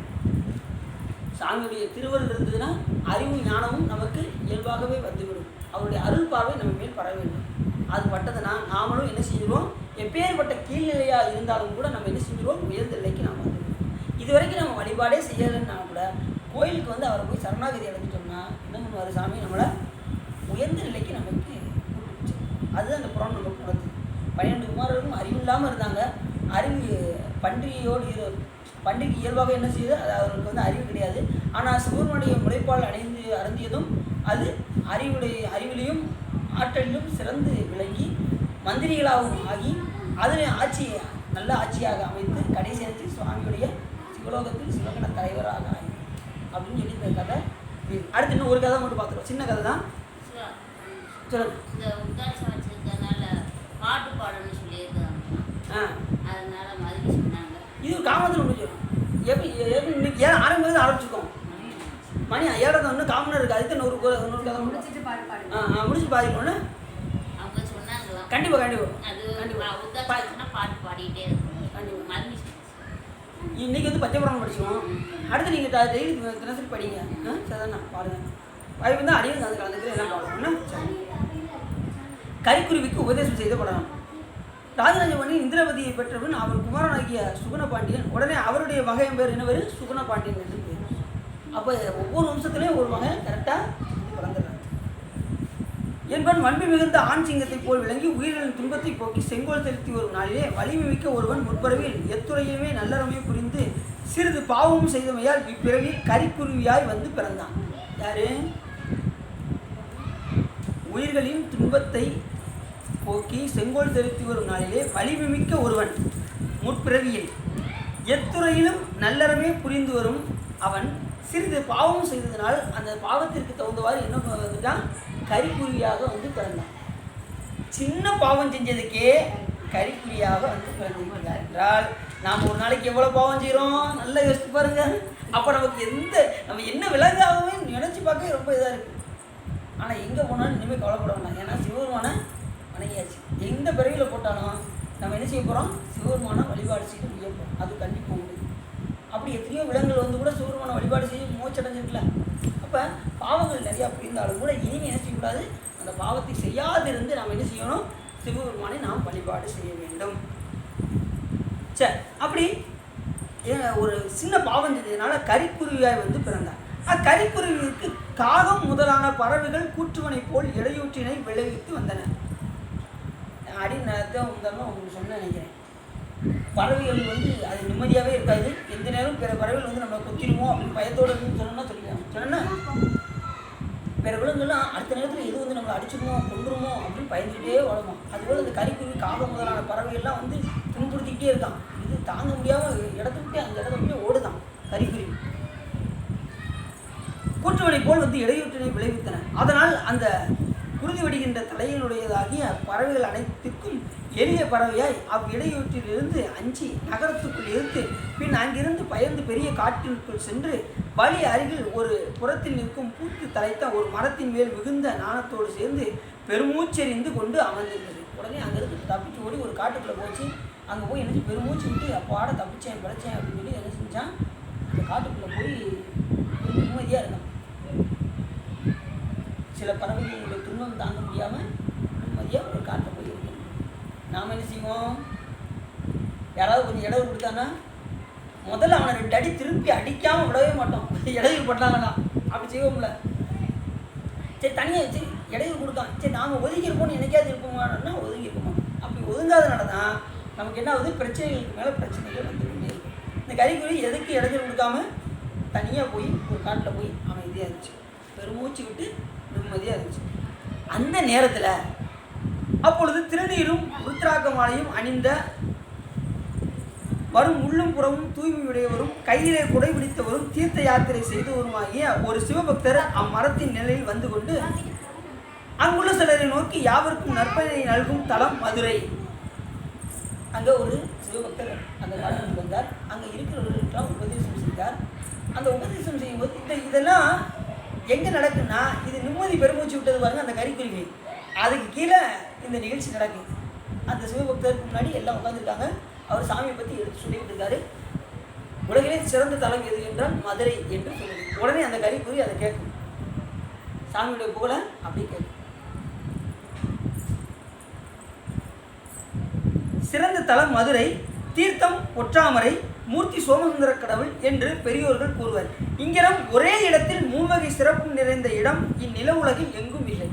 சாமியுடைய திருவருள் இருந்ததுன்னா அறிவும் ஞானமும் நமக்கு இயல்பாகவே வந்துவிடும். அவருடைய அருள் பார்வை நம்ம மேல் பட வேண்டும். அது பட்டதுன்னா நாமளும் என்ன செஞ்சிடுவோம்? எப்பேற்பட்ட கீழ்நிலையாக இருந்தாலும் கூட நம்ம என்ன செஞ்சிடுவோம்? உயர்ந்த நிலைக்கு நாம் வந்துடுவோம். இது வரைக்கும் நம்ம வழிபாடே செய்யலைன்னா கூட கோயிலுக்கு அவரை போய் சரணாகதி அடைஞ்சிட்டோம்னா என்ன பண்ணுவார்? சாமி நம்மளை உயர்ந்த நிலைக்கு நமக்கு கூப்பிட்டு. அதுதான் அந்த புறான் நமக்கு உணர்த்து. 12 குமாரர்களும் அறிவு இல்லாமல் இருந்தாங்க. அறிவு பன்றிக்கு இயல்பாக என்ன செய்யுது? அது அவர்களுக்கு அறிவு கிடையாது. ஆனால் சிவனுடைய முளைப்பால் அருந்தியதும் அது அறிவிலையும் ஆற்றலிலும் சிறந்து விளங்கி மந்திரிகளாகவும் ஆகி அதில் நல்ல ஆட்சியாக அமைத்து கடைசி நேரத்தில் சுவாமியுடைய சிவலோகத்தில் சிவகண தலைவராக ஆகி அப்படின்னு சொல்லி இந்த கதை. அடுத்து இன்னும் ஒரு கதை மட்டும் பார்த்துருவோம். சின்ன கதை தான். பாட்டு பாடணும்னு சொல்லியிருக்காங்க. அதனால மாதிரி சொன்னாங்க. இது ஒரு காமத்தில் முடிஞ்சு எப்படி இன்னைக்கு ஆரம்பிச்சிருக்கோம். மணி 7 இன்னும் காமனாக இருக்குது. அதுக்கு இன்னொரு கதை முடிச்சு பாதிக்கணும்னு அவங்க சொன்னாங்களா? கண்டிப்பாக பாட்டு பாடிட்டே இருக்கணும். கண்டிப்பாக இன்னைக்கு பஞ்சபுராணம் படிச்சுவோம். அடுத்து நீங்கள் டெய்லி தினசரி படிங்க. சரிதாண்ணா பாருங்கள். அது அடியில் கலந்துக்கிற எல்லாம் பாடணும்னா கரிக்குருவிக்கு உபதேசம் செய்த படணும். ராஜராஜ பாண்டியன் இந்திரபதியை பெற்றவன் அவர் குமாரனாகிய சுகுண பாண்டியன். உடனே அவருடைய மகன் பேர் என்னவர்? சுகுண பாண்டியன் என்று பேர். அப்போ ஒவ்வொரு வம்சத்துலேயும் ஒரு மகன் கரெக்டாக பிறந்துடுறாங்க. என்பன் வன்பு மிகுந்த ஆண் சிங்கத்தை போல் விளங்கி உயிர்களின் துன்பத்தை போக்கி செங்கோல் செலுத்தி வரும் நாளிலே வலிமை மிக்க ஒருவன் முற்பறவில் எத்துறையுமே நல்லறமே புரிந்து சிறிது பாவமும் செய்தமையால் இப்பிறவில் கரிக்குருவியாய் வந்து பிறந்தான். யாரு? உயிர்களின் துன்பத்தை போக்கி செங்கோல் செலுத்தி வரும் நாளிலே வலிமை மிக்க ஒருவன் முற்பிறவியில் எத்துறையிலும் நல்லறமே புரிந்து வரும் அவன் சிறிது பாவம் செய்ததனால் அந்த பாவத்திற்கு தகுந்தவாறு என்ன வந்துட்டான்? கரிக்குருவியாக வந்து பிறந்தான். சின்ன பாவம் செஞ்சதுக்கே கரிக்குருவியாக வந்து பிறந்திருக்கிறார் என்றால் நாம் ஒரு நாளைக்கு எவ்வளோ பாவம் செய்கிறோம்? நல்லா யோசிச்சு பாருங்க. அப்போ நமக்கு நம்ம என்ன விலங்காகவே நினச்சி பார்க்க ரொம்ப இதாக இருக்குது. ஆனால் எங்கே போனாலும் இனிமேல் கவலைப்பட வேண்டாம். ஏன்னா சிவபெருமான வணங்கியாச்சு. எந்த பிறவியில் போட்டாலும் நம்ம என்ன செய்ய போகிறோம்? சிவபெருமான வழிபாடு செய்து முடிய போகிறோம். அது கண்டிப்பாக உண்டு. அப்படி எத்தனையோ விலங்குகள் வந்து கூட சிவபெருமான வழிபாடு செய்து மோச்சடைஞ்சிருக்கல. அப்போ பாவங்கள் நிறையா புரிந்தாலும் கூட இனிமே என்ன செய்யக்கூடாது? அந்த பாவத்தை செய்யாதிருந்து நாம் என்ன செய்யணும்? சிவபெருமானை நாம் வழிபாடு செய்ய வேண்டும். சரி, அப்படி ஒரு சின்ன பாவம் செஞ்சதுனால கரிக்குருவியாய் வந்து பிறந்தார். அக்கரிக்குருவிக்கு காகம் முதலான பறவைகள் கூற்றுவனை போல் இடையூற்றினை விளைவித்து வந்தன. அடிநேரத்தை உங்களுக்கு சொன்ன நினைக்கிறேன். பறவைகள் வந்து அது நிம்மதியாகவே இருக்காது. எந்த நேரம் பிற பறவைகள் வந்து நம்ம கொத்திடுமோ அப்படின்னு பயத்தோடு இருக்குன்னு சொன்னோம்னா சொல்லிக்கலாம். சொன்னா பிற விலங்குகள்லாம் அடுத்த நேரத்தில் எது வந்து நம்மளை அடிச்சிடுமோ கொண்டுருமோ அப்படின்னு பயந்துக்கிட்டே வளரும். அதுபோல் இந்த கரிக்குருவி காகம் முதலான பறவைகள்லாம் வந்து துன்புறுத்திக்கிட்டே இருக்கான். இது தாங்க முடியாமல் இடத்த விட்டு அந்த இடத்த விட்டு ஓடுதான் கரிக்குருவி. கூற்றுவனை போல் வந்து இடையூற்றினை விளைவித்தன. அதனால் அந்த குருதி வடிகின்ற தலையினுடையதாகிய பறவைகள் அனைத்துக்கும் எளிய பறவையாய் அவ்விடையூற்றிலிருந்து அஞ்சி நகரத்துக்குள் இருந்து பின் அங்கிருந்து பயந்து பெரிய காட்டிற்குள் சென்று வழி அருகில் ஒரு புறத்தில் நிற்கும் பூத்து தலைத்த ஒரு மரத்தின் மேல் மிகுந்த நாணத்தோடு சேர்ந்து பெருமூச்செறிந்து கொண்டு அமர்ந்திருந்தது. உடனே அங்கிருந்து தப்பிச்சு ஓடி ஒரு காட்டுக்குள்ளே போச்சு. அங்கே போய் என்ன பெருமூச்சு விட்டு அப்பாட தப்பிச்சேன் பிழைச்சேன் அப்படின்னு சொல்லி என்ன செஞ்சான்? அந்த காட்டுக்குள்ளே போய் நிம்மதியாக இருந்தான். சில பறவைகளுடைய துன்பம் தாங்க முடியாமல் நிம்மதியாக ஒரு காட்டில் போய் இருக்கணும். நாம் என்ன செய்வோம்? யாராவது கொஞ்சம் இடையூறு கொடுத்தானா முதல்ல அவனை 2 அடி திருப்பி அடிக்காமல் விடவே மாட்டோம். இடையூறு பண்ணாங்கன்னா அப்படி செய்வோம்ல. சரி, தனியாக சரி இடையூறு கொடுக்கான், சரி நாம் ஒதுங்கி இருப்போம்னு என்னைக்காவது இருப்போமானா ஒதுங்கி இருப்போமா? அப்படி ஒதுங்காதனால தான் நமக்கு என்ன ஆகுது? பிரச்சனைகளுக்கு மேலே பிரச்சனைகள் வந்துக்கிட்டே இருக்கும். இந்த கரிக்குருவி எதுக்கு இடையூறு கொடுக்காம தனியாக போய் ஒரு காட்டில் போய் அமைதியாக இருந்துச்சு. பெருமூச்சு விட்டு நிம்மதியாக இருந்துச்சு. அந்த நேரத்தில் அப்பொழுது திருநீரும் ருத்ராக்கமாலையும் அணிந்த வரும் உள்ளும் புறமும் தூய்மையுடையவரும் கையிலே குடை பிடித்தவரும் தீர்த்த யாத்திரை செய்தவருமாகிய ஒரு சிவபக்தர் அம்மரத்தின் நிலையில் வந்து கொண்டு அங்குள்ள சிலரை நோக்கி யாவருக்கும் நற்பயனை நல்கும் தலம் மதுரை. அங்கே ஒரு சிவபக்தர் அந்த காட்டுக்கு வந்தார். அங்கே இருக்கிறவர்களுக்கெல்லாம் உபதேசம் செய்தார். அந்த உபதேசம் செய்யும்போது இதெல்லாம் எங்கே நடக்குன்னா, இது நிம்மதி பெருமூச்சு விட்டது பாருங்க அந்த கரிக்குருவி, அதுக்கு கீழே இந்த நிகழ்ச்சி நடக்குது. அந்த சிவபக்தருக்கு முன்னாடி எல்லாம் உட்காந்துருக்காங்க. அவர் சாமியை பற்றி எடுத்து சொல்லிக்கிட்டு இருக்காரு. உலகிலே சிறந்த தலம் எது என்றால் மதுரை என்று சொல்லுது. உடனே அந்த கரிக்குருவி அதை கேட்கும். சாமியுடைய புகழை அப்படி கேட்கும். சிறந்த தலம் மதுரை, தீர்த்தம் ஒற்றாமரை, மூர்த்தி சோமசுந்தர கடவுள் என்று பெரியோர்கள் கூறுவர். இங்கிடம் ஒரே இடத்தில் 3 வகை சிறப்பு நிறைந்த இடம் இந்நில உலகில் எங்கும் இல்லை.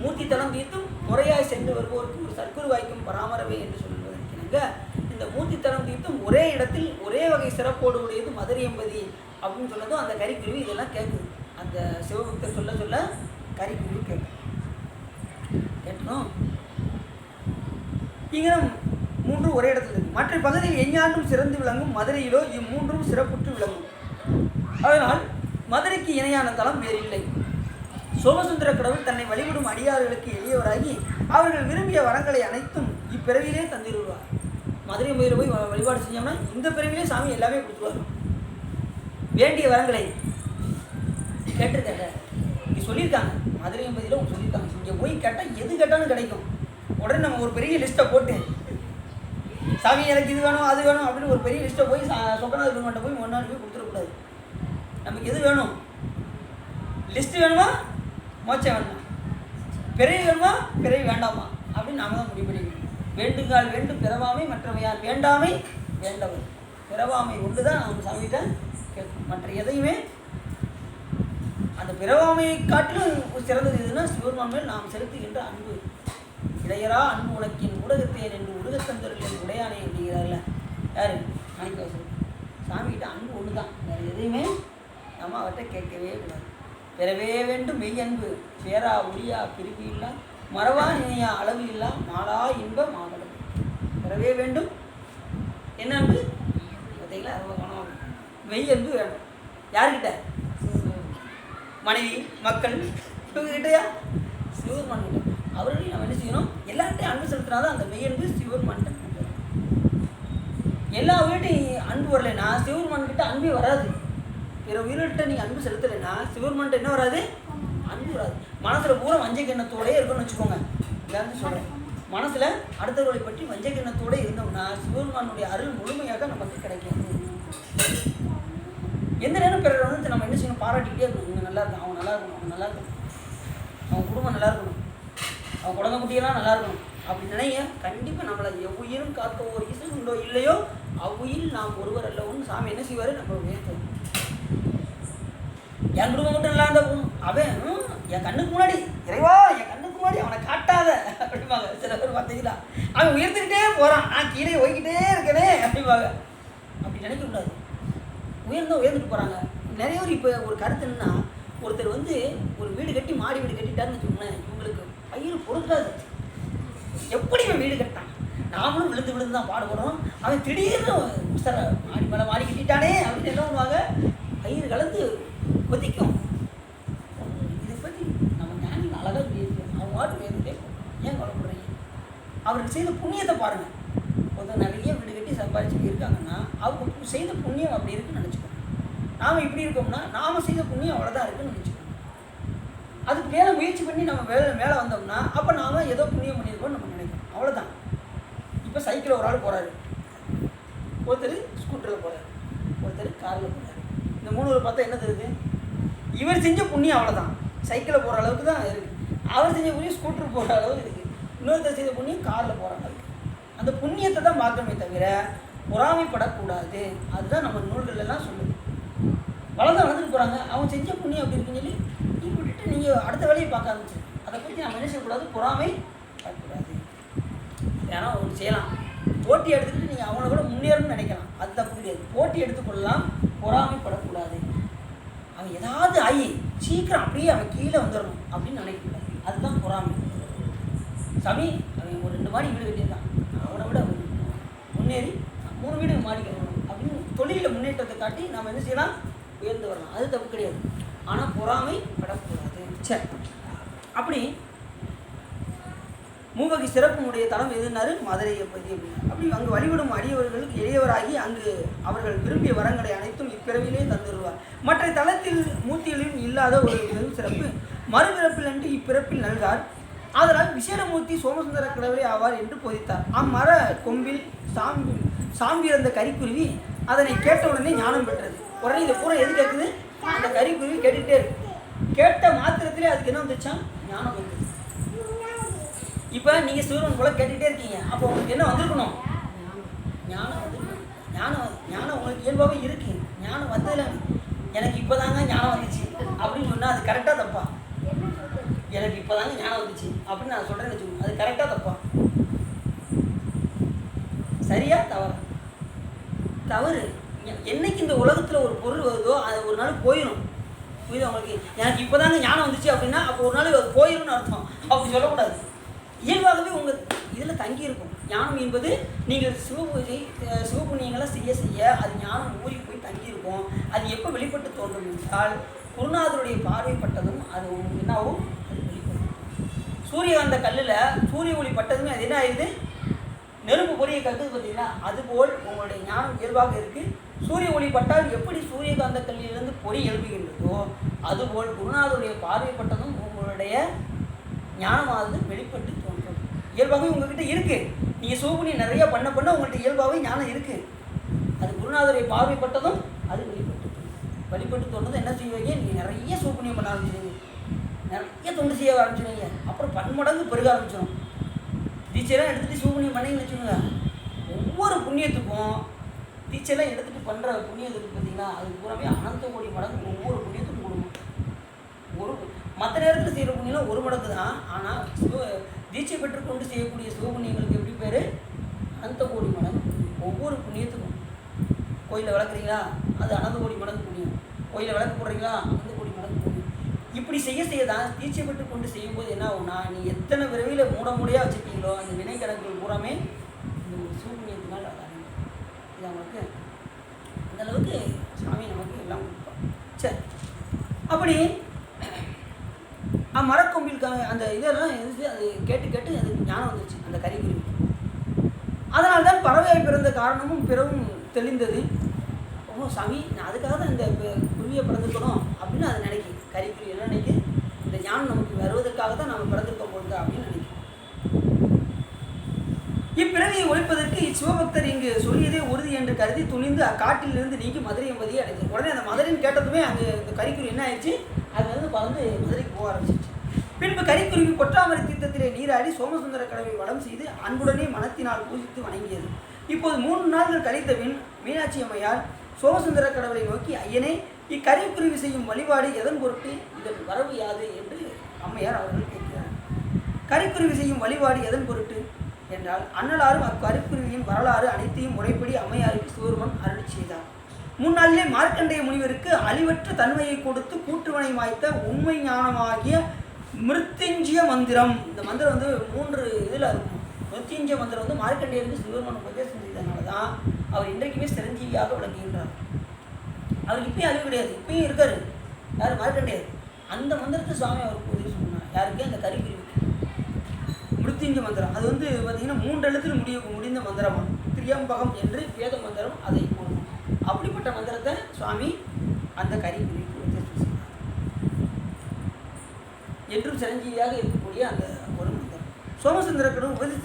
மூர்த்தி தலம் தீர்த்தம் முறையாய் சென்று வருவோருக்கு ஒரு சற்குரு வாய்க்கும் பராமரவே என்று சொல்வதற்கிணங்க இந்த மூர்த்தி தலம் தீர்த்தம் ஒரே இடத்தில் ஒரே வகை சிறப்போடு உடையது மதுரை என்பதி அப்படின்னு சொன்னதும் அந்த கரிக்குருவி இதெல்லாம் கேட்குது. அந்த சிவபக்தர் சொல்ல சொல்ல கரிக்குருவி கேட்கணும். இங்கிடம் 3 ஒரே இடத்துல இருக்கு. மற்ற பகுதியில் எஞ்ஞாண்டும் சிறந்து விளங்கும் மதுரையிலோ இம்மூன்றும் சிறப்புற்று விளங்கும். அதனால் மதுரைக்கு இணையான தலம் வேறில்லை. சோமசுந்தர கடவுள் தன்னை வழிபடும் அடியார்களுக்கு எளியவராகி அவர்கள் விரும்பிய வரங்களை அனைத்தும் இப்பிறவிலே தந்திருவார். மதுரை மயில போய் வழிபாடு செஞ்சோம்னா இந்த பிறவிலே சாமி எல்லாமே கொடுத்துருவார். வேண்டிய வரங்களை கேட்டிருக்காங்க. இங்கே சொல்லியிருக்காங்க, மதுரை என்பதில் அவங்க சொல்லியிருக்காங்க. இங்கே போய் கேட்டால் எது கேட்டாலும் கிடைக்கும். உடனே நம்ம ஒரு பெரிய லிஸ்ட்டை போட்டு சாமி எனக்கு இது வேணும் அது வேணும் அப்படின்னு ஒரு பெரிய லிஸ்ட்டை போய் சொக்கநாத பெருமான்ட்ட போய் முன்னாடி போய் கொடுத்துடக்கூடாது. நமக்கு எது வேணும்? லிஸ்ட்டு வேணுமா, மோச்சம் வேணுமா, பிறவி வேணுமா, பிறவி வேண்டாமா அப்படின்னு நாம தான் முடிவு பண்ணிக்கணும். வேண்டுங்கால் வேண்டும் பிறவாமை மற்றவையார் வேண்டாமை வேண்டவர். பிறவாமை ஒன்று தான் நம்ம சாமிகிட்ட கேட்கும். மற்ற எதையுமே அந்த பிறவாமையை காட்டிலும் சிறந்தது எதுன்னா சிவபெருமான் மேல் நாம் செலுத்துகின்ற அன்பு. இடையரா அன்பு உனக்கின் ஊடகத்தேன் என்று உலகத்தந்தர்கள் என் உடையானே அப்படிங்கிறார்ல யார்? மாணிக்கவாசகர். சாமிகிட்ட அன்பு ஒன்று தான், வேறு எதையுமே நம்ம அவர்கிட்ட கேட்கவே கூடாது. பெறவே வேண்டும் மெய் அன்பு பேரா ஒளியா பிரிவு இல்லா மறவா நினையா அளவு இல்லா மாலா இன்ப மாதளவு. பெறவே வேண்டும் என்ன அன்பு? பார்த்தீங்களா, ரொம்ப கவனம். மெய் அன்பு வேணும். யார்கிட்ட? மனைவி மக்கள் இவங்ககிட்டயா? சிவபெருமான் கிட்ட. அவர்களையும் நம்ம என்ன செய்யணும்? எல்லார்ட்டையும் அன்பு செலுத்தினாதான் அந்த மெய்யன்பு சிவபெருமான்கிட்ட. எல்லா வீட்டையும் அன்பு வரலைன்னா சிவபெருமான் கிட்ட அன்பே வராது. பிற உயிரிட்ட நீங்கள் அன்பு செலுத்தலைன்னா சிவபெருமான்கிட்ட என்ன வராது? அன்பு வராது. மனசில் பூரா வஞ்சை எண்ணத்தோடே இருக்குன்னு வச்சுக்கோங்க. இதான்னு சொல்கிறேன். மனசில் அடுத்தவர்களை பற்றி வஞ்சகனத்தோடு இருந்தோம்னா சிவபெருமானுடைய அருள் முழுமையாக நமக்கு கிடைக்காது. எந்த நேரம் பிறரை வந்து நம்ம என்ன செய்யணும், பாராட்டிக்கிட்டே இருக்கணும். இவங்க நல்லா இருக்கணும், அவங்க நல்லா இருக்கணும், அவங்க நல்லா இருக்கணும், அவங்க குடும்பம் நல்லா இருக்கணும், அவங்க குழந்தை குட்டியெல்லாம் நல்லா இருக்கணும் அப்படி நினைங்க. கண்டிப்பாக நம்மளை எவ்வுயிரும் காக்க ஒரு ஈசன் உண்டோ இல்லையோ அவ்வுயில் நாம் ஒருவர் அல்லவும் சாமி என்ன செய்வார், நம்ம உயர்த்தும். என் குடும்பம் மட்டும் நல்லா இருந்தால் போகும், அவன் என் கண்ணுக்கு முன்னாடி இறைவா என் கண்ணுக்கு முன்னாடி அவனை காட்டாத அப்படிம்பாங்க சில பேர். பார்த்தீங்களா, அவன் உயர்த்துக்கிட்டே போகிறான், நான் கீழே போய்கிட்டே இருக்கனே அப்படிம்பாங்க. அப்படி நினைக்கக்கூடாது. உயர்ந்துட்டு போகிறாங்க நிறைய பேர். இப்போ ஒரு கருத்து என்னன்னா, ஒருத்தர் வந்து ஒரு வீடு கட்டி மாடி வீடு கட்டிட்டாருன்னு வச்சுக்கோங்களேன், இவங்களுக்கு பயிர் பொறுக்காது. எப்படி இவன் வீடு கட்டான், நாமளும் விழுந்து விழுந்து தான் பாடுபடுறோம், அவன் திடீர்னு சார் மாடி மேலே மாடி கட்டிட்டானே அப்படின்னு என்ன பண்ணுவாங்க, பயிர் கலந்து கொதிக்கும். இதை பற்றி நம்ம ஞானிகள் அழகாக பேசுகிறோம். அவங்க வாட்டு வேணுட்டே ஏன் கவலைப்படுறீங்க, அவருக்கு செய்த புண்ணியத்தை பாருங்கள். ஒருத்தர் நிறைய வீடு கட்டி சம்பாதிச்சு இருக்காங்கன்னா அவங்க செய்த புண்ணியம் அப்படி இருக்குன்னு நினச்சிக்கோங்க. நாம் இப்படி இருக்கோம்னா நாம் செய்த புண்ணியம் அவ்வளோதான் இருக்குன்னு நினச்சிக்கோங்க. அதுக்கு மேலே முயற்சி பண்ணி நம்ம மேலே வந்தோம்னா அப்போ நாம் ஏதோ புண்ணியம் பண்ணியிருக்கோம்னு நம்ம நினைக்கிறோம், அவ்வளோதான். இப்போ சைக்கிளில் ஒரு ஆள் போகிறாரு, ஒருத்தர் ஸ்கூட்டரில் போகிறாரு, ஒருத்தர் காரில் போகிறாரு. இந்த 3 பார்த்தா என்ன தெரியுது, இவர் செஞ்ச புண்ணியம் அவ்வளோதான், சைக்கிளில் போகிற அளவுக்கு தான் இருக்குது. அவர் செஞ்ச புண்ணியம் ஸ்கூட்டர் போகிற அளவுக்கு இருக்குது. இன்னொருத்தர் செஞ்ச புண்ணியம் காரில் போகிற அளவுக்கு. அந்த புண்ணியத்தை தான் பார்க்கணுமே தவிர பொறாமைப்படக்கூடாது. அதுதான் நம்ம நூல்களெல்லாம் சொல்லுது. வளர்ந்துட்டு போகிறாங்க, அவங்க செஞ்ச புண்ணியம் அப்படி இருக்குன்னு சொல்லி நீங்கள் விட்டுட்டு நீங்கள் அடுத்த வேலையை பார்க்க ஆரம்பிச்சு அதை பற்றி நம்ம என்ன செய்யக்கூடாது, பொறாமை படக்கூடாது. ஏன்னா ஒன்று செய்யலாம், போட்டி எடுத்துக்கிட்டு நீங்கள் அவங்கள கூட முன்னேறணும்னு நினைக்கலாம், அது தப்பு கிடையாது. போட்டி எடுத்துக்கொள்ளலாம், பொறாமைப்படக்கூடாது. அவன் ஏதாவது ஆகி சீக்கிரம் அப்படியே அவன் கீழே வந்துடணும் அப்படின்னு நினைக்கக்கூடாது, அதுதான் பொறாமை. சாமி அவன் ஒரு 2 மாடி வீடு கட்டியிருக்கான், அவனை விட முன்னேறி 3 வீடு மாடி கட்டணும் அப்படின்னு தொழிலில் முன்னேற்றத்தை காட்டி நம்ம என்ன செய்யலாம், உயர்ந்து வரலாம், அது தப்பு கிடையாது. ஆனால் பொறாமை படக்கூடாது. சரி, அப்படி மூவகை சிறப்புடைய தலம் எதுனாரு, மதுரையை பற்றி அப்படின்னா. அப்படி அங்கு வழிபடும் அடியவர்களுக்கு எளியவராகி அங்கு அவர்கள் விரும்பிய வரங்களை அனைத்தும் இப்பிறவிலே தந்துடுவார். மற்ற தலத்தில் மூர்த்திகளிலும் இல்லாத ஒரு பெரும் சிறப்பு மறுபிறப்பில் அன்று இப்பிறப்பில் நல்கார். அதனால் விசேடமூர்த்தி சோமசுந்தர கடவுளே ஆவார் என்று போதித்தார். அம்மர கொம்பில் சாம்பியிருந்த கரிக்குருவி அதனை கேட்டவுடனே ஞானம் பெற்றது. உடனே இதை பூரா எது கேட்குது, அந்த கரிக்குருவி கேட்டுகிட்டே இருக்கு. கேட்ட மாத்திரத்திலே அதுக்கு என்ன வந்துச்சான், ஞானம் வந்துச்சு. இப்போ நீங்கள் சிவன் போல கேட்டுகிட்டே இருக்கீங்க, அப்போ உங்களுக்கு என்ன வந்திருக்கணும், ஞானம் வந்துருக்கணும். ஞானம் உங்களுக்கு இயல்பாகவே இருக்கு. ஞானம் வந்ததில்லை, எனக்கு இப்போ தாங்க ஞானம் வந்துச்சு அப்படின்னு சொன்னால் அது கரெக்டாக தப்பா? எனக்கு இப்போ தாங்க ஞானம் வந்துச்சு அப்படின்னு நான் சொல்கிறேன்னு வச்சுக்கோங்க, அது கரெக்டாக தப்பா? சரியா தவறு? தவறு. என்னைக்கு இந்த உலகத்தில் ஒரு பொருள் வருதோ அது ஒரு நாள் போயிடும். புரியுது உங்களுக்கு? எனக்கு இப்போ தாங்க ஞானம் வந்துச்சு அப்படின்னா அப்போ ஒரு நாள் அது போயிடும்னு அர்த்தம். அப்படி சொல்லக்கூடாது. இயல்பாகவே உங்கள் இதில் தங்கியிருக்கும் ஞானம் என்பது. நீங்கள் சிவபூஜை சிவபுண்ணியங்களை செய்ய அது ஞானம் ஊறி போய் தங்கியிருக்கும். அது எப்போ வெளிப்பட்டு தோன்றும் என்றால் குருநாதருடைய பார்வைப்பட்டதும் அது உங்களுக்கு என்னாகும், அது வெளிப்படும். சூரியகாந்த கல்லில் சூரிய ஒளி பட்டதுமே அது என்ன ஆயிடுது, நெருப்பு பொறியை கருது பார்த்தீங்கன்னா, அதுபோல் உங்களுடைய ஞானம் இயல்பாக இருக்குது. சூரிய ஒளி பட்டால் எப்படி சூரியகாந்த கல்லிலிருந்து பொறி எழுப்புகின்றதோ அதுபோல் குருநாதருடைய பார்வைப்பட்டதும் உங்களுடைய ஞானமானது வெளிப்பட்டு தோன்றும். இயல்பாகவே உங்கள்கிட்ட இருக்குது. நீங்கள் சிவபுண்ணியம் நிறைய பண்ண உங்கள்கிட்ட இயல்பாகவே ஞானம் இருக்குது. அது குருநாதருடைய பார்வைப்பட்டதும் அது வெளிப்பட்டு தோன்றது. என்ன செய்வீங்க, நீங்கள் நிறைய சிவபுண்ணியம் பண்ண ஆரம்பிச்சிடுவீங்க, நிறைய தொண்டு செய்ய ஆரம்பிச்சிடுவீங்க. அப்புறம் பன்மடங்கு பெருக ஆரம்பிச்சிடும். டீச்சரெலாம் எடுத்துகிட்டு சிவபுண்ணியம் பண்ணீங்கன்னு வச்சுக்கோங்க, ஒவ்வொரு புண்ணியத்துக்கும் டீச்சரெலாம் எடுத்துகிட்டு பண்ணுற புண்ணியத்துக்கு பார்த்தீங்கன்னா அது பூராமே அனந்த கோடி மடங்கு ஒவ்வொரு புண்ணியத்துக்கும் கொடுக்கும். மற்ற நேரத்தில் செய்கிற புண்ணியம் 1 மடங்கு தான். ஆனால் தீட்சை பெற்றுக்கொண்டு செய்யக்கூடிய சிவபுண்ணியங்களுக்கு எப்படி பேர், அனந்த கோடி மடங்கு. ஒவ்வொரு புண்ணியத்துக்கும் கோயிலில் விளக்குறீங்களா, அது அனந்த கோடி மடங்கு புண்ணியம். கோயிலில் விளக்கு போடுறீங்களா, அனந்த கோடி மடங்கு புண்ணியம். இப்படி செய்ய தான் தீட்சை பெற்று கொண்டு செய்யும்போது என்ன ஆகும்னா, நீ எத்தனை விரைவில் மூடையாக வச்சுருக்கீங்களோ அந்த வினை கணக்குகள் பூராமே இந்த ஒரு சிவபுண்ணியத்தினால் அடையும். இது அவங்களுக்கு அந்தளவுக்கு சாமி நமக்கு எல்லாம் கொடுப்போம். சரி, அப்படி மரக்கொம்பில் அந்த இதெல்லாம் இருந்துச்சு. அது கேட்டு அது ஞானம் வந்துச்சு அந்த கரிக்குருவி. அதனால்தான் பறவையாய் பிறந்த காரணமும் பிறவும் தெளிந்தது. ஓ சாமி, நான் அதுக்காக தான் இந்த குருவியை பிறந்திருக்கணும் அப்படின்னு அது நினைக்கும். கரிக்குருவி என்ன நினைக்கும், இந்த ஞானம் நமக்கு வருவதற்காக தான் நம்ம பிறந்திருக்க போகுது அப்படின்னு நினைக்கும். இப்பிறவியை ஒழிப்பதற்கு இச்சிவபக்தர் இங்கு சொல்லியதே உறுதி என்று கருதி துணிந்து அக்காட்டிலிருந்து நீக்கி மதுரை என்பதையே அடைந்தது. உடனே அந்த மதுரைன்னு கேட்டதுமே அங்கே இந்த கரிக்குருவி என்ன ஆயிடுச்சு, அது வந்து பறந்து மதுரைக்கு போக ஆரம்பிச்சிச்சு. பின்பு கரிக்குருவி பொற்றாமரை தீர்த்தத்திலே நீராடி சோமசுந்தர கடவுளை வடம் செய்து அன்புடனே மனத்தினால் பூஜித்து வணங்கியது. இப்போது 3 நாட்கள் கழித்த பின் மீனாட்சி அம்மையார் சோமசுந்தர கடவுளை நோக்கி, ஐயனே, இக்கரிக்குருவி செய்யும் வழிபாடு எதன் பொருட்டு, இதன் வரவு யாது என்று அம்மையார் அவர்கள் கேட்கிறார். கரிக்குருவி செய்யும் வழிபாடு எதன் பொருட்டு என்றால், அன்னலாரும் அக்கரிக்குருவியின் வரலாறு அனைத்தையும் முறைப்படி அம்மையாருக்கு சிவருமன் அருளி செய்தார். முன்னாளிலே மார்க்கண்டேய முனிவருக்கு அழிவற்ற தன்மையை கொடுத்து கூற்றுவனை மாய்த்த உண்மை ஞானமாகிய மிருத்யுஞ்சய மந்திரம். இந்த மந்திரம் வந்து 3 இதில் இருக்கும். மிருத்யுஞ்சய மந்திரம் வந்து மார்க்கண்டேயருக்கு சிவருமன் உபதேசம் செய்ததுனால தான் அவர் இன்றைக்குமே சிரஞ்சீவியாக விளங்குகின்றார். அவருக்கு இப்பயும் அழிவு கிடையாது, இப்பயும் இருக்காரு. யார்? மார்க்கண்டேயர். அந்த மந்திரத்தை சுவாமி அவருக்கு உதவி சொன்னார். யாருக்கு? அந்த கரிக்குருவிக்கு. மிருத்யுஞ்சய மந்திரம் அது வந்து பார்த்தீங்கன்னா 3 எழுத்தில் முடிந்த மந்திரமா, திரியம்பகம் என்று வேத மந்திரம் அதை போடணும். அப்படிப்பட்ட மந்திரத்தை சுவாமி அந்த கரிக்குருவிக்கு உபதேசம் செய்தார். என்றும் சிரஞ்சீவியாக இருக்கக்கூடிய அந்த ஒரு மந்திரம் சோமசுந்தர கடவுள் உபதேச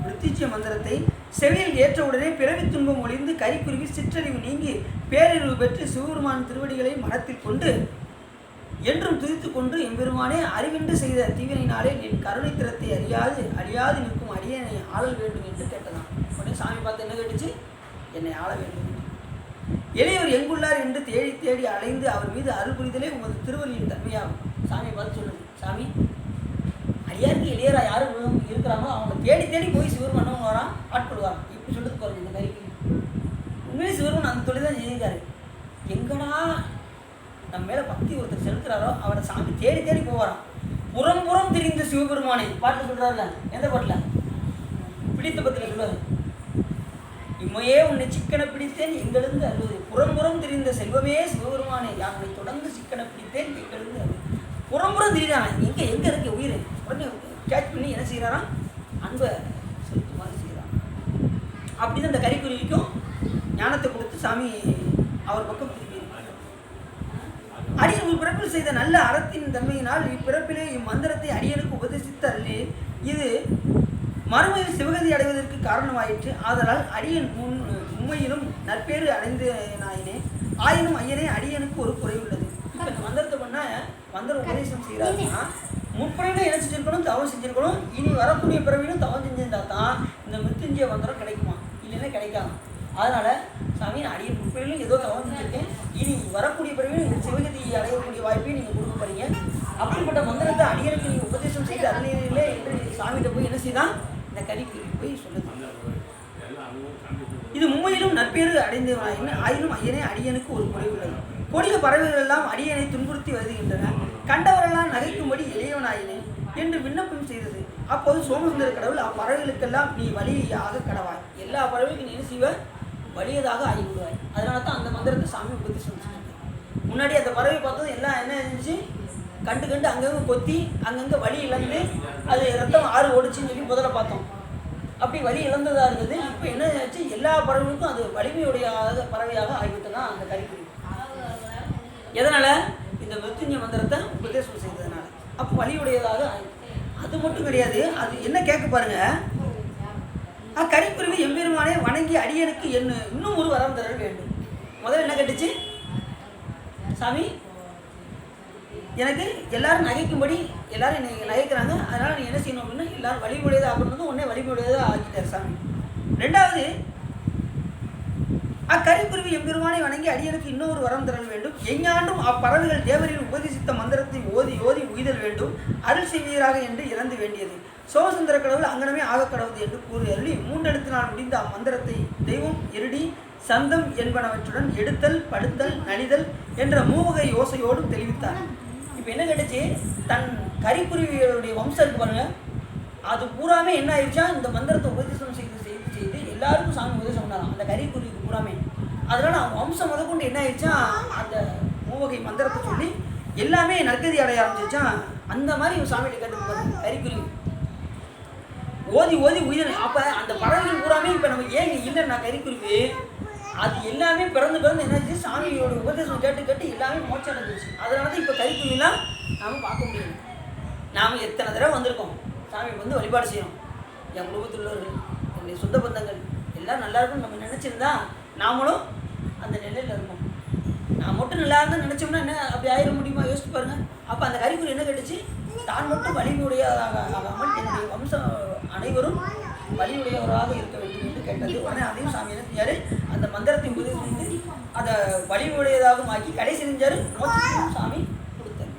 மிருத்யுஞ்சய மந்திரத்தை செவியில் ஏற்றவுடனே பிறவி துன்பம் ஒளிந்து கரிக்குருவி சிற்றறிவு நீங்கி பேரறிவு பெற்று சிவபெருமான் திருவடிகளை மனத்தில் கொண்டு என்றும் துதித்து கொண்டு, எம்பெருமானே, அறிவின்றி செய்த தீவினையினாலே என் கருணைத்திறத்தை அழியாது நிற்கும் அடியனை ஆளல் வேண்டும் என்று கேட்டதான். உடனே சாமி பார்த்து என்ன கேட்டுச்சு? என்னை ஆள வேண்டும் என்று. எளியவர் எங்குள்ளார் என்று தேடி தேடி அலைந்து அவர் மீது அருள் புரிதலே உமது திருவள்ளியின் தன்மையாகும். சாமி பார்த்து சொல்லுது, சாமி, அடியாருக்கு எளியரா யாரும் இருக்கிறாங்களோ அவங்க தேடி தேடி போய் சிவருமன் வரான், ஆட்கொள்வாரான். இப்படி சொல்லிட்டு போகிறது இந்த கரிக்கு. உண்மையிலே சிவருமன் அந்த தொழில் தான் செஞ்சிருக்காரு. எங்கடா நம்ம மேலே பக்தி ஒருத்தர் செலுத்துறாரோ அவரை சாமி தேடி தேடி போவாராம். புறம் திரிந்த சிவபெருமானை பாட்டில் சொல்கிறார்ல, எந்த பாட்டில்? பிடித்த பத்தில் சொல்லுவார், இம்மையே உன்னை சிக்கன பிடித்தேன் எங்கிருந்து அழுவது. புறம் திரிந்த செல்வமே சிவபெருமானே, யானை தொடர்ந்து சிக்கன பிடித்தேன் எங்கிருந்து அழுவது. புறம் திரிதான் எங்கே இருக்க உயிர். உடனே கேட்ச் பண்ணி என்ன செய்கிறாராம்? அன்பை செலுத்துமாறு செய்கிறான். அப்படிதான் அந்த கரிக்குருவிக்கும் ஞானத்தை கொடுத்து சாமி அவர் பக்கம் திரும்பி அடியன் பிறப்பில் செய்த நல்ல அறத்தின் தன்மையினால் இப்பிறப்பிலே இம்மந்திரத்தை அடியனுக்கு உபதேசித்தல்லே இது மறுமையில் சிவகதி அடைவதற்கு காரணமாயிற்று. ஆதலால் அடியன் உண்மையிலும் நற்பேறு அடைந்த நாயினே, ஆயினும் ஐயனே, அடியனுக்கு ஒரு குறை உள்ளது. இப்போ இந்த மந்திரத்தை பண்ணால் மந்திர உபதேசம் செய்கிறாருன்னா முற்பிறவிலும் என்ன செஞ்சிருக்கணும்? தவம் செஞ்சிருக்கணும். இனி வரக்கூடிய பிறவிலும் தவம் செஞ்சிருந்தா தான் இந்த மிருத்யுஞ்சய மந்திரம் கிடைக்குமா, இல்லைன்னா கிடைக்காது. அதனால் சாமி, நான் அடியன் முற்பிறவிலும் ஏதோ தவம் செஞ்சிருக்கேன், இனி வரக்கூடிய பிறவிலும் இந்த சிவகதி அடையக்கூடிய வாய்ப்பையும் நீங்கள் கொடுக்க போறீங்க. அப்படிப்பட்ட மந்திரத்தை அடியனுக்கு நீங்கள் உபதேசம் செய்து அருளினீர்களே என்று சாமிகிட்ட போய் என்ன செய்தான்? இந்த கரிக்குருவி போய் சொல்லுது. இது உண்மையிலும் நற்பேறு அடைந்தவனாயின, ஆயினும் ஐயனே, அடியனுக்கு ஒரு குறை உள்ளது. கொடிய பறவைகள் எல்லாம் அடியனை துன்புறுத்தி வருகின்றன, கண்டவரெல்லாம் நகைக்கும்படி எளியவனாயினேன் என்று விண்ணப்பம் செய்தது. அப்போது சோமசுந்தர கடவுள், அப்பறவைகளுக்கெல்லாம் நீ வலியாக கடவாய், எல்லா பறவைகளுக்கும் நீ செய்வ வலியதாக ஆகிவிடுவாய். அதனால தான் அந்த மந்திரத்தை சாமி உபதேசம் செஞ்சுருக்கேன். முன்னாடி அந்த பறவை பார்த்தது எல்லாம் என்ன இருந்துச்சு? கண்டு அங்கங்கே கொத்தி அங்கங்கே வலி இழந்து அது ரத்தம் ஆறு ஓடிச்சுன்னு சொல்லி முதல்ல பார்த்தோம். அப்படி வலி இழந்ததாக இருந்தது. இப்போ என்ன ஆச்சு? எல்லா பறவைகளுக்கும் அது வலிமையுடைய பறவையாக ஆகிவிட்டது தான் அந்த கரிக்குருவி. எதனால்? இந்த மிருத்யுஞ்சய மந்திரத்தை உபதேசம் செய்ததுனால. அப்போ வலியுடையதாக ஆகிடுது. அது மட்டும் கிடையாது, அது என்ன கேட்க பாருங்க. அக்கரிக்குருவி, எம்பெருமானே, வணங்கி அடியனுக்கு இன்னும் ஒரு வரம் தர வேண்டும். முதல்ல என்ன கேட்டுச்சு? சாமி, எனக்கு எல்லாரும் நகைக்கும்படி, எல்லாரும் என்னை நகைக்கிறாங்க, அதனால் நீ என்ன செய்யணும் அப்படின்னா எல்லாரும் வலிமையுடையதாக ஆகணும். உடனே வலிமையுடையதாக ஆக்கிட்டார் சாமி. ரெண்டாவது, அக்கரிக்குருவி எம்பெருமானை வணங்கி அடியனுக்கு இன்னொரு வரம் தர வேண்டும். எஞ்ஞாண்டும் அப்பறவைகள் தேவரில் உபதேசித்த மந்திரத்தை ஓதி உய்தல் வேண்டும், அருள் செய்வீராக என்று இறந்து வேண்டியது. சோமசுந்தர கடவுள் அங்கனமே ஆக கடவுது என்று கூறி அருளி 3 எழுத்தினால் முடிந்த அம்மந்திரத்தை தெய்வம், இருடி, சந்தம் என்பனவற்றுடன் எடுத்தல், படுத்தல், நலிதல் என்ற மூவகை யோசையோடும் தெளிவித்தார். இப்போ என்ன கேட்டுச்சு? தன் கரிக்குருவிகளுடைய வம்சம் இருக்கு பாருங்க, அது பூராமே என்ன ஆயிடுச்சா? இந்த மந்திரத்தை உபதேசம் செய்து எல்லாருக்கும் சாமி உபதேசம் பண்ணாராம் அந்த கரிக்குருவிக்கு பூராமே. அதனால அவங்க வம்சம் முதற்கொண்டு என்ன ஆயிடுச்சா? அந்த மூவகை மந்திரத்தை சொல்லி எல்லாமே நற்கதி அடைய ஆரம்பிச்சிச்சா. அந்த மாதிரி சாமிகிட்ட கேட்டு கரிக்குருவி ஓதி உயிர். அப்போ அந்த பறவைகள் பூராமே இப்போ நம்ம ஏன் இல்லைன்னா கரிக்குருவி அது எல்லாமே பிறந்து என்னாச்சு? சாமியோட உபதேசம் கேட்டு எல்லாமே மோட்சம் அடைஞ்சிச்சு. அதனால தான் இப்போ கரிக்குருவிலாம் நாம் பார்க்க முடியும். நாம் எத்தனை தடவை வந்திருக்கோம், சாமி வந்து வழிபாடு செய்யணும். என் குடும்பத்தில் உள்ளவர்கள் நம்முடைய சொந்த பந்தங்கள் எல்லாம் நல்லா இருக்கும்னு நம்ம நினச்சிருந்தா நாமளும் அந்த நிலையில் இருப்போம். நான் மட்டும் நல்லா இருந்தால் நினச்சோம்னா என்ன அப்படி ஆயிட முடியுமா? யோசிச்சு பாருங்கள். அப்போ அந்த கறிக்குறி என்ன கேட்டுச்சு? தான் மட்டும் வலிமையுடையதாக ஆகாமல் என்னுடைய வம்சம் அனைவரும் வலியுடையவராக இருக்க வேண்டும் என்று கேட்டது. உடனே அதையும் சாமி என்ன செஞ்சார்? அந்த மந்திரத்தை உதவி செய்து அதை வலிமையுடையதாக ஆக்கி கடைசி செஞ்சார். சாமி கொடுத்தார்.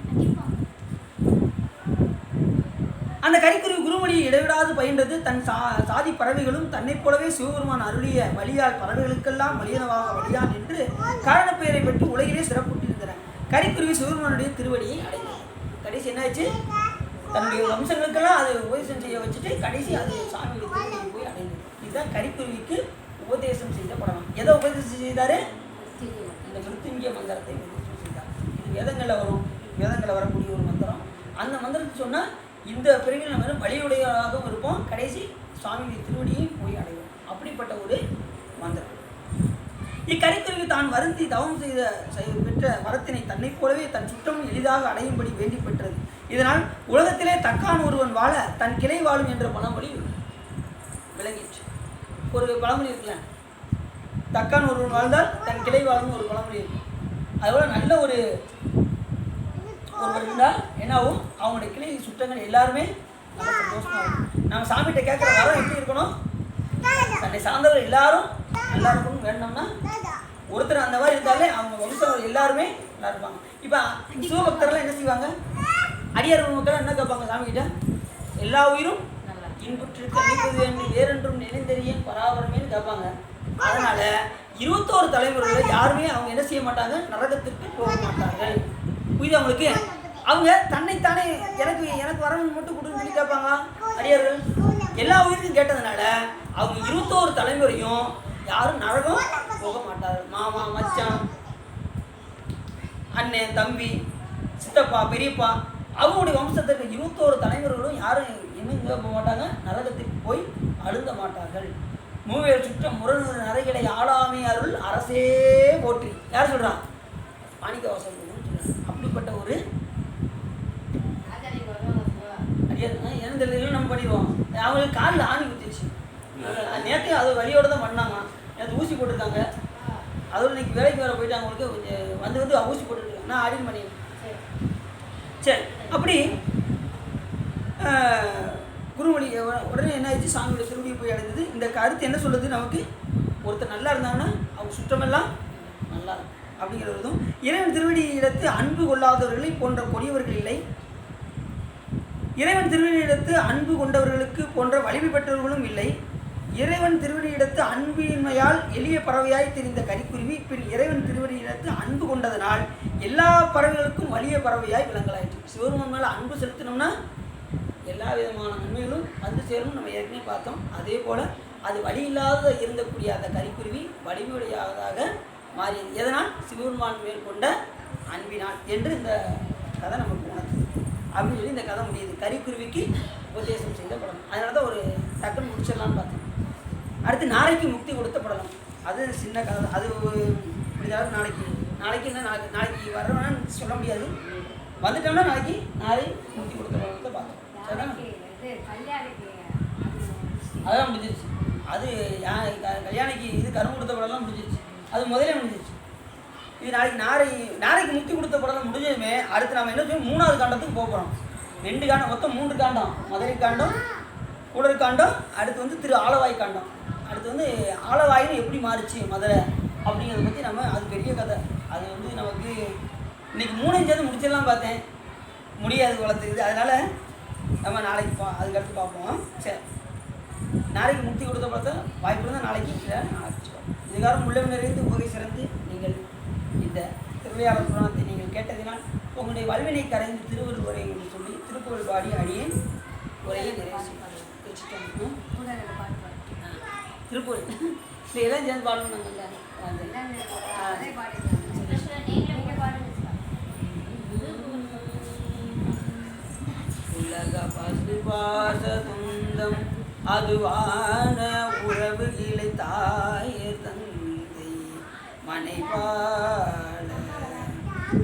அந்த கரிக்குருவி குருமொழியை இடைவிடாது பயின்றது தன் சாதி பறவைகளும் தன்னைப் போலவே சிவபெருமான் அருளிய வழியால் பறவைகளுக்கெல்லாம் வலியனவாக வழியான் என்று காரணப்பெயரை பெற்று உலகிலே சிறப்புற்றிருந்தன. கரிக்குருவி சிவபெருமானுடைய திருவடியை அடைந்தது. கடைசி என்னாச்சு? தன்னுடைய வம்சங்களுக்கெல்லாம் அது உபதேசம் செய்ய வச்சுட்டு கடைசி அது சாமியுடைய திருவடியை போய் அடைந்தது. இதுதான் கரிக்குருவிக்கு உபதேசம் செய்த படம். எதை உபதேசம் செய்தாரு? இந்த மிருத்யுஞ்சய மந்திரத்தை உபதேசம் செய்தார். இது வேதங்களில் வரும், வேதங்களில் வரக்கூடிய ஒரு மந்திரம். அந்த மந்திரத்தை சொன்னால் இந்த பிரிவில் நம்ம வழியுடையவராகவும் இருப்போம், கடைசி சுவாமியுடைய திருவடியையும் போய் அடைவோம். அப்படிப்பட்ட ஒரு மந்திரம். இக்கரிக்குருவி தான் வருந்தி தவம் பெற்ற வரத்தினை தன்னைப் போலவே தன் சுற்றமும் எளிதாக அடையும்படி வேண்டி பெற்றது. இதனால் உலகத்திலே தக்கான் ஒருவன் வாழ தன் கிளை வாழும் என்ற பழமொழி விளங்கிற்று. ஒரு பழமொழி இருக்குல்ல, தக்கான் ஒருவன் வாழ்ந்தால் தன் கிளை வாழும் ஒரு பழமொழி இருக்கு. அதுபோல் நல்ல ஒரு ஒருவர் இருந்தால் என்னாவும் அவங்களுடைய கிளை சுற்றங்கள் எல்லாருமே நல்லா சந்தோஷமாக இருக்கும். நம்ம சாமிகிட்ட கேட்குற வரம் எப்படி இருக்கணும்? தன்னை சார்ந்தவர் எல்லாரும் நல்லா இருக்கணும் வேணும்னா ஒருத்தர் அந்த மாதிரி இருந்தாலே அவங்க வம்சம் எல்லாருமே நல்லா இருப்பாங்க. இப்போ சிவபக்தர்லாம் என்ன செய்வாங்க? அடியார் மக்கள் என்ன கேட்பாங்க சாமிகிட்ட? எல்லா உயிரும் இன்புற்றிருக்கு அணிப்பது என்று வேறென்றும் நினைந்தறியேன் பராபரமேன்னு கேட்பாங்க. அதனால 21 தலைமுறையில் யாருமே அவங்க என்ன செய்ய மாட்டாங்க? நரகத்திற்கு போக மாட்டார்கள். புரியுது அவங்களுக்கு? அவங்க தன்னைத்தானே எனக்கு எனக்கு வரவங்க மட்டும் கொடுன்னு சொல்லி கேட்பாங்க அடியார்கள். எல்லா உயிருக்கும் கேட்டதுனால அவங்க 21 தலைமுறையும் யாரும் நரகம் போக மாட்டார்கள். மாமா, மச்சான், அண்ணன், தம்பி, சித்தப்பா, பெரியப்பா அவங்களுடைய வம்சத்திற்கு 21 தலைமுறைகளும் யாரும் இன்னும் போக மாட்டாங்க, நரகத்திற்கு போய் அழுந்த மாட்டார்கள். மூவேர் சுற்றம் முரணு நரைகளை ஆளாமை அருள் அரசே போற்றி. யார் சொல்றான்? மாணிக்க வாசகர் சொல்றாங்க. அப்படிப்பட்ட ஒரு எந்த நம்ம பண்ணிடுவோம். அவங்களுக்கு காலில் ஆணி ஊற்றிடுச்சு. நேற்று அது வழியோடு தான் பண்ணாங்க. நேற்று ஊசி போட்டிருக்காங்க. அதோட இன்னைக்கு வேலைக்கு வேற போயிட்டு அவங்களுக்கு கொஞ்சம் வந்து ஊசி போட்டுருக்காங்க. நான் ஆடின் பண்ணிடுவேன். சரி, அப்படி குருமொழி உடனே என்ன ஆயிடுச்சு? சாமியோட திருவடியை போய் அடைந்தது. இந்த கருத்து என்ன சொல்லுது நமக்கு? ஒருத்தர் நல்லா இருந்தாங்கன்னா அவங்க சுற்றமெல்லாம் நல்லா இருக்கும் அப்படிங்கிறதும், இறைவன் திருவடி இடத்து அன்பு கொள்ளாதவர்களை போன்ற கொடியவர்கள் இல்லை, இறைவன் திருவடியிடத்து அன்பு கொண்டவர்களுக்கு போன்ற வலிமை பெற்றவர்களும் இல்லை. இறைவன் திருவடியிடத்து அன்பின்மையால் எளிய பறவையாய் தெரிந்த கரிக்குருவி பின் இறைவன் திருவடியிடத்து அன்பு கொண்டதனால் எல்லா பறவைகளுக்கும் வலிய பறவையாய் விளங்கலாயிற்று. சிவருமன் மேலே அன்பு செலுத்தினோம்னா எல்லா விதமான நன்மைகளும் வந்து சேரும். நம்ம ஏற்கனவே பார்த்தோம். அதே போல் அது வலி இல்லாத இருந்தக்கூடிய அந்த கரிக்குருவி வலிமையுடையதாக மாறியது. எதனால்? சிவபெருமான் மேல் கொண்ட அன்பினால் என்று இந்த கதை நமக்கு உணர்த்துது. அப்படின்னு சொல்லி இந்த கதை முடியுது. கரிக்குருவிக்கு உபதேசம் செய்த படம். அதனால தான் ஒரு டக்குன்னு முடிச்சிடலான்னு பார்த்தேன். அடுத்து நாளைக்கு முக்தி கொடுத்த படலாம். அது சின்ன கதை. அது முடிஞ்சாலும் நாளைக்கு என்ன நாளைக்கு வர்றவன்னு சொல்ல முடியாது. வந்துட்டோம்னா நாளைக்கு முக்தி கொடுத்த படத்தை பார்த்தோம். அதான் முடிஞ்சிருச்சு. அது கல்யாணிக்கு இது கரும்பு கொடுத்த படம்லாம் முடிஞ்சிருச்சு. அது முதலே முடிஞ்சிருச்சு. இது நாளைக்கு முக்தி கொடுத்த படம் முடிஞ்சதுமே அடுத்து நம்ம என்ன செய்வோம்? 3வது காண்டத்துக்கு போக போகிறோம். 2 காண்டம், மொத்தம் 3 காண்டம். மதுரை காண்டம், கூடல் காண்டம், அடுத்து திரு ஆலவாய் காண்டம். அடுத்து ஆலவாயின்னு எப்படி மாறிச்சு மதுரை அப்படிங்கிறத பற்றி நம்ம, அது பெரிய கதை. அது நமக்கு இன்னைக்கு 3 சேர்ந்து முடிச்சிடலாம் பார்த்தேன், முடியாது வளர்த்துக்குது. அதனால் நம்ம நாளைக்கு அதுக்கடுத்து பார்ப்போம். சரி, நாளைக்கு முக்தி கொடுத்த படத்தை வாய்ப்பு இருந்தால் நாளைக்கு இல்லை ஆரம்பிச்சுக்கோம். இதுகாரம் உள்ளே நிறைந்து உபகை சிறந்து நீங்கள் இந்த திருவையாளர் புராணத்தை நீங்கள் கேட்டதினால் உங்களுடைய வல்வினை கரைந்து திருவள்ளுவர் உரை என்று சொல்லி திருப்புகழ் பாடி அடியேன் உரையை நிறைவு செய்வோம். திருப்புகழ் இதெல்லாம் சேர்ந்து பாடணும்னாங்கல்ல. உலக பசு பாச துந்தம் அதுவான உறவுகளை தாய தந்தை மனைவாழ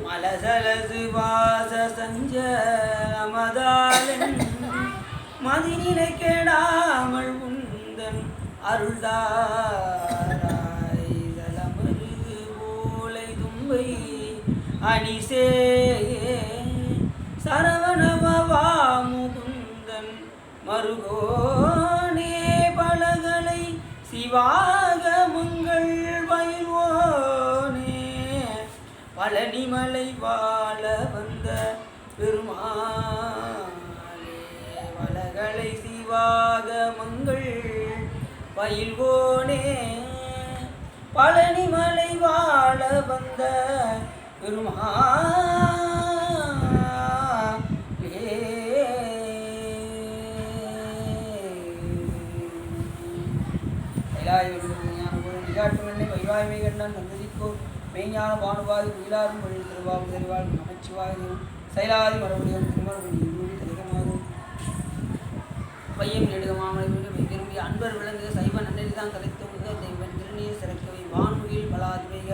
மலசலசு வாச சஞ்ச மதாலன் மதிநிலை கெடாமல் உந்தன் அருள்தாராய் தலமரு போலை தும்பை அணிசே சரவணபவா முகுந்தன் மருகோனே பலகலை சிவாகமங்கள் பயில்வோனே பழனிமலை வாழ வந்த பெருமாளே பலகலை சிவாகமங்கள் பயில்வோனே பழனிமலை வாழ வந்த வைவாய்மை கண்டான் சந்ததிக்கோ மெய்ஞான பானுவாதி உயிலாரும் வழி திருவாவு தெரிவாள் நமச்சிவாயும் சைலாதி மறுபடியும் திருமணம் திலகமாகும் பையம் நெடுக மாமலை திரும்பி அன்பர் விளங்கு சைவ நன்னெறிதான் கலைத்துமுக தெய்வன் திருநீர் சிறக்கவை வான்முகில் பலாதிவைக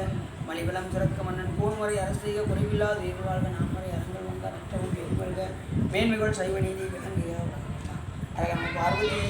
மலிவளம் சிறக்க மன்னன் போன்முறை அரசைக குறைவில்லாத வேறுவாழ்க நான்முறை அரங்கள் வந்த நற்றவும் வேறுவல்க மேன்மைகள் சைவ நீதி விளங்குக அரகம் பார்வதி